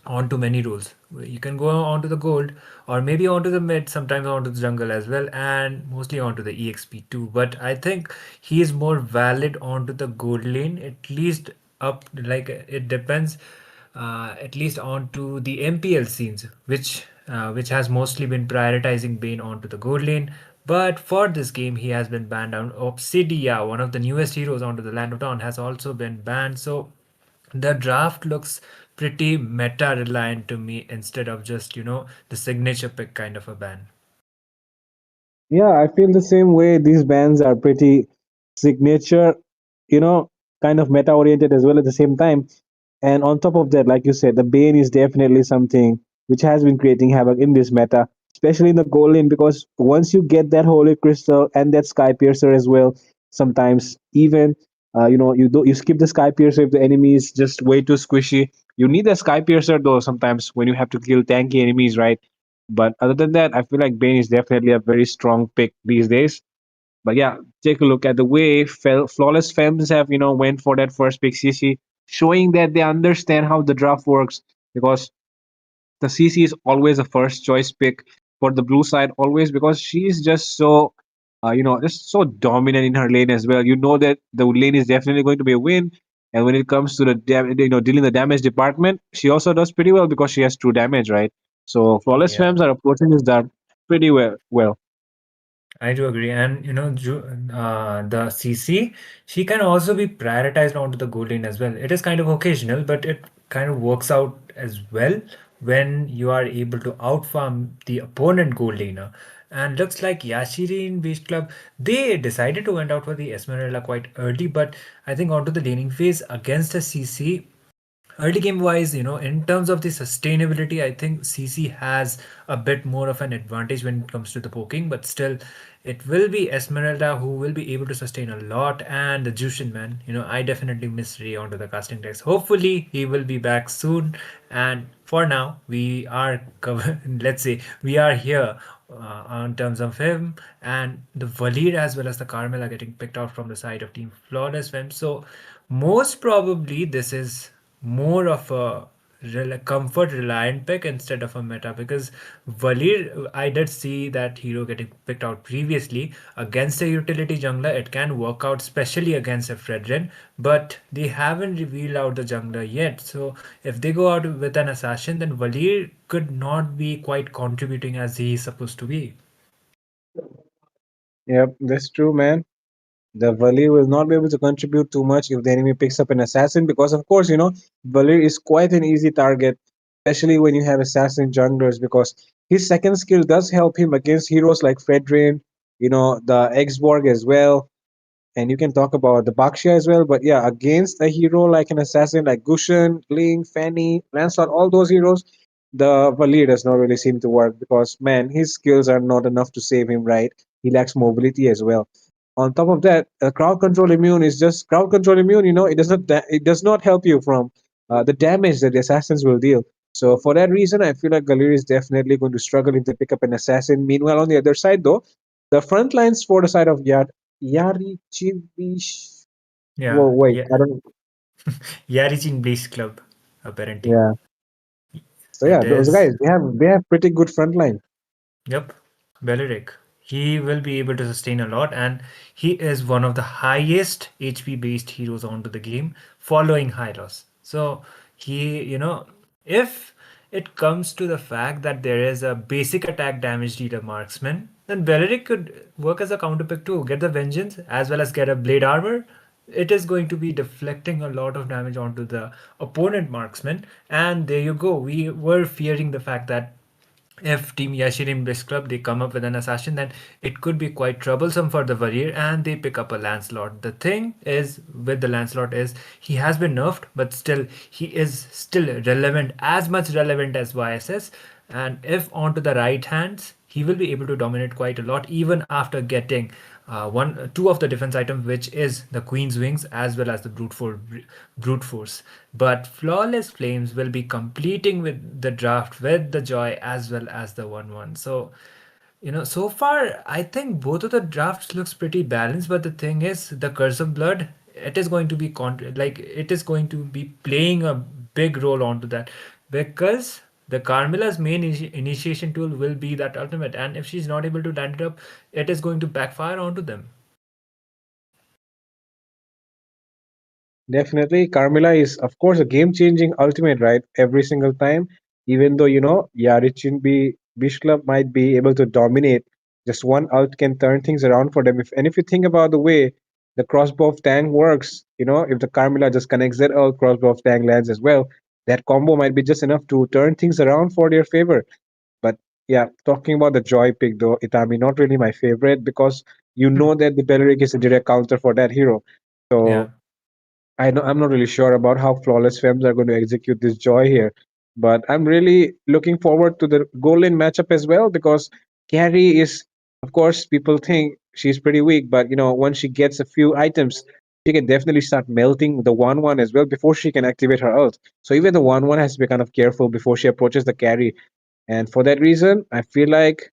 onto many roles. You can go onto the gold or maybe onto the mid, sometimes onto the jungle as well, and mostly onto the EXP too. But I think he is more valid onto the gold lane, at least up like it depends, at least onto the MPL scenes, which has mostly been prioritizing Bane onto the gold lane. But for this game, he has been banned down. Obsidia, one of the newest heroes onto the Land of Dawn, has also been banned. So the draft looks pretty meta reliant to me instead of just, the signature pick kind of a ban. Yeah, I feel the same way. These bands are pretty signature, you know, kind of meta oriented as well at the same time. And on top of that, like you said, the Bane is definitely something which has been creating havoc in this meta, especially in the gold lane, because once you get that Holy Crystal and that Sky Piercer as well, sometimes even you skip the Sky Piercer if the enemy is just way too squishy. You need a Sky Piercer though sometimes when you have to kill tanky enemies, right? But other than that, I feel like Bane is definitely a very strong pick these days. But yeah, take a look at the way Flawless Femmes have, went for that first pick CC, showing that they understand how the draft works because the CC is always a first choice pick for the blue side, always because she's just so, just so dominant in her lane as well. You know that the lane is definitely going to be a win. And when it comes to the dealing the damage department, she also does pretty well because she has true damage, right? So Flawless Yeah. Femmes are approaching this draft pretty well. Well, I do agree. And the CC, she can also be prioritized onto the gold lane as well. It is kind of occasional, but it kind of works out as well when you are able to outfarm the opponent gold laner. And looks like Yashiri in Beast Club, they decided to went out for the Esmeralda quite early, but I think onto the laning phase against a CC, early game wise, in terms of the sustainability, I think CC has a bit more of an advantage when it comes to the poking, but still, it will be Esmeralda who will be able to sustain a lot. And the Jushin man, I definitely miss Ray onto the casting decks. Hopefully, he will be back soon. And for now, we are let's say we are here in terms of him, and the Valir as well as the Carmel are getting picked out from the side of Team Flawless Fem. So most probably this is more of a comfort reliant pick instead of a meta, because Valir, I did see that hero getting picked out previously against a utility jungler. It can work out, especially against a Fredrin, but they haven't revealed out the jungler yet. So if they go out with an assassin, then Valir could not be quite contributing as he is supposed to be. yep, that's true, man. The Valir will not be able to contribute too much if the enemy picks up an assassin because, of course, Valir is quite an easy target, especially when you have assassin junglers because his second skill does help him against heroes like Fedrin, the X-Borg as well, and you can talk about the Bakshia as well. But yeah, against a hero like an assassin like Gushan, Ling, Fanny, Lancelot, all those heroes, the Valir does not really seem to work because man, his skills are not enough to save him. Right, he lacks mobility as well. On top of that, crowd control immune is just crowd control immune. It does not help you from the damage that the assassins will deal. So for that reason, I feel like Galir is definitely going to struggle if they pick up an assassin. Meanwhile, on the other side, though, the front lines for the side of Yari Chivish. Yeah, Well, wait, yeah. I don't. Yarichin Blaze Club, apparently. Yeah. So yeah, It those is. guys they have pretty good front line. Yep, Belichick. He will be able to sustain a lot, and he is one of the highest HP based heroes onto the game, following Hylos. So if it comes to the fact that there is a basic attack damage dealer marksman, then Belichick could work as a counter pick too. Get the vengeance as well as get a blade armor. It is going to be deflecting a lot of damage onto the opponent marksman, and there you go. We were fearing the fact that if Team Yashirin Bliss Club they come up with an assassin, then it could be quite troublesome for the warrior and they pick up a Lancelot. The thing is with the Lancelot is he has been nerfed, but still he is still relevant, as much relevant as YSS. And if onto the right hands, he will be able to dominate quite a lot even after getting two of the defense items, which is the Queen's Wings as well as the brute force. But Flawless Flames will be completing with the draft with the Joy as well as the 1-1. So so far I think both of the drafts looks pretty balanced, but the thing is the Curse of Blood, it is going to be it is going to be playing a big role onto that. because the Carmilla's main initiation tool will be that ultimate, and if she's not able to land it up, it is going to backfire onto them. Definitely, Carmilla is, of course, a game-changing ultimate, right? Every single time, even though Yarichin Beach Club might be able to dominate, just one ult can turn things around for them. If you think about the way the crossbow of Tang works, if the Carmilla just connects that ult, crossbow of Tang lands as well, that combo might be just enough to turn things around for their favor. But yeah, talking about the Joy pick though, Itami, not really my favorite because you know that the Belleric is a direct counter for that hero. Yeah. So I'm not really sure about how Flawless Femmes are going to execute this Joy here, but I'm really looking forward to the goal lane matchup as well because Carrie is, of course, people think she's pretty weak, but once she gets a few items, she can definitely start melting the 1-1 as well before she can activate her ult. So even the 1-1 has to be kind of careful before she approaches the carry. And for that reason, I feel like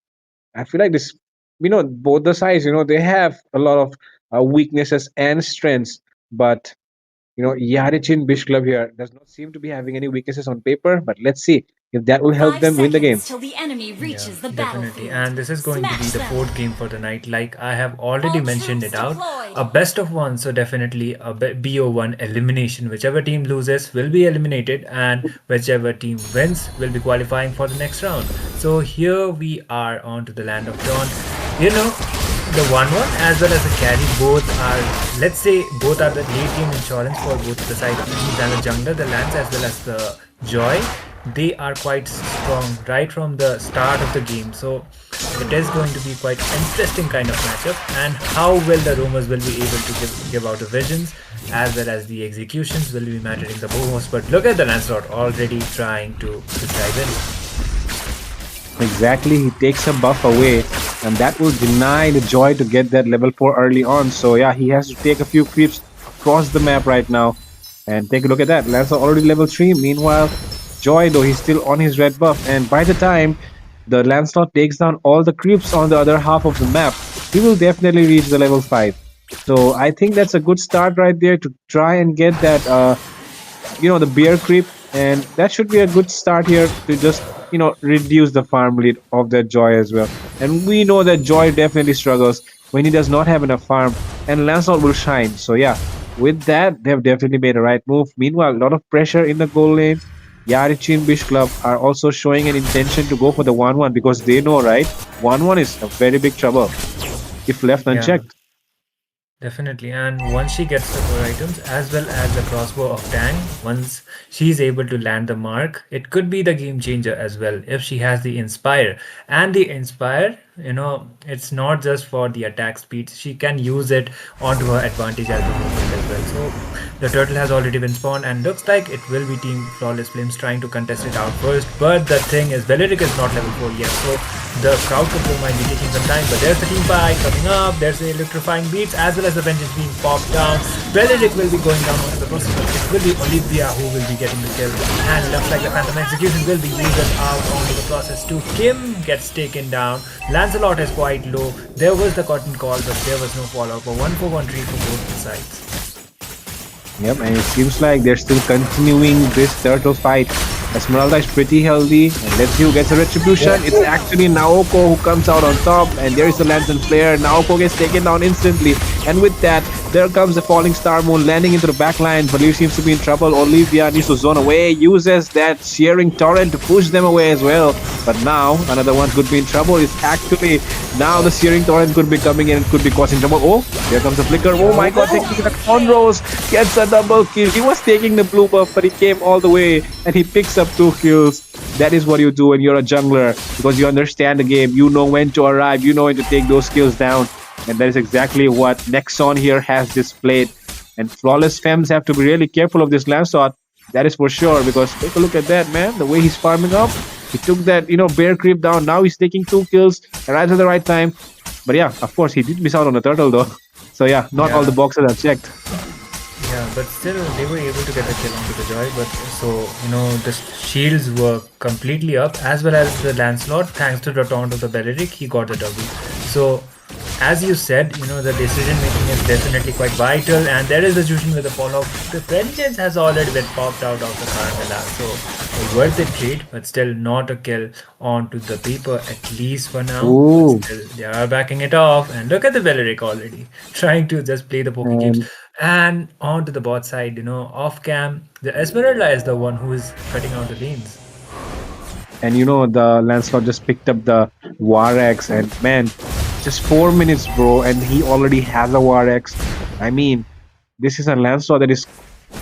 this, both the sides, they have a lot of weaknesses and strengths, but Yarichin Bish Club here does not seem to be having any weaknesses on paper, but let's see if that will help 5 them win the game. seconds till the enemy reaches the Definitely. battlefield. And this is going to be Smash the them. fourth game for the night. Like I have already All mentioned troops it out. deployed. A best of one, so definitely a BO1 elimination. Whichever team loses will be eliminated, and whichever team wins will be qualifying for the next round. So here we are on to the land of dawn. The 1-1 as well as the carry both are, let's say, both are the late game insurance for both the side teams and the jungler, the lands as well as the joy. They are quite strong right from the start of the game, so it is going to be quite interesting kind of matchup, and how well the roamers will be able to give out the visions as well as the executions will be mattering the most. But look at the Lancelot already trying to dive in. Exactly, he takes a buff away, and that will deny the Joy to get that level 4 early on. So yeah, he has to take a few creeps across the map right now. And take a look at that, Lancelot already level 3. Meanwhile, Joy, though, he's still on his red buff, and by the time the Lancelot takes down all the creeps on the other half of the map, he will definitely reach the level 5. So I think that's a good start right there to try and get that the bear creep, and that should be a good start here to just reduce the farm lead of that Joy as well. And we know that Joy definitely struggles when he does not have enough farm, and Lancelot will shine. So yeah, with that, they have definitely made a right move. Meanwhile, a lot of pressure in the goal lane. Yarichin Bish Club are also showing an intention to go for the 1-1 because they know, right, 1-1 is a very big trouble if left unchecked. Definitely, and once she gets the 4 items as well as the crossbow of Tang, once she's able to land the mark, it could be the game changer as well if she has the Inspire. And the Inspire, it's not just for the attack speed, she can use it onto her advantage at the moment as well. So the turtle has already been spawned, and looks like it will be Team Flawless Flames trying to contest it out first. But the thing is, Belleric is not level 4 yet, so the crowd control might be taking some time. But there's the team fight coming up, there's the electrifying beats as well as the vengeance being popped down. Belleric will be going down onto the process, but it will be Olivia who will be getting the kill. And looks like the Phantom Execution will be used out onto the process too. Kim gets taken down. Lancelot is quite low. There was the cotton call, but there was no follow-up. A 1-for-1 tree for both the sides. Yep, and it seems like they're still continuing this turtle fight. Esmeralda is pretty healthy, and let's see who gets a retribution. It's actually Naoko who comes out on top, and there is the Lantern Flare. Naoko gets taken down instantly, and with that, there comes the Falling Star Moon landing into the backline. Valir seems to be in trouble. Olivia needs to zone away, uses that Shearing Torrent to push them away as well. But now, another one could be in trouble. It's actually, now the Shearing Torrent could be coming in and could be causing trouble. Oh, here comes the Flicker. Oh my god, taking the Conrose, gets a double kill. He was taking the blue buff, but he came all the way, and he picks up 2 kills. That is what you do when you're a jungler, because you understand the game. You know when to arrive, you know when to take those kills down. And that is exactly what Nexon here has displayed. And Flawless Femmes have to be really careful of this Lancelot. That is for sure, because take a look at that, man. The way he's farming up. He took that, bear creep down. Now he's taking 2 kills right at the right time. But yeah, of course, he did miss out on the turtle though. So yeah, not all the boxes are checked. Yeah, but still they were able to get a kill onto the Joy. But so the shields were completely up, as well as the Lancelot. Thanks to the taunt of the Belleric, he got the W. So as you said, the decision making is definitely quite vital, and there is the Jushin with the follow-up. The vengeance has already been popped out of the Carmilla, so a worth it trade, but still not a kill onto the paper, at least for now. Ooh. But still, they are backing it off, and look at the Belleric already trying to just play the poke games. And onto the bot side, off cam, the Esmeralda is the one who is cutting out the lanes. And the Lancelot just picked up the War Axe, and man, just 4 minutes, bro, and he already has a War Axe. I mean, this is a Lancelot that is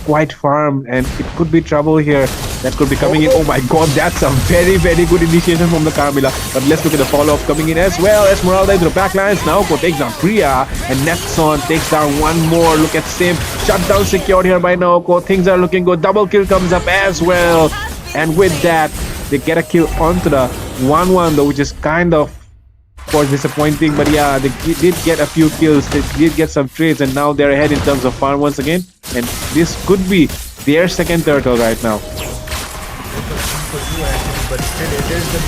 quite farmed, and it could be trouble here. That could be coming in. Oh my god, that's a very, very good initiation from the Carmilla. But let's look at the follow-up coming in as well. Esmeralda into the backlines. Naoko takes down Priya, and Nexon takes down one more. Look at Sim. Shutdown secured here by Naoko. Things are looking good. Double kill comes up as well. And with that, they get a kill onto the 1-1 though, which is kind of, course, disappointing. But yeah, they did get a few kills. They did get some trades, and now they're ahead in terms of farm once again. And this could be their second turtle right now. But still, it is the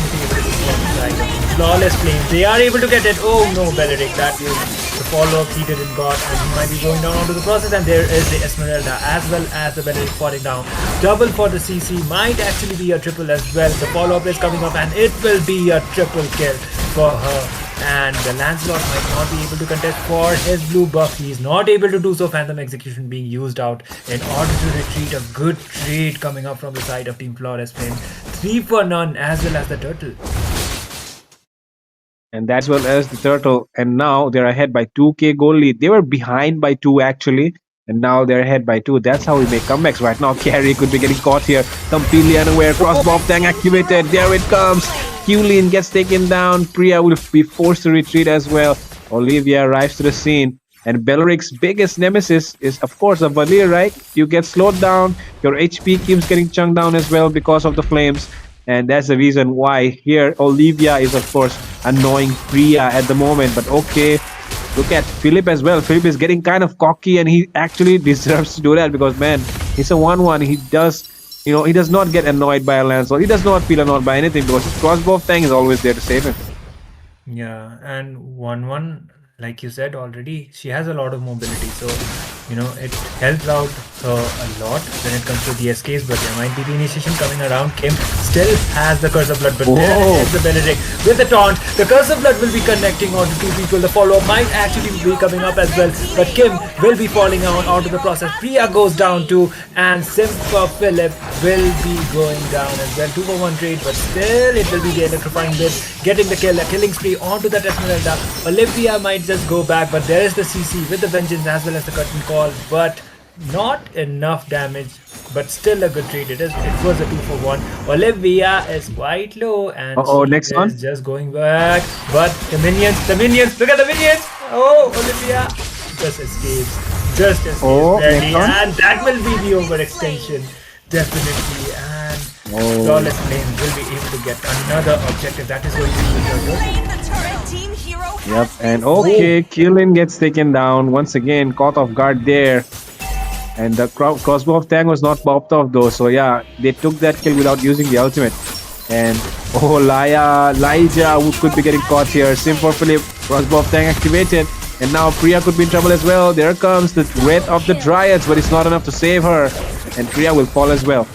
flawless flames. They are able to get it. Oh no, Belleric, that is the follow-up he didn't got, and he might be going down onto the process. And there is the Esmeralda as well as the Belleric falling down. Double for the CC, might actually be a triple as well. The follow-up is coming up, and it will be a triple kill for her. And the Lancelot might not be able to contest for his blue buff. He is not able to do so. Phantom Execution being used out in order to retreat. A good trade coming up from the side of Team Flawless Flame. 3 for none as well as the turtle. And as well as the turtle. And now they're ahead by 2k goal lead. They were behind by 2 actually. And now they're ahead by 2. That's how we make comebacks right now. Carry could be getting caught here. Completely unaware. Crossbow tank activated. There it comes. Qlin gets taken down. Priya will be forced to retreat as well. Olivia arrives to the scene. And Belleric's biggest nemesis is, of course, a Valir, right? You get slowed down. Your HP keeps getting chunked down as well because of the flames. And that's the reason why here Olivia is, of course, annoying Priya at the moment. But okay. Look at Philip as well. Philip is getting kind of cocky, and he actually deserves to do that because, man, he's a 1-1. He does, he does not get annoyed by a Lancelot. He does not feel annoyed by anything because his crossbow tank is always there to save him. Yeah, and 1-1, like you said already, she has a lot of mobility. So, it helps out her a lot when it comes to the escapes. But there might be the initiation coming around. Kim still has the Curse of Blood, but there is the Benedict with the taunt. The Curse of Blood will be connecting onto 2 people. The follow-up might actually be coming up as well. But Kim will be falling onto the process. Priya goes down too, and Simpa Philip will be going down as well. 2 for 1 trade, but still it will be the electrifying bit. Getting the kill, a killing spree onto that Esmeralda. Olivia might just go back, but there is the CC with the Vengeance as well as the Curtain Call, but not enough damage, but still a good trade. It was a 2 for 1. Olivia is quite low, and next one is just going back. But the minions, look at the minions. Oh, Olivia just escapes barely, and that will be the overextension, definitely. And Flawless Flame will be able to get another objective. That is going to be the Yep, and okay, Qlin gets taken down once again, caught off guard there. And the crossbow of Tang was not popped off though, so yeah, they took that kill without using the ultimate. And Elijah who could be getting caught here. Sim for Philip, crossbow of Tang activated. And now Priya could be in trouble as well. There comes the Red of the Dryads, but it's not enough to save her. And Priya will fall as well.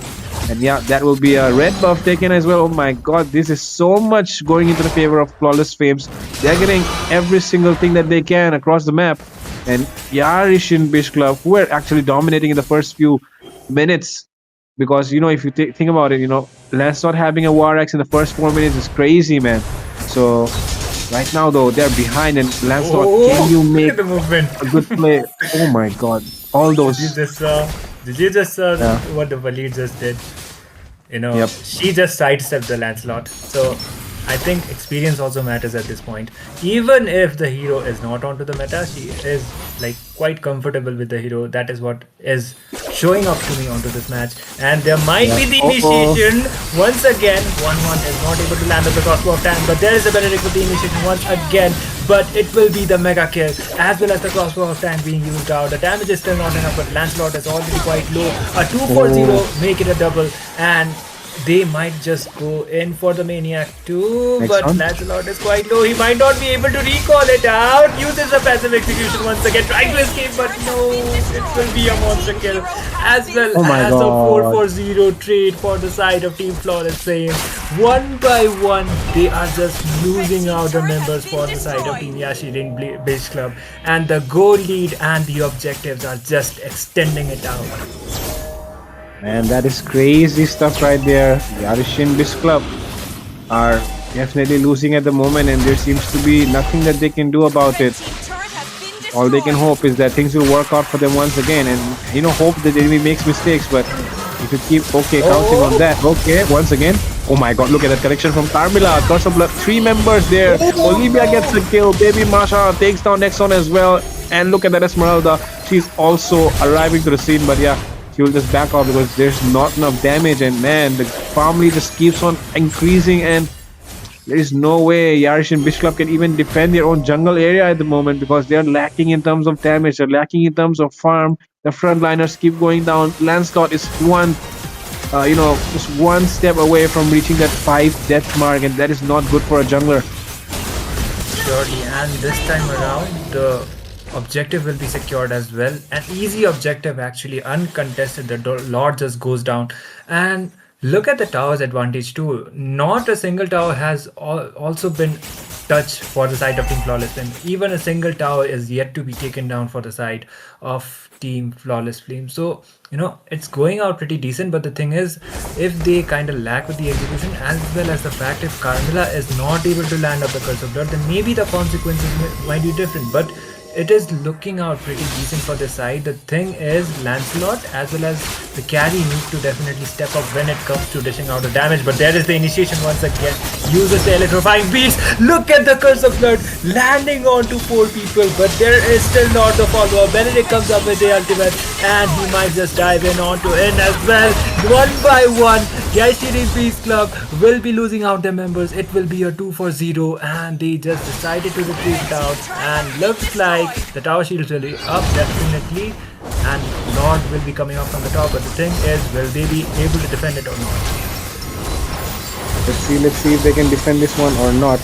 And yeah, that will be a red buff taken as well. Oh my god, this is so much going into the favor of Flawless Flames. They're getting every single thing that they can across the map. And Yarish and Bish Club, who are actually dominating in the first few minutes. Because, if you think about it, Lancelot having a War Axe in the first 4 minutes is crazy, man. So, right now though, they're behind, and Lancelot, can you make a good play? Oh my god, all those... Did you just what the Valir just did? She just sidestepped the Lancelot. So I think experience also matters at this point. Even if the hero is not onto the meta, she is quite comfortable with the hero. That is what is showing up to me onto this match. And there might be the initiation. Once again, 1-1 is not able to land at the crossbow of Tang, but there is a Benedict with the initiation once again. But it will be the mega kill as well as the crossbow of Tang being used out. The damage is still not enough, but Lancelot is already quite low. A 2-4-0, make it a double, and they might just go in for the Maniac too, Next but one. Lancelot is quite low. He might not be able to recall it out. Uses a passive execution once again, trying to escape, but no, it will be a monster kill. As well Oh my as a God. 4-4-0 trade for the side of Team Flawless Flame. One by one, they are just losing out the members for the side of Team Yashirin Beach Club, and the goal lead and the objectives are just extending it out. Man, that is crazy stuff right there. The Arishin Bis Club are definitely losing at the moment, and there seems to be nothing that they can do about it. Turret has been All they can destroyed. hope is that things will work out for them once again, and hope that the enemy makes mistakes. But if you keep counting on that, once again. Oh my God! Look at that connection from Carmilla. Curse of Blood, 3 members there. Olivia gets a kill. Baby Masha takes down Nexon as well. And look at that Esmeralda. She's also arriving to the scene, but yeah, she will just back off because there's not enough damage. And man, the family just keeps on increasing, and there is no way Yarish and Bish Club can even defend their own jungle area at the moment because they're lacking in terms of damage, they're lacking in terms of farm. The frontliners keep going down. Lancelot is just one step away from reaching that 5 death mark, and that is not good for a jungler. Surely, and this time around, the objective will be secured as well. An easy objective, actually, uncontested. The Lord just goes down. And look at the tower's advantage too. Not a single tower has also been touched for the side of Team Flawless Flame. Even a single tower is yet to be taken down for the side of Team Flawless Flame. So, it's going out pretty decent, but the thing is, if they kind of lack with the execution, as well as the fact if Carmilla is not able to land up the Curse of Blood, then maybe the consequences might be different. But it is looking out pretty decent for the side. The thing is, Lancelot as well as the carry need to definitely step up when it comes to dishing out the damage. But there is the initiation once again. Uses the electrifying beats. Look at the Curse of Blood landing onto 4 people, but there is still not the follow-up. Benedict comes up with the ultimate, and he might just dive in onto in as well. One by one, Yaishiri Peace Club will be losing out their members. It will be a 2-4-0, and they just decided to retreat out, and looks like the tower shields will be up definitely, and Lord will be coming up from the top. But the thing is, will they be able to defend it or not? Let's see if they can defend this one or not.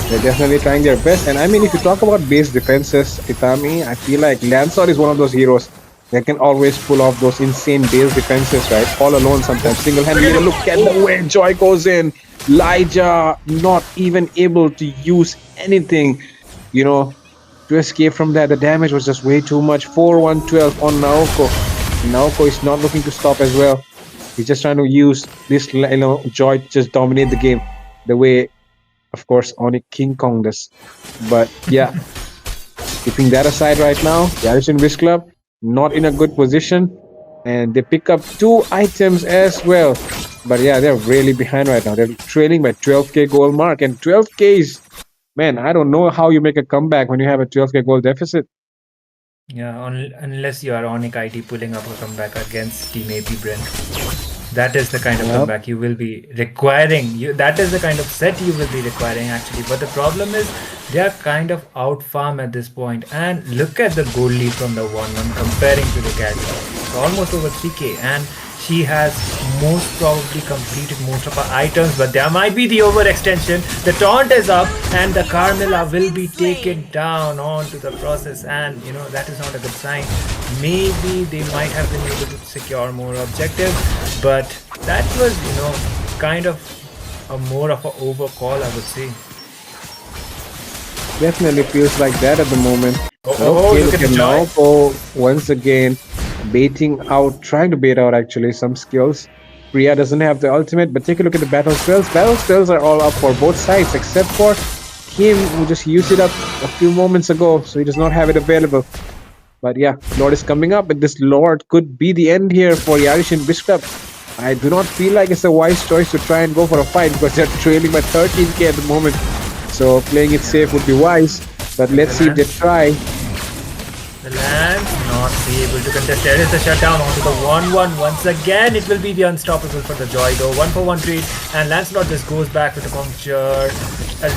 They're definitely trying their best. And I mean, if you talk about base defenses, Itami, I feel like Lancelot is one of those heroes that can always pull off those insane base defenses, right? All alone sometimes, single-handedly. Look at the way Joy goes in. Elijah not even able to use anything, to escape from that. The damage was just way too much. 4-1-12 on Naoko. Naoko is not looking to stop as well. He's just trying to use this, Joy to just dominate the game the way, of course, Onyx King Kong does. But yeah, keeping that aside right now, the Arishin Wish Club not in a good position, and they pick up 2 items as well. But yeah, they're really behind right now. They're trailing by 12k goal mark, and 12k is, man, I don't know how you make a comeback when you have a 12k goal deficit. Yeah, unless you are Onyx IT pulling up a comeback against Team AP Brent. That is the kind of comeback you will be requiring. That is the kind of set you will be requiring, actually. But the problem is, they are kind of out farm at this point. And look at the goal lead from the 1-1 comparing to the carry. It's almost over 3k. And she has most probably completed most of her items, but there might be the overextension. The taunt is up, and the Carmilla will be taken down onto the process, and that is not a good sign. Maybe they might have been able to secure more objectives, but that was kind of a more of an overcall, I would say. Definitely feels like that at the moment. Look at the Joy. Naoko once again trying to bait out actually some skills. Priya doesn't have the ultimate, but take a look at the battle spells. Battle spells are all up for both sides except for Kim, who just used it up a few moments ago, so he does not have it available. But yeah, Lord is coming up, and this Lord could be the end here for Yarish and Bishop. I do not feel like it's a wise choice to try and go for a fight because they're trailing by 13k at the moment. So playing it safe would be wise, but let's see if they try. The Lance not be able to contest. There is a shutdown onto the 1-1. Once again, it will be the unstoppable for the Joy though. 1-for-1 trade, and Lancelot just goes back with a puncture.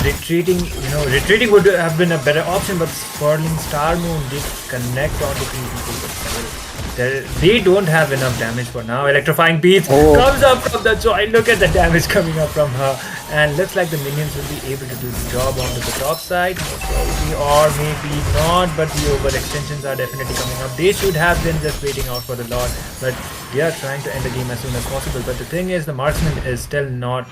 Retreating would have been a better option, but Swirling Star Moon did connect onto 3 people. They don't have enough damage for now. Electrifying beats Oh. comes up from the joy. Look at the damage coming up from her. And looks like the minions will be able to do the job onto the top side. Probably, or maybe not, but the overextensions are definitely coming up. They should have been just waiting out for the Lord. But they are trying to end the game as soon as possible. But the thing is, the marksman is still not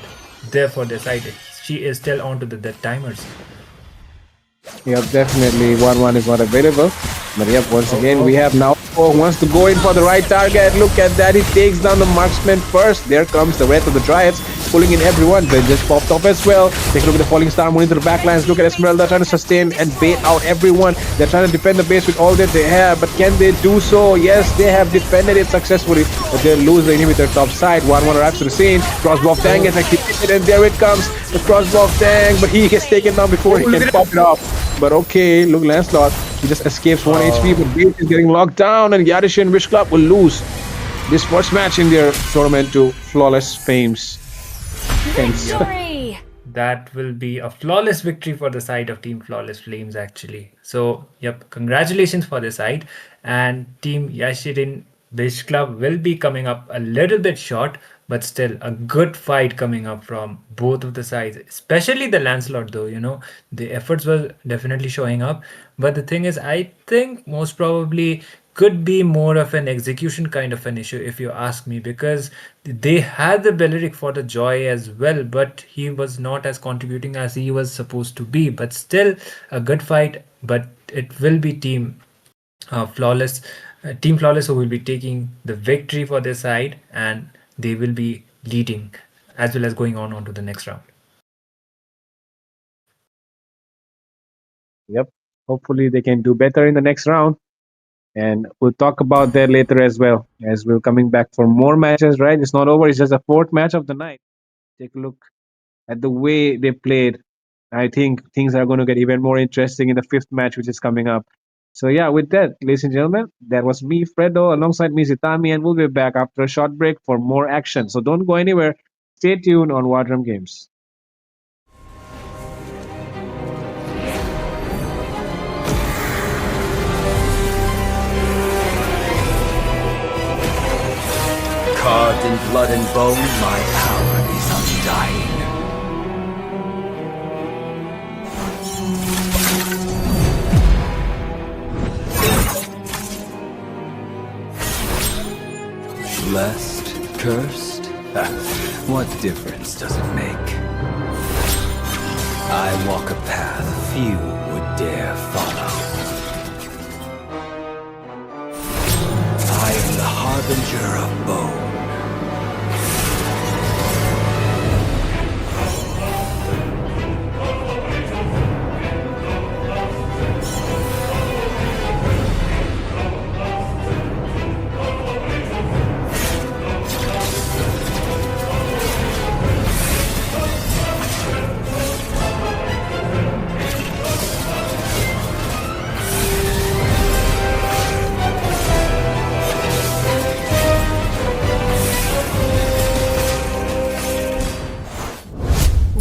there for their side. She is still onto the death timers. Yep, definitely 1-1 is not available. But yep, once again, we have now wants to go in for the right target. Look at that, he takes down the marksman first. There comes the rest of the Dryads, pulling in everyone. Ben just popped off as well. Take a look at the falling star, moving to the backlines. Look at Esmeralda trying to sustain and bait out everyone. They're trying to defend the base with all that they have, but can they do so? Yes, they have defended it successfully, but they'll lose the inhibitor top side. 1-1 arrives to the scene. Crossbow of Tang gets activated, and there it comes. The crossbow of Tang, but he gets taken down before he can pop it off. But okay, look, Lancelot, he just escapes 1 HP, but Base is getting locked down, and Yadish and Wish Club will lose this first match in their tournament to Flawless Fames. Thanks. Victory! That will be a flawless victory for the side of Team Flawless Flames, actually. So, yep, congratulations for the side. And Team Yashirin Wish Club will be coming up a little bit short, but still a good fight coming up from both of the sides, especially the Lancelot, though. The efforts were definitely showing up. But the thing is, I think most probably could be more of an execution kind of an issue, if you ask me, because they had the Belleric for the joy as well, but he was not as contributing as he was supposed to be. But still a good fight, but it will be Team Flawless who will be taking the victory for their side, and they will be leading as well as going on to the next round. Yep, hopefully they can do better in the next round. And we'll talk about that later as well, as we're coming back for more matches, right? It's not over, it's just the fourth match of the night. Take a look at the way they played. I think things are going to get even more interesting in the fifth match, which is coming up. So yeah, with that, ladies and gentlemen, that was me, Fredo, alongside me, Zitami, and we'll be back after a short break for more action. So don't go anywhere. Stay tuned on Wardrum Games. Carved in blood and bone, my power is undying. Blessed, cursed? What difference does it make? I walk a path few would dare follow. I am the harbinger of bone.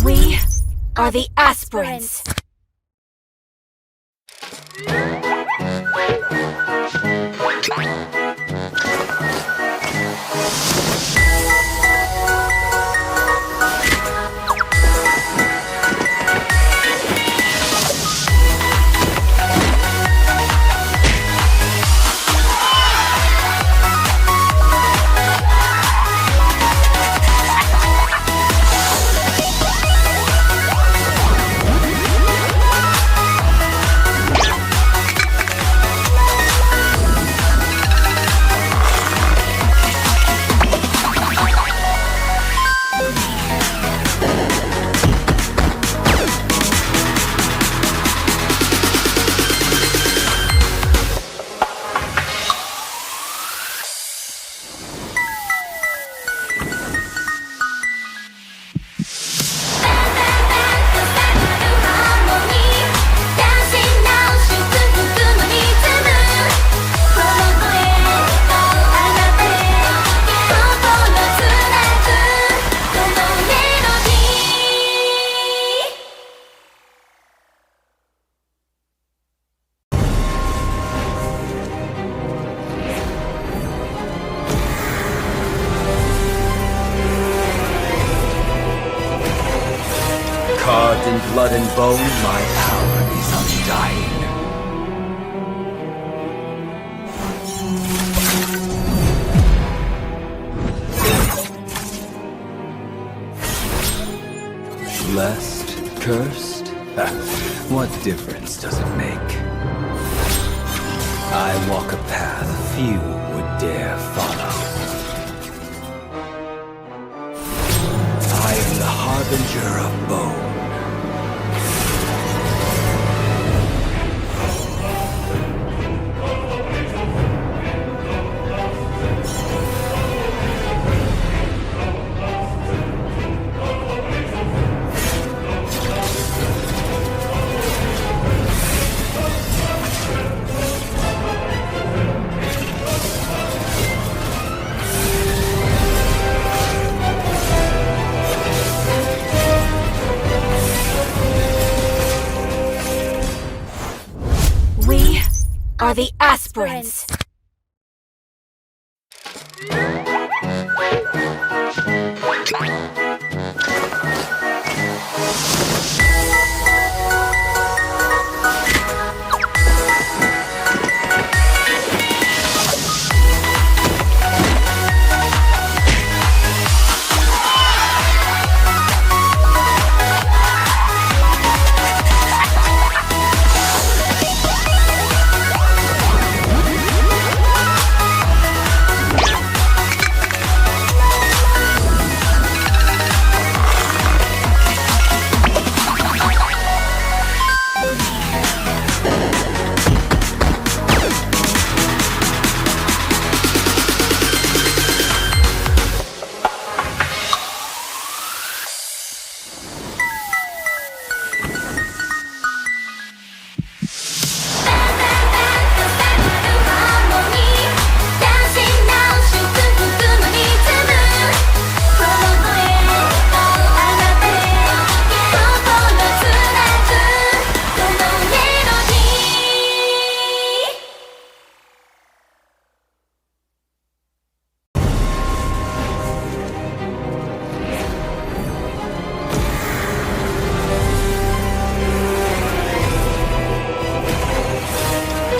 We are the aspirants. and bone, my power is undying. Blessed? Cursed? What difference does it make? I walk a path few would dare follow. I am the harbinger of bone. We are the aspirants.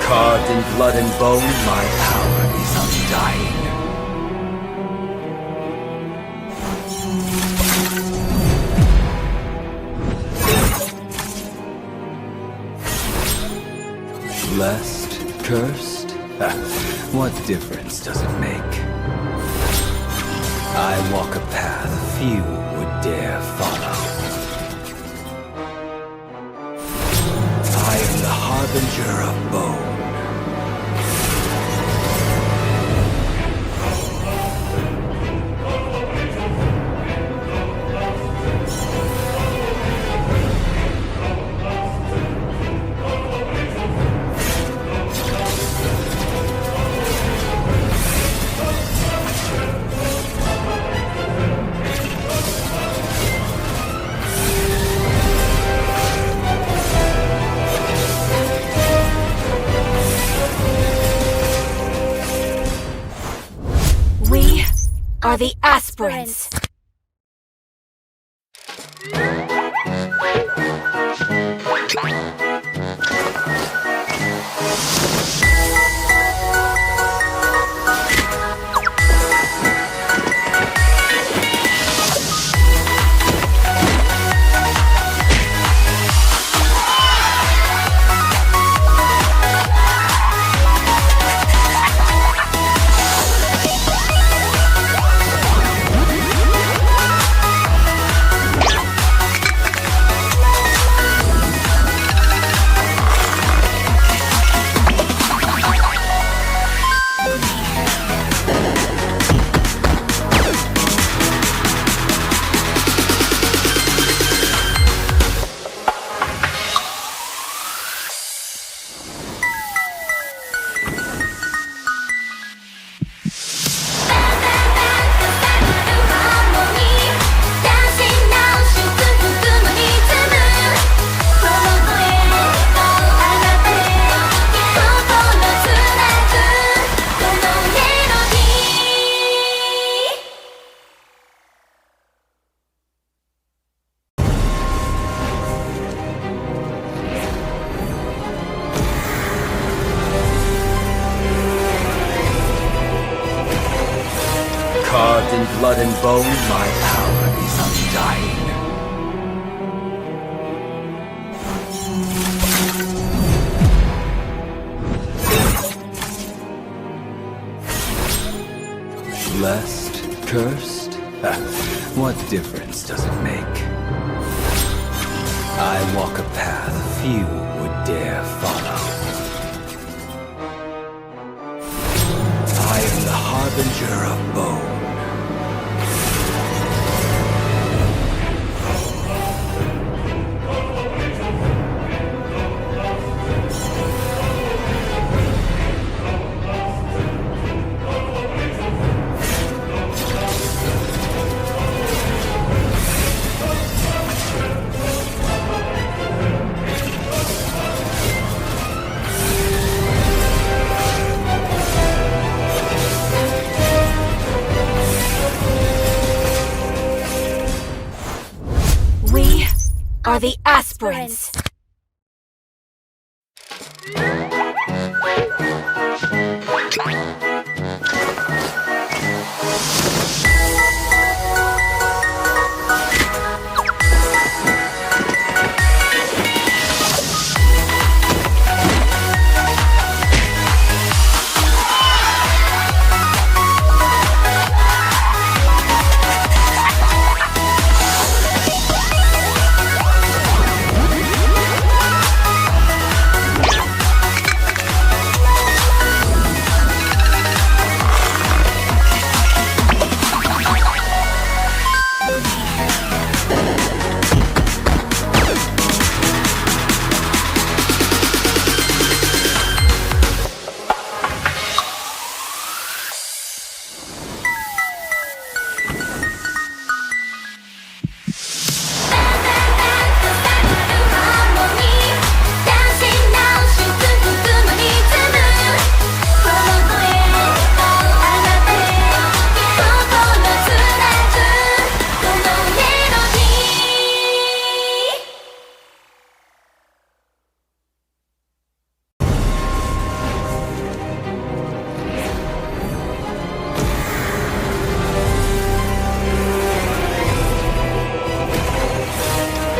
Carved in blood and bone, my power is undying. Blessed? Cursed? What difference does it make? I walk a path few would dare follow. I am the harbinger of bone. We are the aspirants. blood and bone, my power is undying. Blessed? Cursed? What difference does it make? I walk a path few would dare follow. I am the harbinger of bone. We are the aspirants.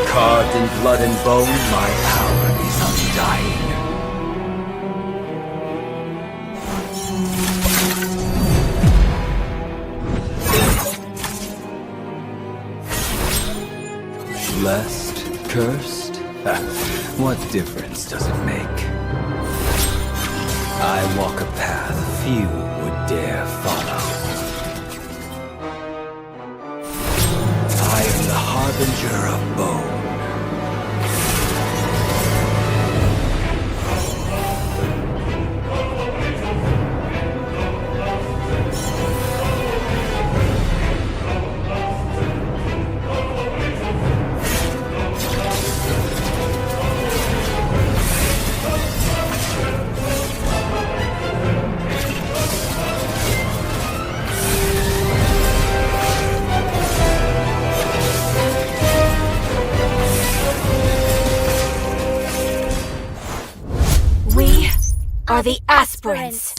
Carved in blood and bone, my power is undying. Blessed? Cursed? What difference does it make? I walk a path few would dare follow. I am the harbinger of bone. We are the aspirants.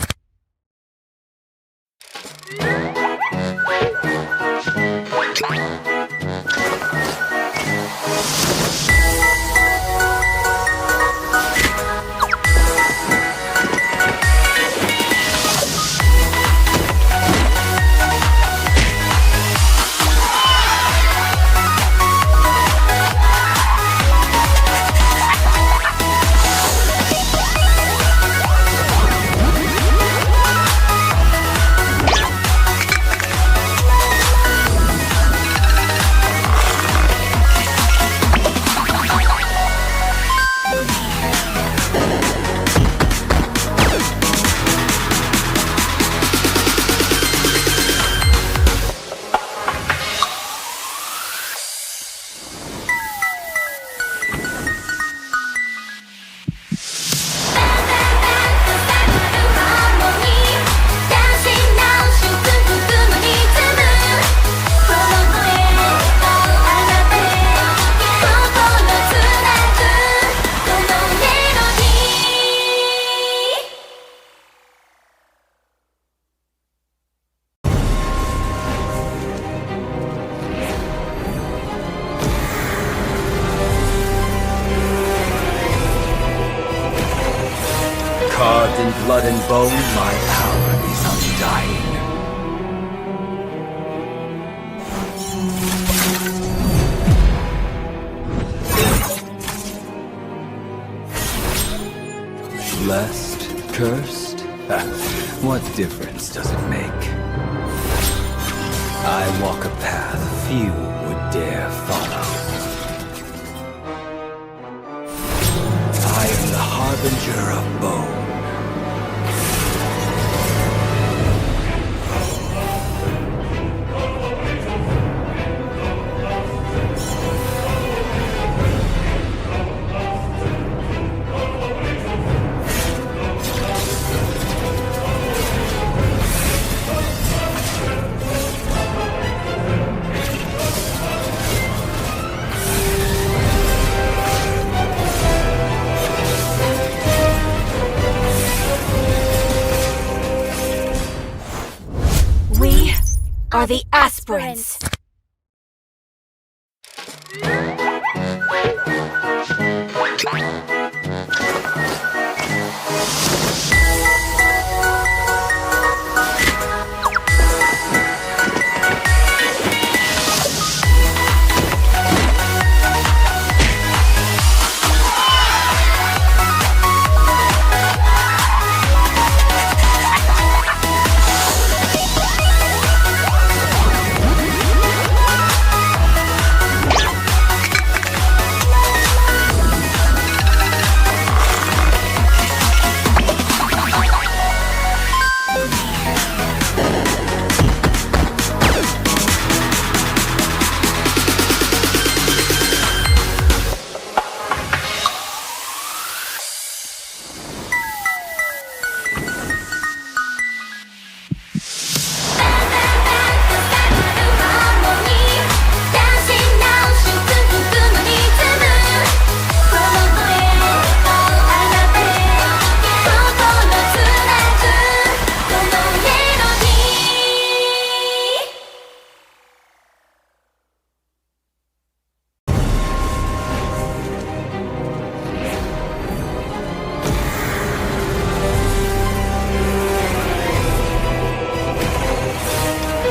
Carved in blood and bone, my power is undying. Blessed? Cursed? What difference does it make? I walk a path few would dare follow. I am the harbinger of bone. We are the aspirants.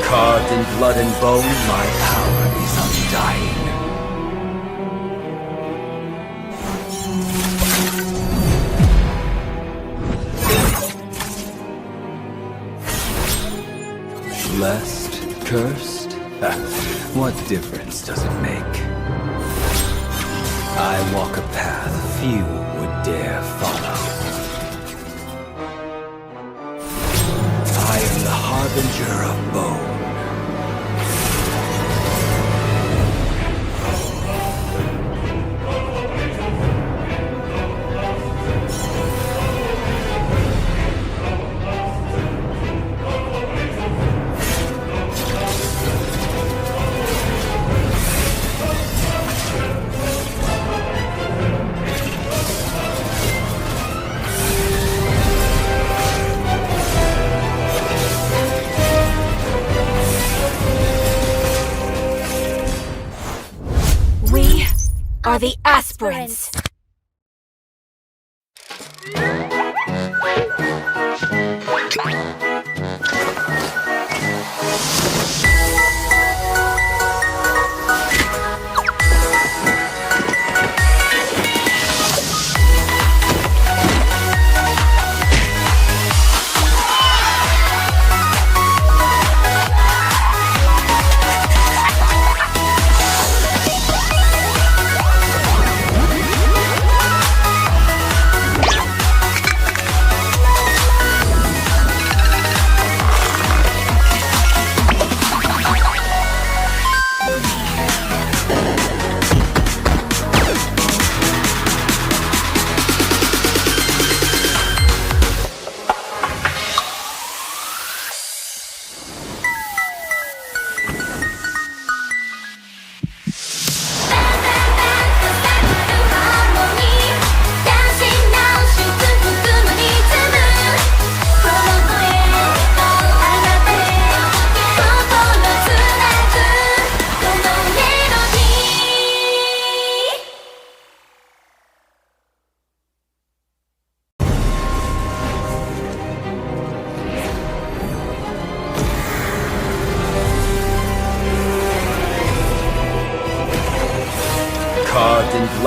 Carved in blood and bone, my power is undying. Blessed? Cursed? What difference does it make? I walk a path few would dare follow. I am the harbinger of bone. We are the aspirants.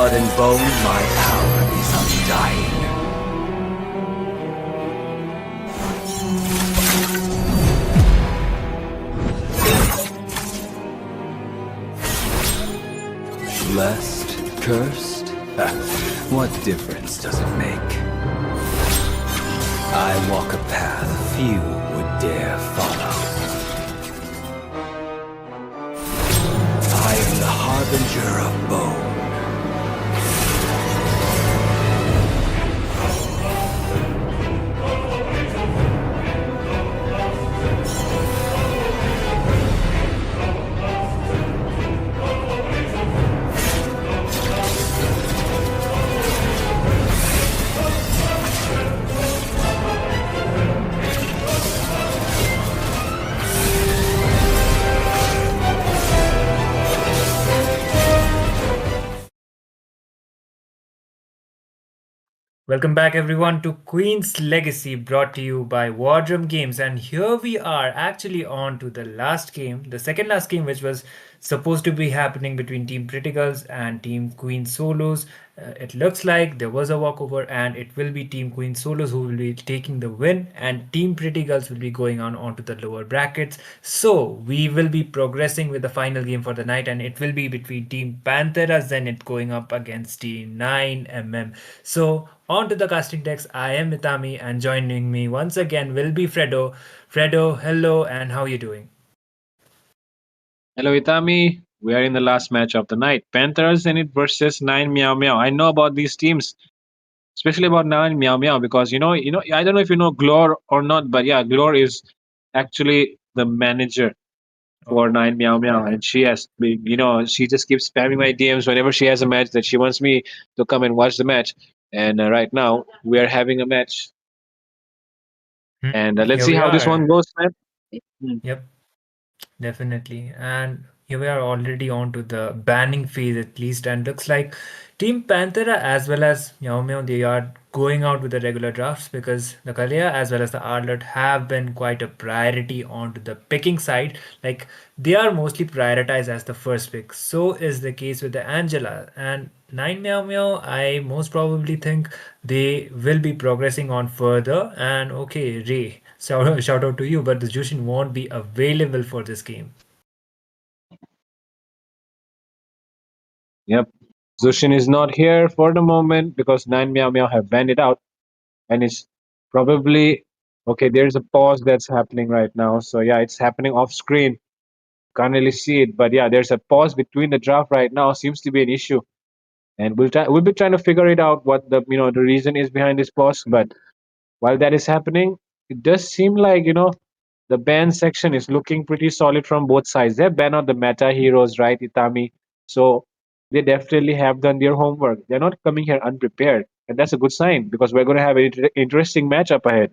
blood and bone, my power is undying. Blessed? Cursed? What difference does it make? I walk a path few would dare follow. I am the harbinger of bone. Welcome back, everyone, to Queen's Legacy, brought to you by Wardrum Games. And here we are actually on to the last game, the second last game, which was supposed to be happening between Team Pretty Girls and Team Queen Solos. It looks like there was a walkover, and it will be Team Queen Solos who will be taking the win, and Team Pretty Girls will be going on onto the lower brackets. So we will be progressing with the final game for the night, and it will be between Team Panthera Zenith going up against Team 9mm. So on to the casting decks. I am Mitami, and joining me once again will be Fredo. Fredo, hello, and how are you doing? Hello, Itami. We are in the last match of the night. Panthers Zenith versus 9 Meow Meow. I know about these teams, especially about 9 Meow Meow, because I don't know if you know Glor or not, but yeah, Glor is actually the manager for Oh, 9 Meow Meow, and she has been, she just keeps spamming my DMs whenever she has a match that she wants me to come and watch the match. And right now we are having a match, and let's here see we how this one are. goes, man. Hmm. Yep. Definitely. And here we are already on to the banning phase at least. And looks like Team Panthera as well as Meow Meow, they are going out with the regular drafts because the Kalia as well as the Arlet have been quite a priority onto the picking side. Like they are mostly prioritized as the first pick. So is the case with the Angela. And 9 Meow Meow, I most probably think they will be progressing on further. And okay, Ray, shout out to you, but the Jushin won't be available for this game. Yep. Zushin is not here for the moment because 9 Meow Meow have banned it out, and it's probably okay. There's a pause that's happening right now, so yeah, it's happening off screen. Can't really see it, but yeah, there's a pause between the draft right now. Seems to be an issue, and we'll be trying to figure it out what the reason is behind this pause. But while that is happening, it does seem like the ban section is looking pretty solid from both sides. They ban out the meta heroes, right, Itami? So they definitely have done their homework. They're not coming here unprepared, and that's a good sign because we're going to have an interesting matchup ahead.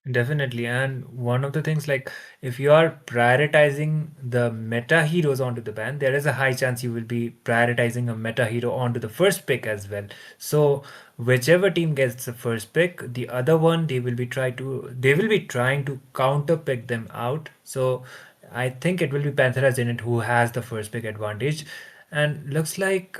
Definitely. And one of the things, like if you are prioritizing the meta heroes onto the ban, there is a high chance you will be prioritizing a meta hero onto the first pick as well. So whichever team gets the first pick, the other one they will be trying to counter pick them out. So I think it will be Panthera in it who has the first pick advantage. And looks like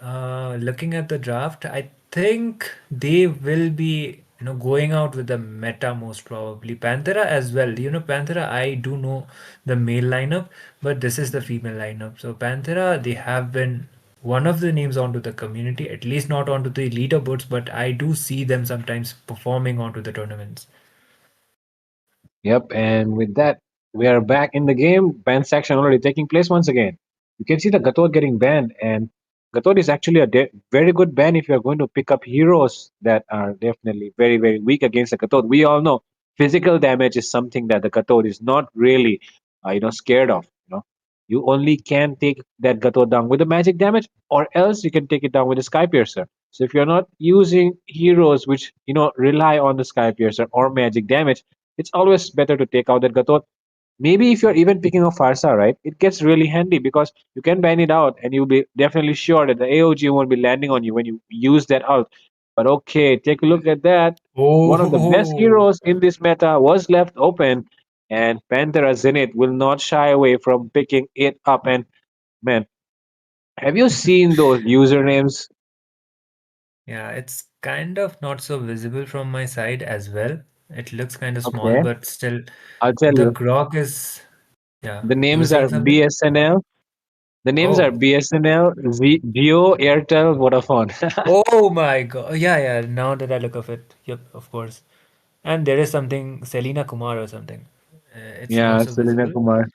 looking at the draft, I think they will be going out with the meta most probably. Panthera as well. Panthera, I do know the male lineup, but this is the female lineup. So Panthera, they have been one of the names onto the community, at least not onto the leaderboards, but I do see them sometimes performing onto the tournaments. Yep, and with that, we are back in the game. Ban section already taking place once again. You can see the Gatot getting banned, and Gatot is actually a very good ban if you're going to pick up heroes that are definitely very, very weak against the Gatot. We all know physical damage is something that the Gatot is not really, scared of. You only can take that Gatot down with the magic damage, or else you can take it down with the Sky Piercer. So if you're not using heroes which rely on the Sky Piercer or magic damage, it's always better to take out that Gatot. Maybe if you're even picking a Farsa, right, it gets really handy because you can ban it out and you'll be definitely sure that the AOG won't be landing on you when you use that ult. But okay, take a look at that. One of the best Oh, heroes in this meta was left open, and Panthera Zenith will not shy away from picking it up. And man, Have you seen those usernames? Yeah, it's kind of not so visible from my side as well. It looks kind of small, Okay, but still, I'll tell the you. grok is. Yeah, The you were names saying are something? BSNL. The names are Oh, BSNL, Jio, Airtel, Vodafone. oh my God. Yeah, yeah. Now that I look of it, yep, of course. And there is something Selena Kumar or something. It's not Yeah, so Selena visible. Kumar.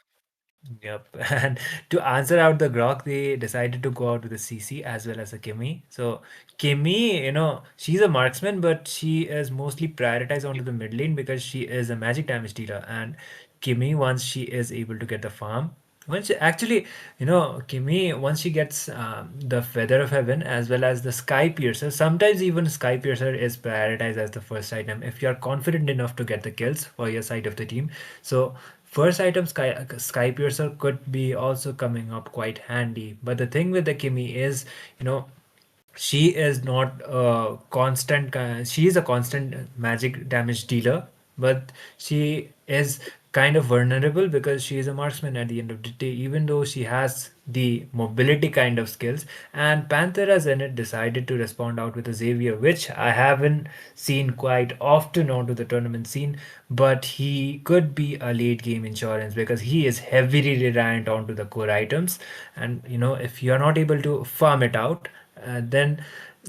Yep. And to answer out the Grok, they decided to go out with a CC as well as a Kimmy. So Kimmy, she's a marksman, but she is mostly prioritized onto the mid lane because she is a magic damage dealer. And Kimmy, once she is able to get the farm, once she, actually, Kimmy, once she gets the Feather of Heaven as well as the Sky Piercer, sometimes even Sky Piercer is prioritized as the first item if you are confident enough to get the kills for your side of the team. So first item Sky Piercer could be also coming up quite handy. But the thing with the Kimmy is, you know, she is not a constant she is a constant magic damage dealer, but she is kind of vulnerable because she is a marksman at the end of the day, even though she has the mobility kind of skills. And Panthera Zenith decided to respond out with a Xavier, which I haven't seen quite often onto the tournament scene, but he could be a late game insurance because he is heavily reliant onto the core items. And if you are not able to farm it out, then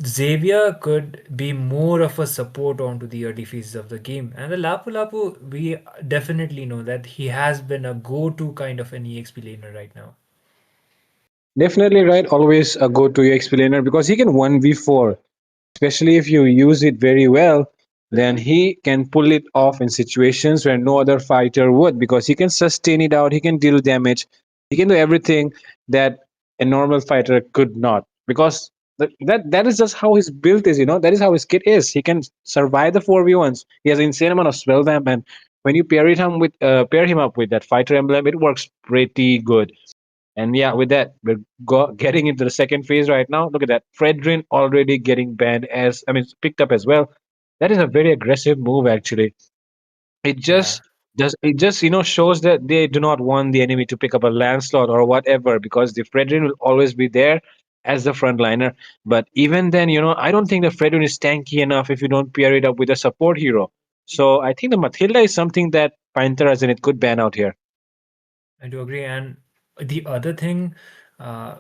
Xavier could be more of a support onto the early phases of the game. And the Lapu Lapu, we definitely know that he has been a go-to kind of an EXP laner right now. Definitely right. Always a go-to explainer because he can 1v4, especially if you use it very well. Then he can pull it off in situations where no other fighter would because he can sustain it out, he can deal damage, he can do everything that a normal fighter could not. Because that is just how his build is, that is how his kit is. He can survive the 4v1s. He has an insane amount of spell vamp, and when you pair him up with that fighter emblem, it works pretty good. And yeah, with that, we're getting into the second phase right now. Look at that. Fredrin already getting banned picked up as well. That is a very aggressive move, actually. It Yeah, just shows that they do not want the enemy to pick up a landslot or whatever because the Fredrin will always be there as the frontliner. But even then, I don't think the Fredrin is tanky enough if you don't pair it up with a support hero. So I think the Matilda is something that Panthers and it could ban out here. I do agree. And the other thing uh,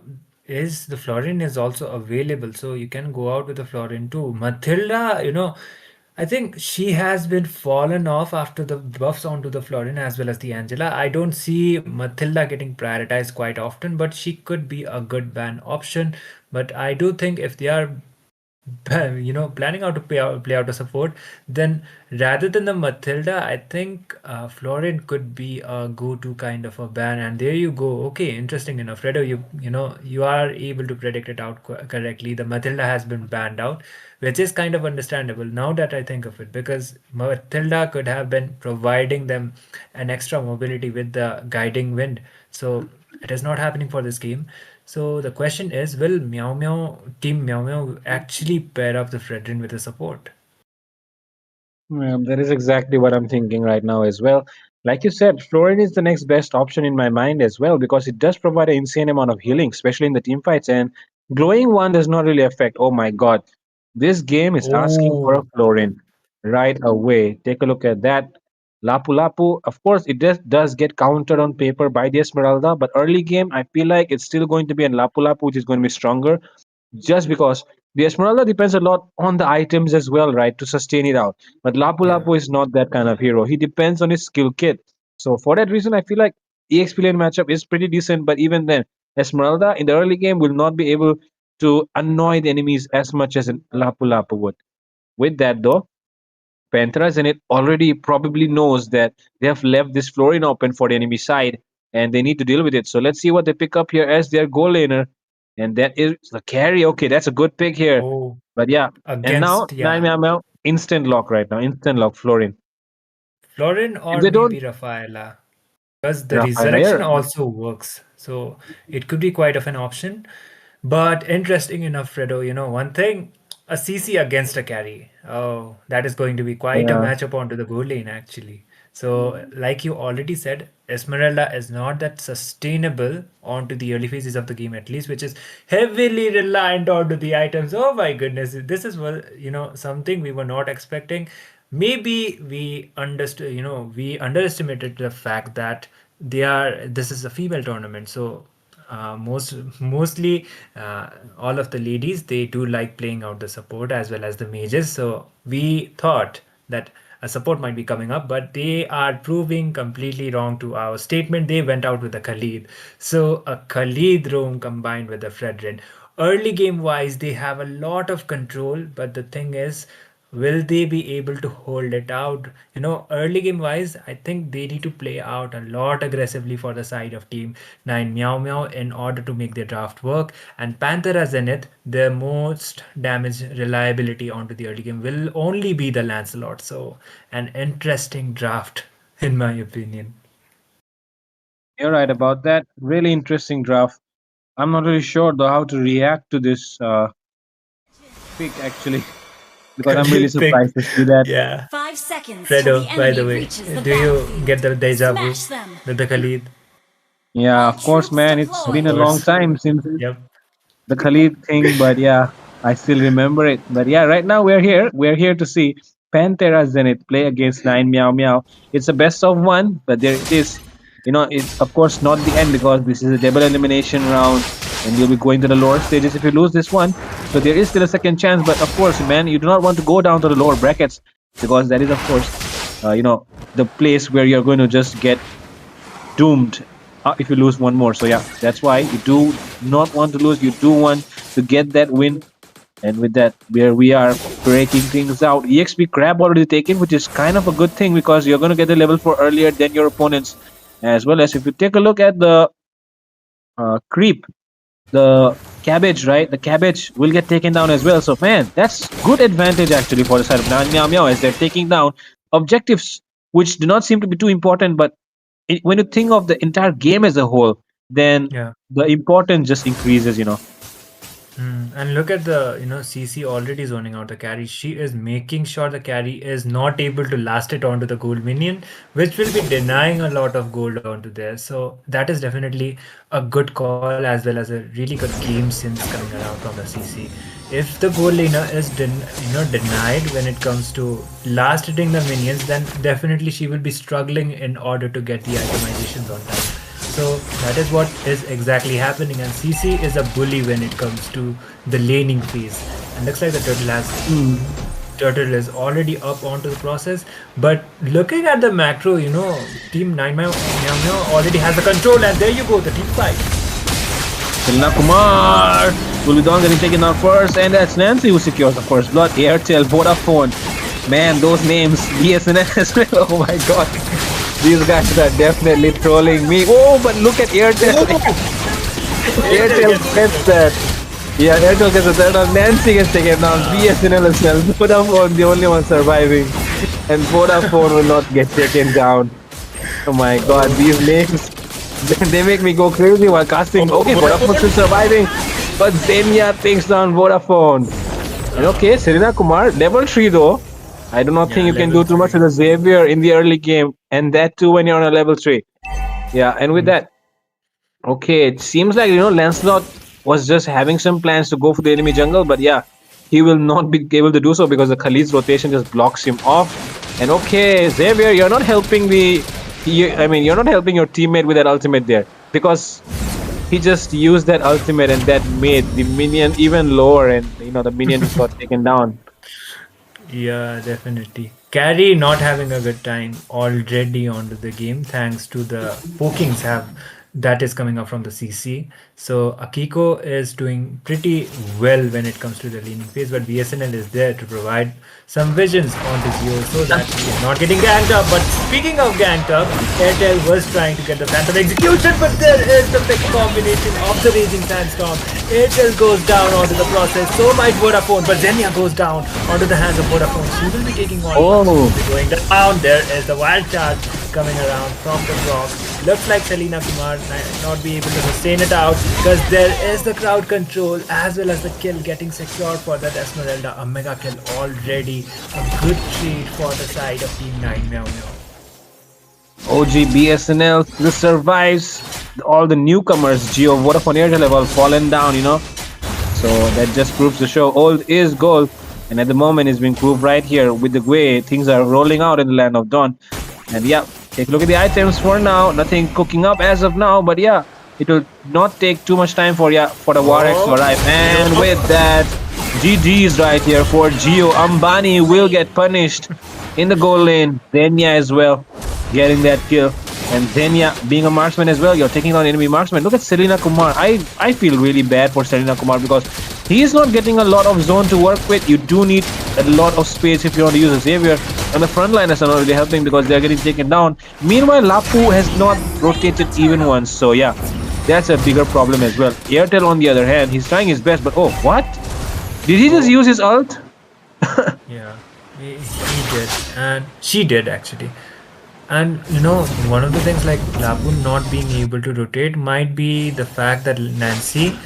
is the Florin is also available, so you can go out with the Florin too. Matilda, I think she has been fallen off after the buffs onto the Florin as well as the Angela. I don't see Matilda getting prioritized quite often, but she could be a good ban option. But I do think if they are planning how to play out a support, then rather than the Matilda, I think Florin could be a go-to kind of a ban. And there you go. Okay, interesting enough. Fredo, you are able to predict it out correctly. The Matilda has been banned out, which is kind of understandable now that I think of it, because Matilda could have been providing them an extra mobility with the guiding wind. So it is not happening for this game. So the question is, will Team Meow Meow actually pair up the Fredrin with a support? That is exactly what I'm thinking right now as well. Like you said, Florin is the next best option in my mind as well because it does provide an insane amount of healing, especially in the team fights. And glowing one does not really affect. Oh my god, this game is asking for a Oh, Florin right away. Take a look at that. Lapu Lapu, of course, it does get countered on paper by the Esmeralda, but early game, I feel like it's still going to be a Lapu Lapu, which is going to be stronger just because the Esmeralda depends a lot on the items as well, right, to sustain it out. But Lapu yeah. Lapu is not that kind of hero. He depends on his skill kit. So for that reason, I feel like EXP lane matchup is pretty decent. But even then, Esmeralda in the early game will not be able to annoy the enemies as much as an Lapu Lapu would. With that though, Panthers and it already probably knows that they have left this Florin open for the enemy side and they need to deal with it. So let's see what they pick up here as their goal laner. And that is the carry. Okay, that's a good pick here. Oh, But yeah, and now, against, now, yeah. now, now instant lock right now. Instant lock Florin. Florin If or they don't, maybe Rafaela. Because the Rafaela resurrection here. also works. So it could be quite of an option. But interesting enough, Fredo, one thing, a CC against a carry. Oh, that is going to be quite a Yeah. matchup onto the goal lane, actually. So, like you already said, Esmeralda is not that sustainable onto the early phases of the game, at least, which is heavily reliant onto the items. Oh my goodness, this is something we were not expecting. Maybe we understood, we underestimated the fact that this is a female tournament, so mostly all of the ladies, they do like playing out the support as well as the mages, so we thought that a support might be coming up, but they are proving completely wrong to our statement. They went out with a Khalid, so a Khalid roam combined with a Fredrin. Early game wise, they have a lot of control, but the thing is, will they be able to hold it out? Early game wise, I think they need to play out a lot aggressively for the side of team 9 Meow Meow in order to make their draft work. And Panthera Zenith, their most damage reliability onto the early game will only be the Lancelot. So, an interesting draft, in my opinion. You're right about that. Really interesting draft. I'm not really sure though how to react to this pick actually, because I'm really Khalid pick. surprised to see that. Yeah. 5 seconds till the Fredo, by the enemy way, reaches the do you battlefield. get the deja vu Smash them. with the Khalid? Yeah, All of course, troops man. It's Of been deployed. a long course. time since Yep. the Khalid thing, but yeah, I still remember it. But yeah, right now we're here. We're here to see Panthera Zenith play against 9 Meow Meow. It's a best of one, but there it is. It's of course not the end because this is a double elimination round and you'll be going to the lower stages if you lose this one. So there is still a second chance, but of course, man, you do not want to go down to the lower brackets because that is, of course, the place where you're going to just get doomed if you lose one more. So yeah, that's why you do not want to lose. You do want to get that win. And with that, where we are breaking things out, EXP Crab already taken, which is kind of a good thing because you're going to get the level 4 earlier than your opponents. As well as if you take a look at the creep, the cabbage, right? The cabbage will get taken down as well. So man, that's good advantage actually for the side of Meow Meow as they're taking down objectives which do not seem to be too important, but when you think of the entire game as a whole, then Yeah. the importance just increases. And look at the, CC already zoning out the carry. She is making sure the carry is not able to last it onto the gold minion, which will be denying a lot of gold onto there. So that is definitely a good call as well as a really good game sense coming around from the CC. If the gold laner is denied when it comes to last hitting the minions, then definitely she will be struggling in order to get the itemizations on time. So that is what is exactly happening, and CC is a bully when it comes to the laning phase. And looks like the turtle is already up onto the process. But looking at the macro, Team 9 Meow Meow already has the control, and there you go, the team fight. Selena Kumar will be done getting taken out first, and that's Nancy who secures, of course, Blood, Airtel, Vodafone. Man, those names, BSNL as well. Oh my god. These guys are definitely trolling me. Oh, but look at Airtel. Airtel gets that. Yeah, Airtel gets a third down. Nancy gets taken down. BSNL as well. Vodafone, the only one surviving. And Vodafone will not get taken down. Oh my god, these names, they make me go crazy while casting. Okay, Vodafone still surviving. But Zenia takes down Vodafone. And okay, Serena Kumar, level 3 though. I do not think you can do too much with a Xavier in the early game, and that too when you're on a level 3. Yeah, and with that, okay, it seems like Lancelot was just having some plans to go for the enemy jungle, but yeah, he will not be able to do so because the Khalid's rotation just blocks him off. And okay, Xavier, you're not helping you're not helping your teammate with that ultimate there because he just used that ultimate and that made the minion even lower, and the minion just got taken down. Yeah, definitely. Carry not having a good time already onto the game thanks to the pokings that is coming up from the CC. So Akiko is doing pretty well when it comes to the laning phase, but BSNL is there to provide some visions onto Geo so that he is not getting ganked up. But speaking of ganked up, Airtel was trying to get the Phantom execution, but there is the big combination of the Raging Sandstorm. Airtel goes down onto the process, so might Vodafone, but Zenia goes down onto the hands of Vodafone. She will be taking on. Going down. There is the wild charge coming around from the block. Looks like Selena Kumar might not be able to sustain it out because there is the crowd control as well as the kill getting secured for that Esmeralda. A mega kill already. A good trade for the side of Team 9 Meow Meow. OG BSNL still survives. All the newcomers, Geo, Vodafone, Airtel have all fallen down. So that just proves to show old is gold. And at the moment, it's being proved right here with the way things are rolling out in the land of Dawn. And yeah, take a look at the items for now. Nothing cooking up as of now, but yeah, it will not take too much time for the Warex to arrive. And with that, GG's right here for Geo. Ambani will get punished in the goal lane. Zenya as well getting that kill. And Zenya being a marksman as well, you're taking on enemy marksman. Look at Selena Kumar. I feel really bad for Selena Kumar because he is not getting a lot of zone to work with. You do need a lot of space if you want to use a Xavier. And the frontliners are not really helping because they're getting taken down. Meanwhile, Lapu has not rotated even once. So yeah, that's a bigger problem as well. Airtel on the other hand, he's trying his best, but oh, what? Did he just use his ult? Yeah, he did, and she did actually. And one of the things like Lapun not being able to rotate might be the fact that Nancy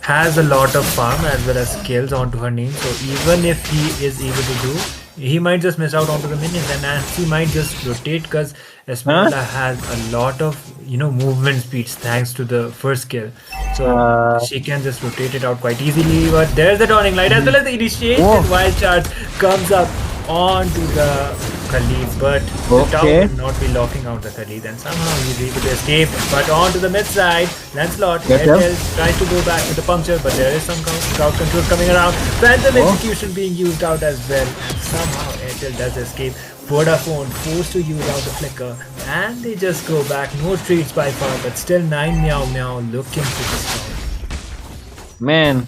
has a lot of farm as well as skills onto her name. So even if he is able to do, he might just miss out onto the minions, and Nancy might just rotate because Esmeralda has a lot of movement speeds thanks to the first skill. So she can just rotate it out quite easily. But there's the dawning light as well as the initiated wild charge comes up onto the Khalid, but the tower will not be locking out the Khalid, and somehow he's able to escape. But onto the mid side, Lancelot Airtel tries to go back with the puncture, but there is some crowd control coming around. Phantom execution being used out as well, and somehow Airtel does escape. Vodafone forced to use out the flicker, and they just go back. No treats by far, but still 9 Meow Meow looking pretty strong. Man,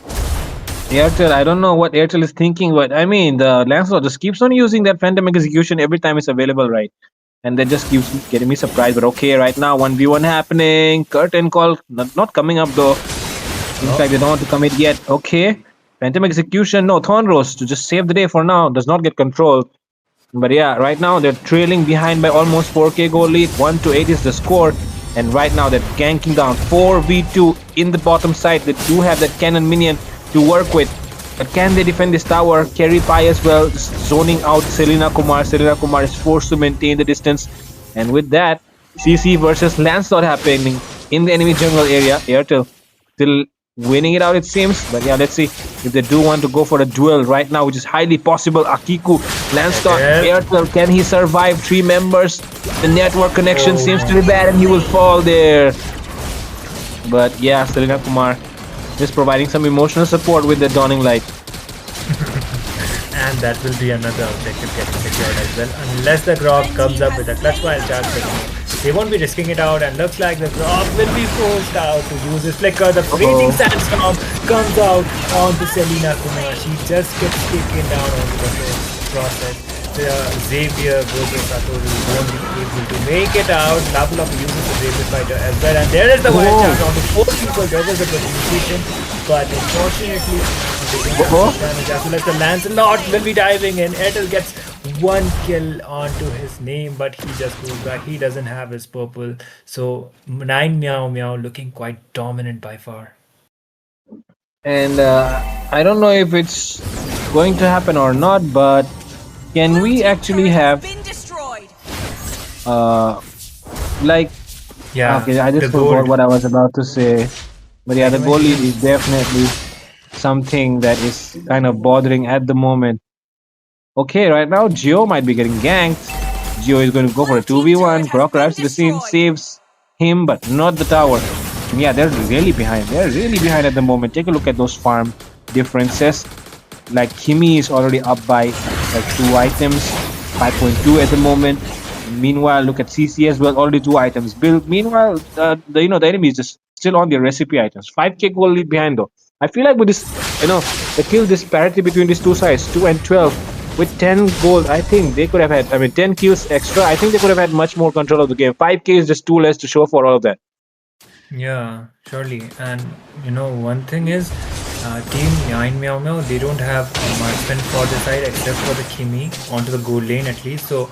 Airtel, I don't know what Airtel is thinking, but I mean, the Lancelot just keeps on using that Phantom execution every time it's available, right? And that just keeps getting me surprised. But okay, right now, 1v1 happening. Curtain call not coming up though. In fact, they don't want to commit yet. Okay, Phantom execution, no, Thornrose to just save the day for now. Does not get control. But yeah, right now they're trailing behind by almost 4k goal lead. 1-8 is the score. And right now they're ganking down 4v2 in the bottom side. They do have that cannon minion to work with. But can they defend this tower? Carry Pai as well, just zoning out Selena Kumar. Selena Kumar is forced to maintain the distance. And with that, CC versus Lancelot happening in the enemy jungle area. Airtel still winning it out, it seems. But yeah, let's see if they do want to go for a duel right now, which is highly possible. Akiku, Lancelot, Airtel, can he survive? 3 members. The network connection seems to be bad and he will fall there. But yeah, Selena Kumar is providing some emotional support with the dawning light. And that will be another objective getting secured as well, unless the Grog comes up with a clutch wild charge. They won't be risking it out, and looks like the Grog will be forced out to use his flicker. The freezing sandstorm comes out onto Selena Kumar. She just gets taken down onto the process. The Xavier versus Satoru won't be able to make it out. Lapu uses the Xavier fighter as well, and there is the wild charge onto 4 people. There was a good initiation, but unfortunately, damage as well as the Lancelot will be diving in. Airtel gets 1 kill onto his name, but he just goes back. He doesn't have his purple. So 9 Meow Meow looking quite dominant by far. And I don't know if it's going to happen or not, but can we actually have like okay, I just forgot what I was about to say. But yeah, the goal lead is definitely something that is kind of bothering at the moment. Okay, right now Geo might be getting ganked. Geo is going to go for a 2v1. Grok arrives to the scene, saves him, but not the tower. And yeah, they're really behind. They're really behind at the moment. Take a look at those farm differences. Like Kimi is already up by like 2 items, 5.2 at the moment. Meanwhile, look at CC as well, already 2 items built. Meanwhile, the enemy is just still on their recipe items. 5k goal lead behind though. I feel like with this, the kill disparity between these two sides, 2 and 12, with 10 gold, I think they could have had, 10 kills extra. I think they could have had much more control of the game. 5k is just too less to show for all of that. Yeah, surely. And one thing is, Team 9 Meow Meow, they don't have a marksman for the side except for the Kimi onto the gold lane at least. So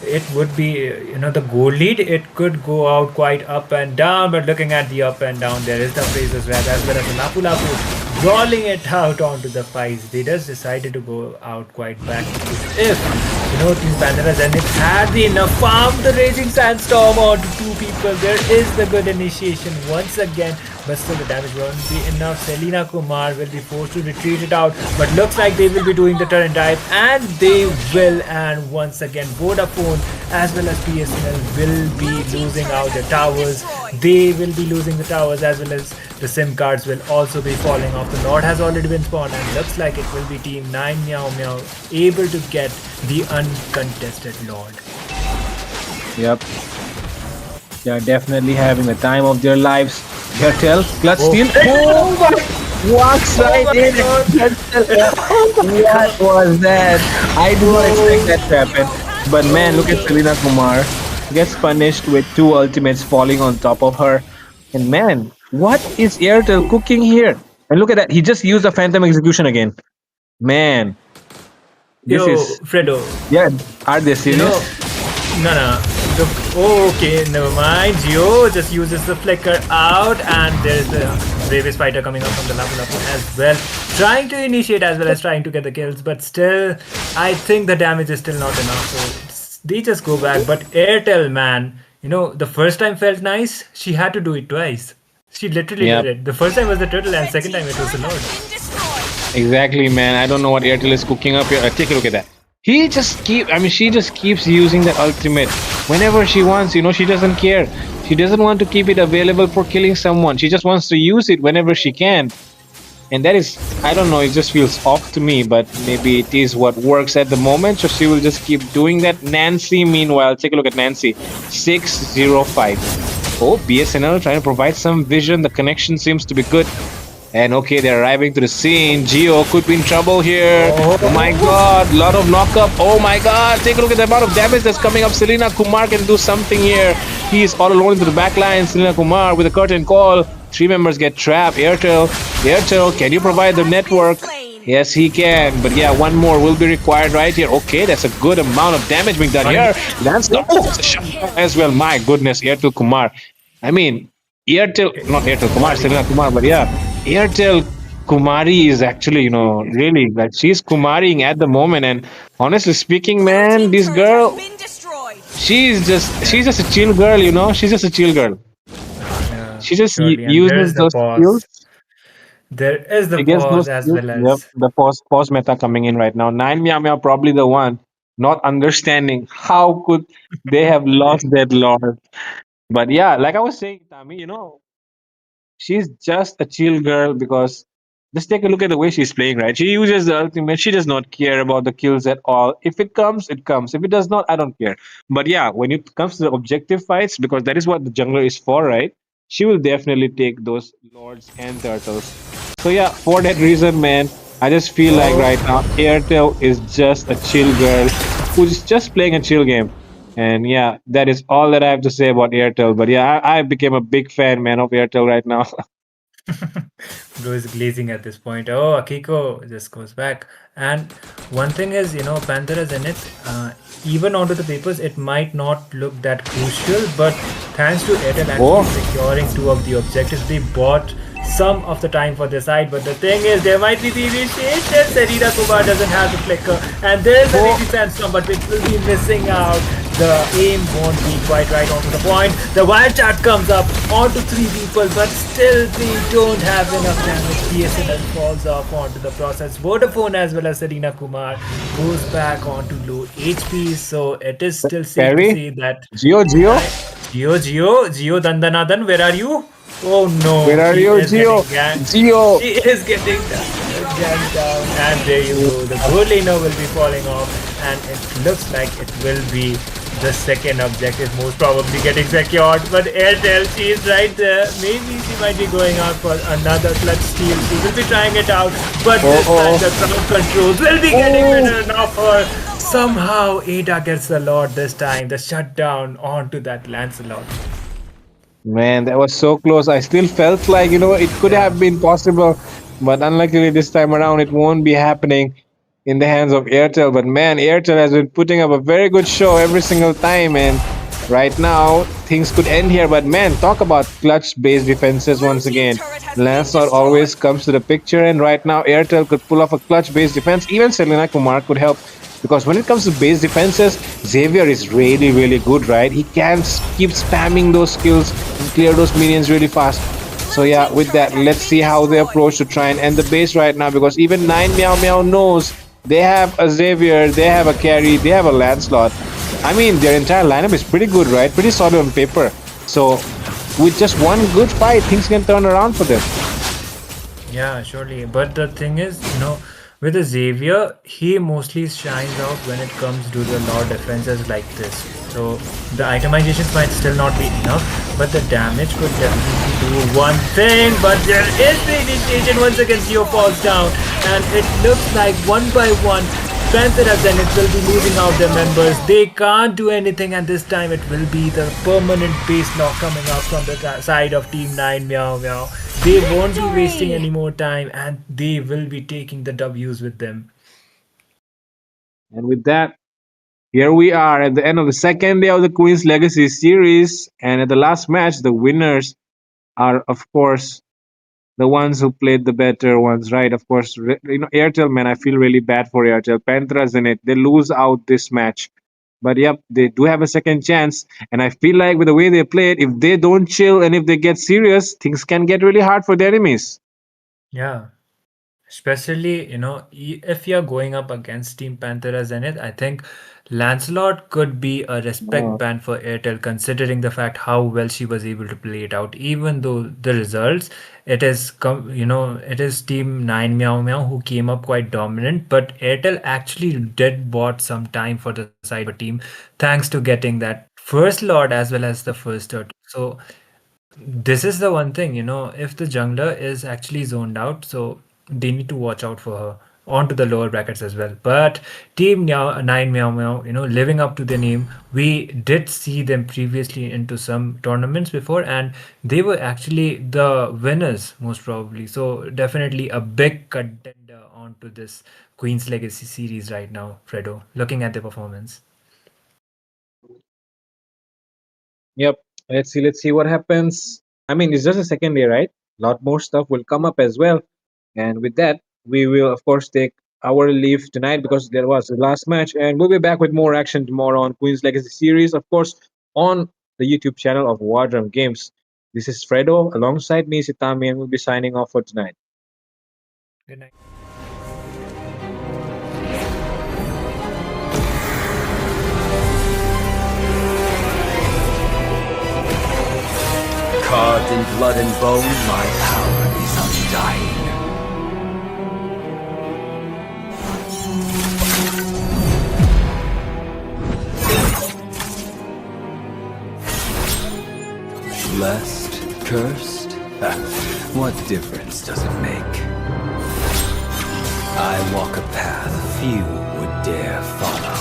it would be, the goal lead. It could go out quite up and down, but looking at the up and down, there is the Fraser's Wrath as well as the Lapu Lapu rolling it out onto the fights. They just decided to go out quite back. If Team Panthers and it had the enough farm the Raging Sandstorm onto two people, there is the good initiation once again, but still the damage won't be enough. Selena Kumar will be forced to retreat it out, but looks like they will be doing the turn dive, and they will. And once again, Vodafone as well as PSNL will be losing out the towers. They will be losing the towers as well as the SIM cards will also be falling off. The Lord has already been spawned, and looks like it will be Team 9 Meow Meow able to get the uncontested Lord. Yep. They are definitely having the time of their lives. Airtel, clutch steal. Oh my! Walks right in. What was that? I did not expect that to happen. But man, look at Selena Kumar. Gets punished with two ultimates falling on top of her. And man, what is Airtel cooking here? And look at that. He just used a Phantom Execution again. Man. This Yo, is. Fredo, Yeah, are they serious? no. Look, okay, never mind. Gio just uses the flicker out, and there's the Bravest fighter coming up from the Lapu Lapu as well, trying to initiate as well as trying to get the kills, but still, I think the damage is still not enough. So they just go back. But Airtel, man, the first time felt nice. She had to do it twice. She literally Yep. did it. The first time was the turtle, and second time it was the Lord. Been destroyed. Exactly, man. I don't know what Airtel is cooking up here. Take a look at that. She just keeps using the ultimate whenever she wants. She doesn't care. She doesn't want to keep it available for killing someone. She just wants to use it whenever she can. And that is, I don't know, it just feels off to me, but maybe it is what works at the moment. So she will just keep doing that. Nancy, meanwhile, take a look at Nancy. 605. Oh, BSNL trying to provide some vision. The connection seems to be good. And okay, they're arriving to the scene. Geo could be in trouble here. Oh my god, lot of lockup. Oh my god, take a look at the amount of damage that's coming up. Selena Kumar can do something here. He is all alone into the back line. Selena Kumar with a curtain call. Three members get trapped. Airtel, can you provide the network? Yes, he can. But yeah, one more will be required right here. Okay, that's a good amount of damage being done here. Lance, it's a shot as well. My goodness, Airtel Kumar. I mean, not Airtel Kumar, Selena Kumar, but yeah. Airtel Kumari is actually, really like she's Kumaring at the moment. And honestly speaking, man, this girl, Been destroyed. she's just a chill girl. She's just a chill girl. Yeah, She just surely. And uses there's the those skills. pause. There is the She gets pause those as skills. well Yep, as the pause meta coming in right now. Nine Meow Meow probably the one not understanding how could they have lost that lord. But yeah, like I was saying, Tami, she's just a chill girl because just take a look at the way she's playing, right? She uses the ultimate. She does not care about the kills at all. If it comes, it comes. If it does not, I don't care. But yeah, when it comes to the objective fights, because that is what the jungler is for, right? She will definitely take those lords and turtles. So yeah, for that reason, man, I just feel like right now Airtel is just a chill girl who's just playing a chill game. And yeah, that is all that I have to say about Airtel. But yeah, I became a big fan, man, of Airtel right now. Bro is glazing at this point. Oh, Akiko just goes back. And one thing is, Panthera's in it. Even onto the papers, it might not look that crucial, but thanks to Airtel actually securing two of the objectives, they bought some of the time for their side. But the thing is, there might be the initiation. Serena Kumar doesn't have the flicker, and there's the Raging Sandstorm, but it will be missing out. The aim won't be quite right onto the point. The wild chat comes up onto three people, but still they don't have enough damage. PSNL falls off onto the process. Vodafone as well as Serena Kumar goes back onto low HP, so it is still safe to say that Geo, Geo Dandanadan, where are you? Oh no! Where are he you, is Geo? getting ganked. Geo. He is getting ganked down, and there you go. The goal laner will be falling off, and it looks like it will be the second objective most probably getting secured. But Airtel, she is right there. Maybe she might be going out for another clutch steal. She will be trying it out, but this time the crowd controls will be getting better enough for. Somehow Ada gets the Lord this time. The shutdown onto that Lancelot. Man, that was so close. I still felt like, it could have been possible, but unluckily this time around, it won't be happening. in the hands of Airtel. But man, Airtel has been putting up a very good show every single time, and right now things could end here. But man, talk about clutch-based defenses once again. Lancelot always comes to the picture, and right now Airtel could pull off a clutch-based defense. Even Selena Kumar could help. Because when it comes to base defenses, Xavier is really, really good, right? He can keep spamming those skills and clear those minions really fast. So yeah, with that, let's see how they approach to try and end the base right now. Because even 9 Meow Meow knows they have a Xavier, they have a carry, they have a Lancelot. I mean, their entire lineup is pretty good, right? Pretty solid on paper. So with just one good fight, things can turn around for them. Yeah, surely. But the thing is, with the Xavier, he mostly shines out when it comes to the Lord defenses like this. So the itemizations might still not be enough, but the damage could definitely do one thing. But there is the initiation once again. Geo falls down, and it looks like one by one, Panther Zenith will be losing out their members. They can't do anything, and this time it will be the permanent base knock coming up from the side of Team 9 Meow Meow. They won't be wasting any more time, and they will be taking the W's with them. And with that, here we are at the end of the second day of the Queen's Legacy series. And at the last match, the winners are, of course, the ones who played the better ones, right? Of course, Airtel, man, I feel really bad for Airtel. Panthers in it, they lose out this match. But yep, they do have a second chance. And I feel like with the way they play it, if they don't chill and if they get serious, things can get really hard for the enemies. Yeah. Especially, if you're going up against Team Panthera Zenith, I think Lancelot could be a respect ban for Airtel, considering the fact how well she was able to play it out. Even though the results, it is Team 9 Meow Meow who came up quite dominant, but Airtel actually did bought some time for the side of a team, thanks to getting that first Lord as well as the first turtle. So this is the one thing, if the jungler is actually zoned out, so they need to watch out for her onto the lower brackets as well. But Team 9 Meow Meow, living up to their name, we did see them previously into some tournaments before, and they were actually the winners, most probably. So definitely a big contender onto this Queen's Legacy series right now, Fredo, looking at their performance. Yep. Let's see what happens. I mean, it's just a second day, right? A lot more stuff will come up as well. And with that, we will of course take our leave tonight because there was the last match, and we'll be back with more action tomorrow on Queen's Legacy series, of course, on the YouTube channel of Wardrum Games. This is Fredo alongside me, Sitami, and we'll be signing off for tonight. Good night. Carved in blood and bone, my power is undying. Blessed? Cursed? What difference does it make? I walk a path few would dare follow.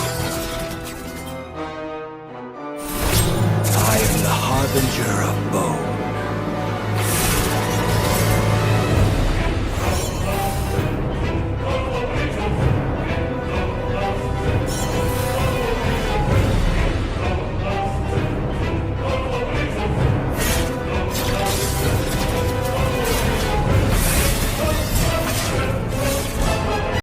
I am the harbinger of bone.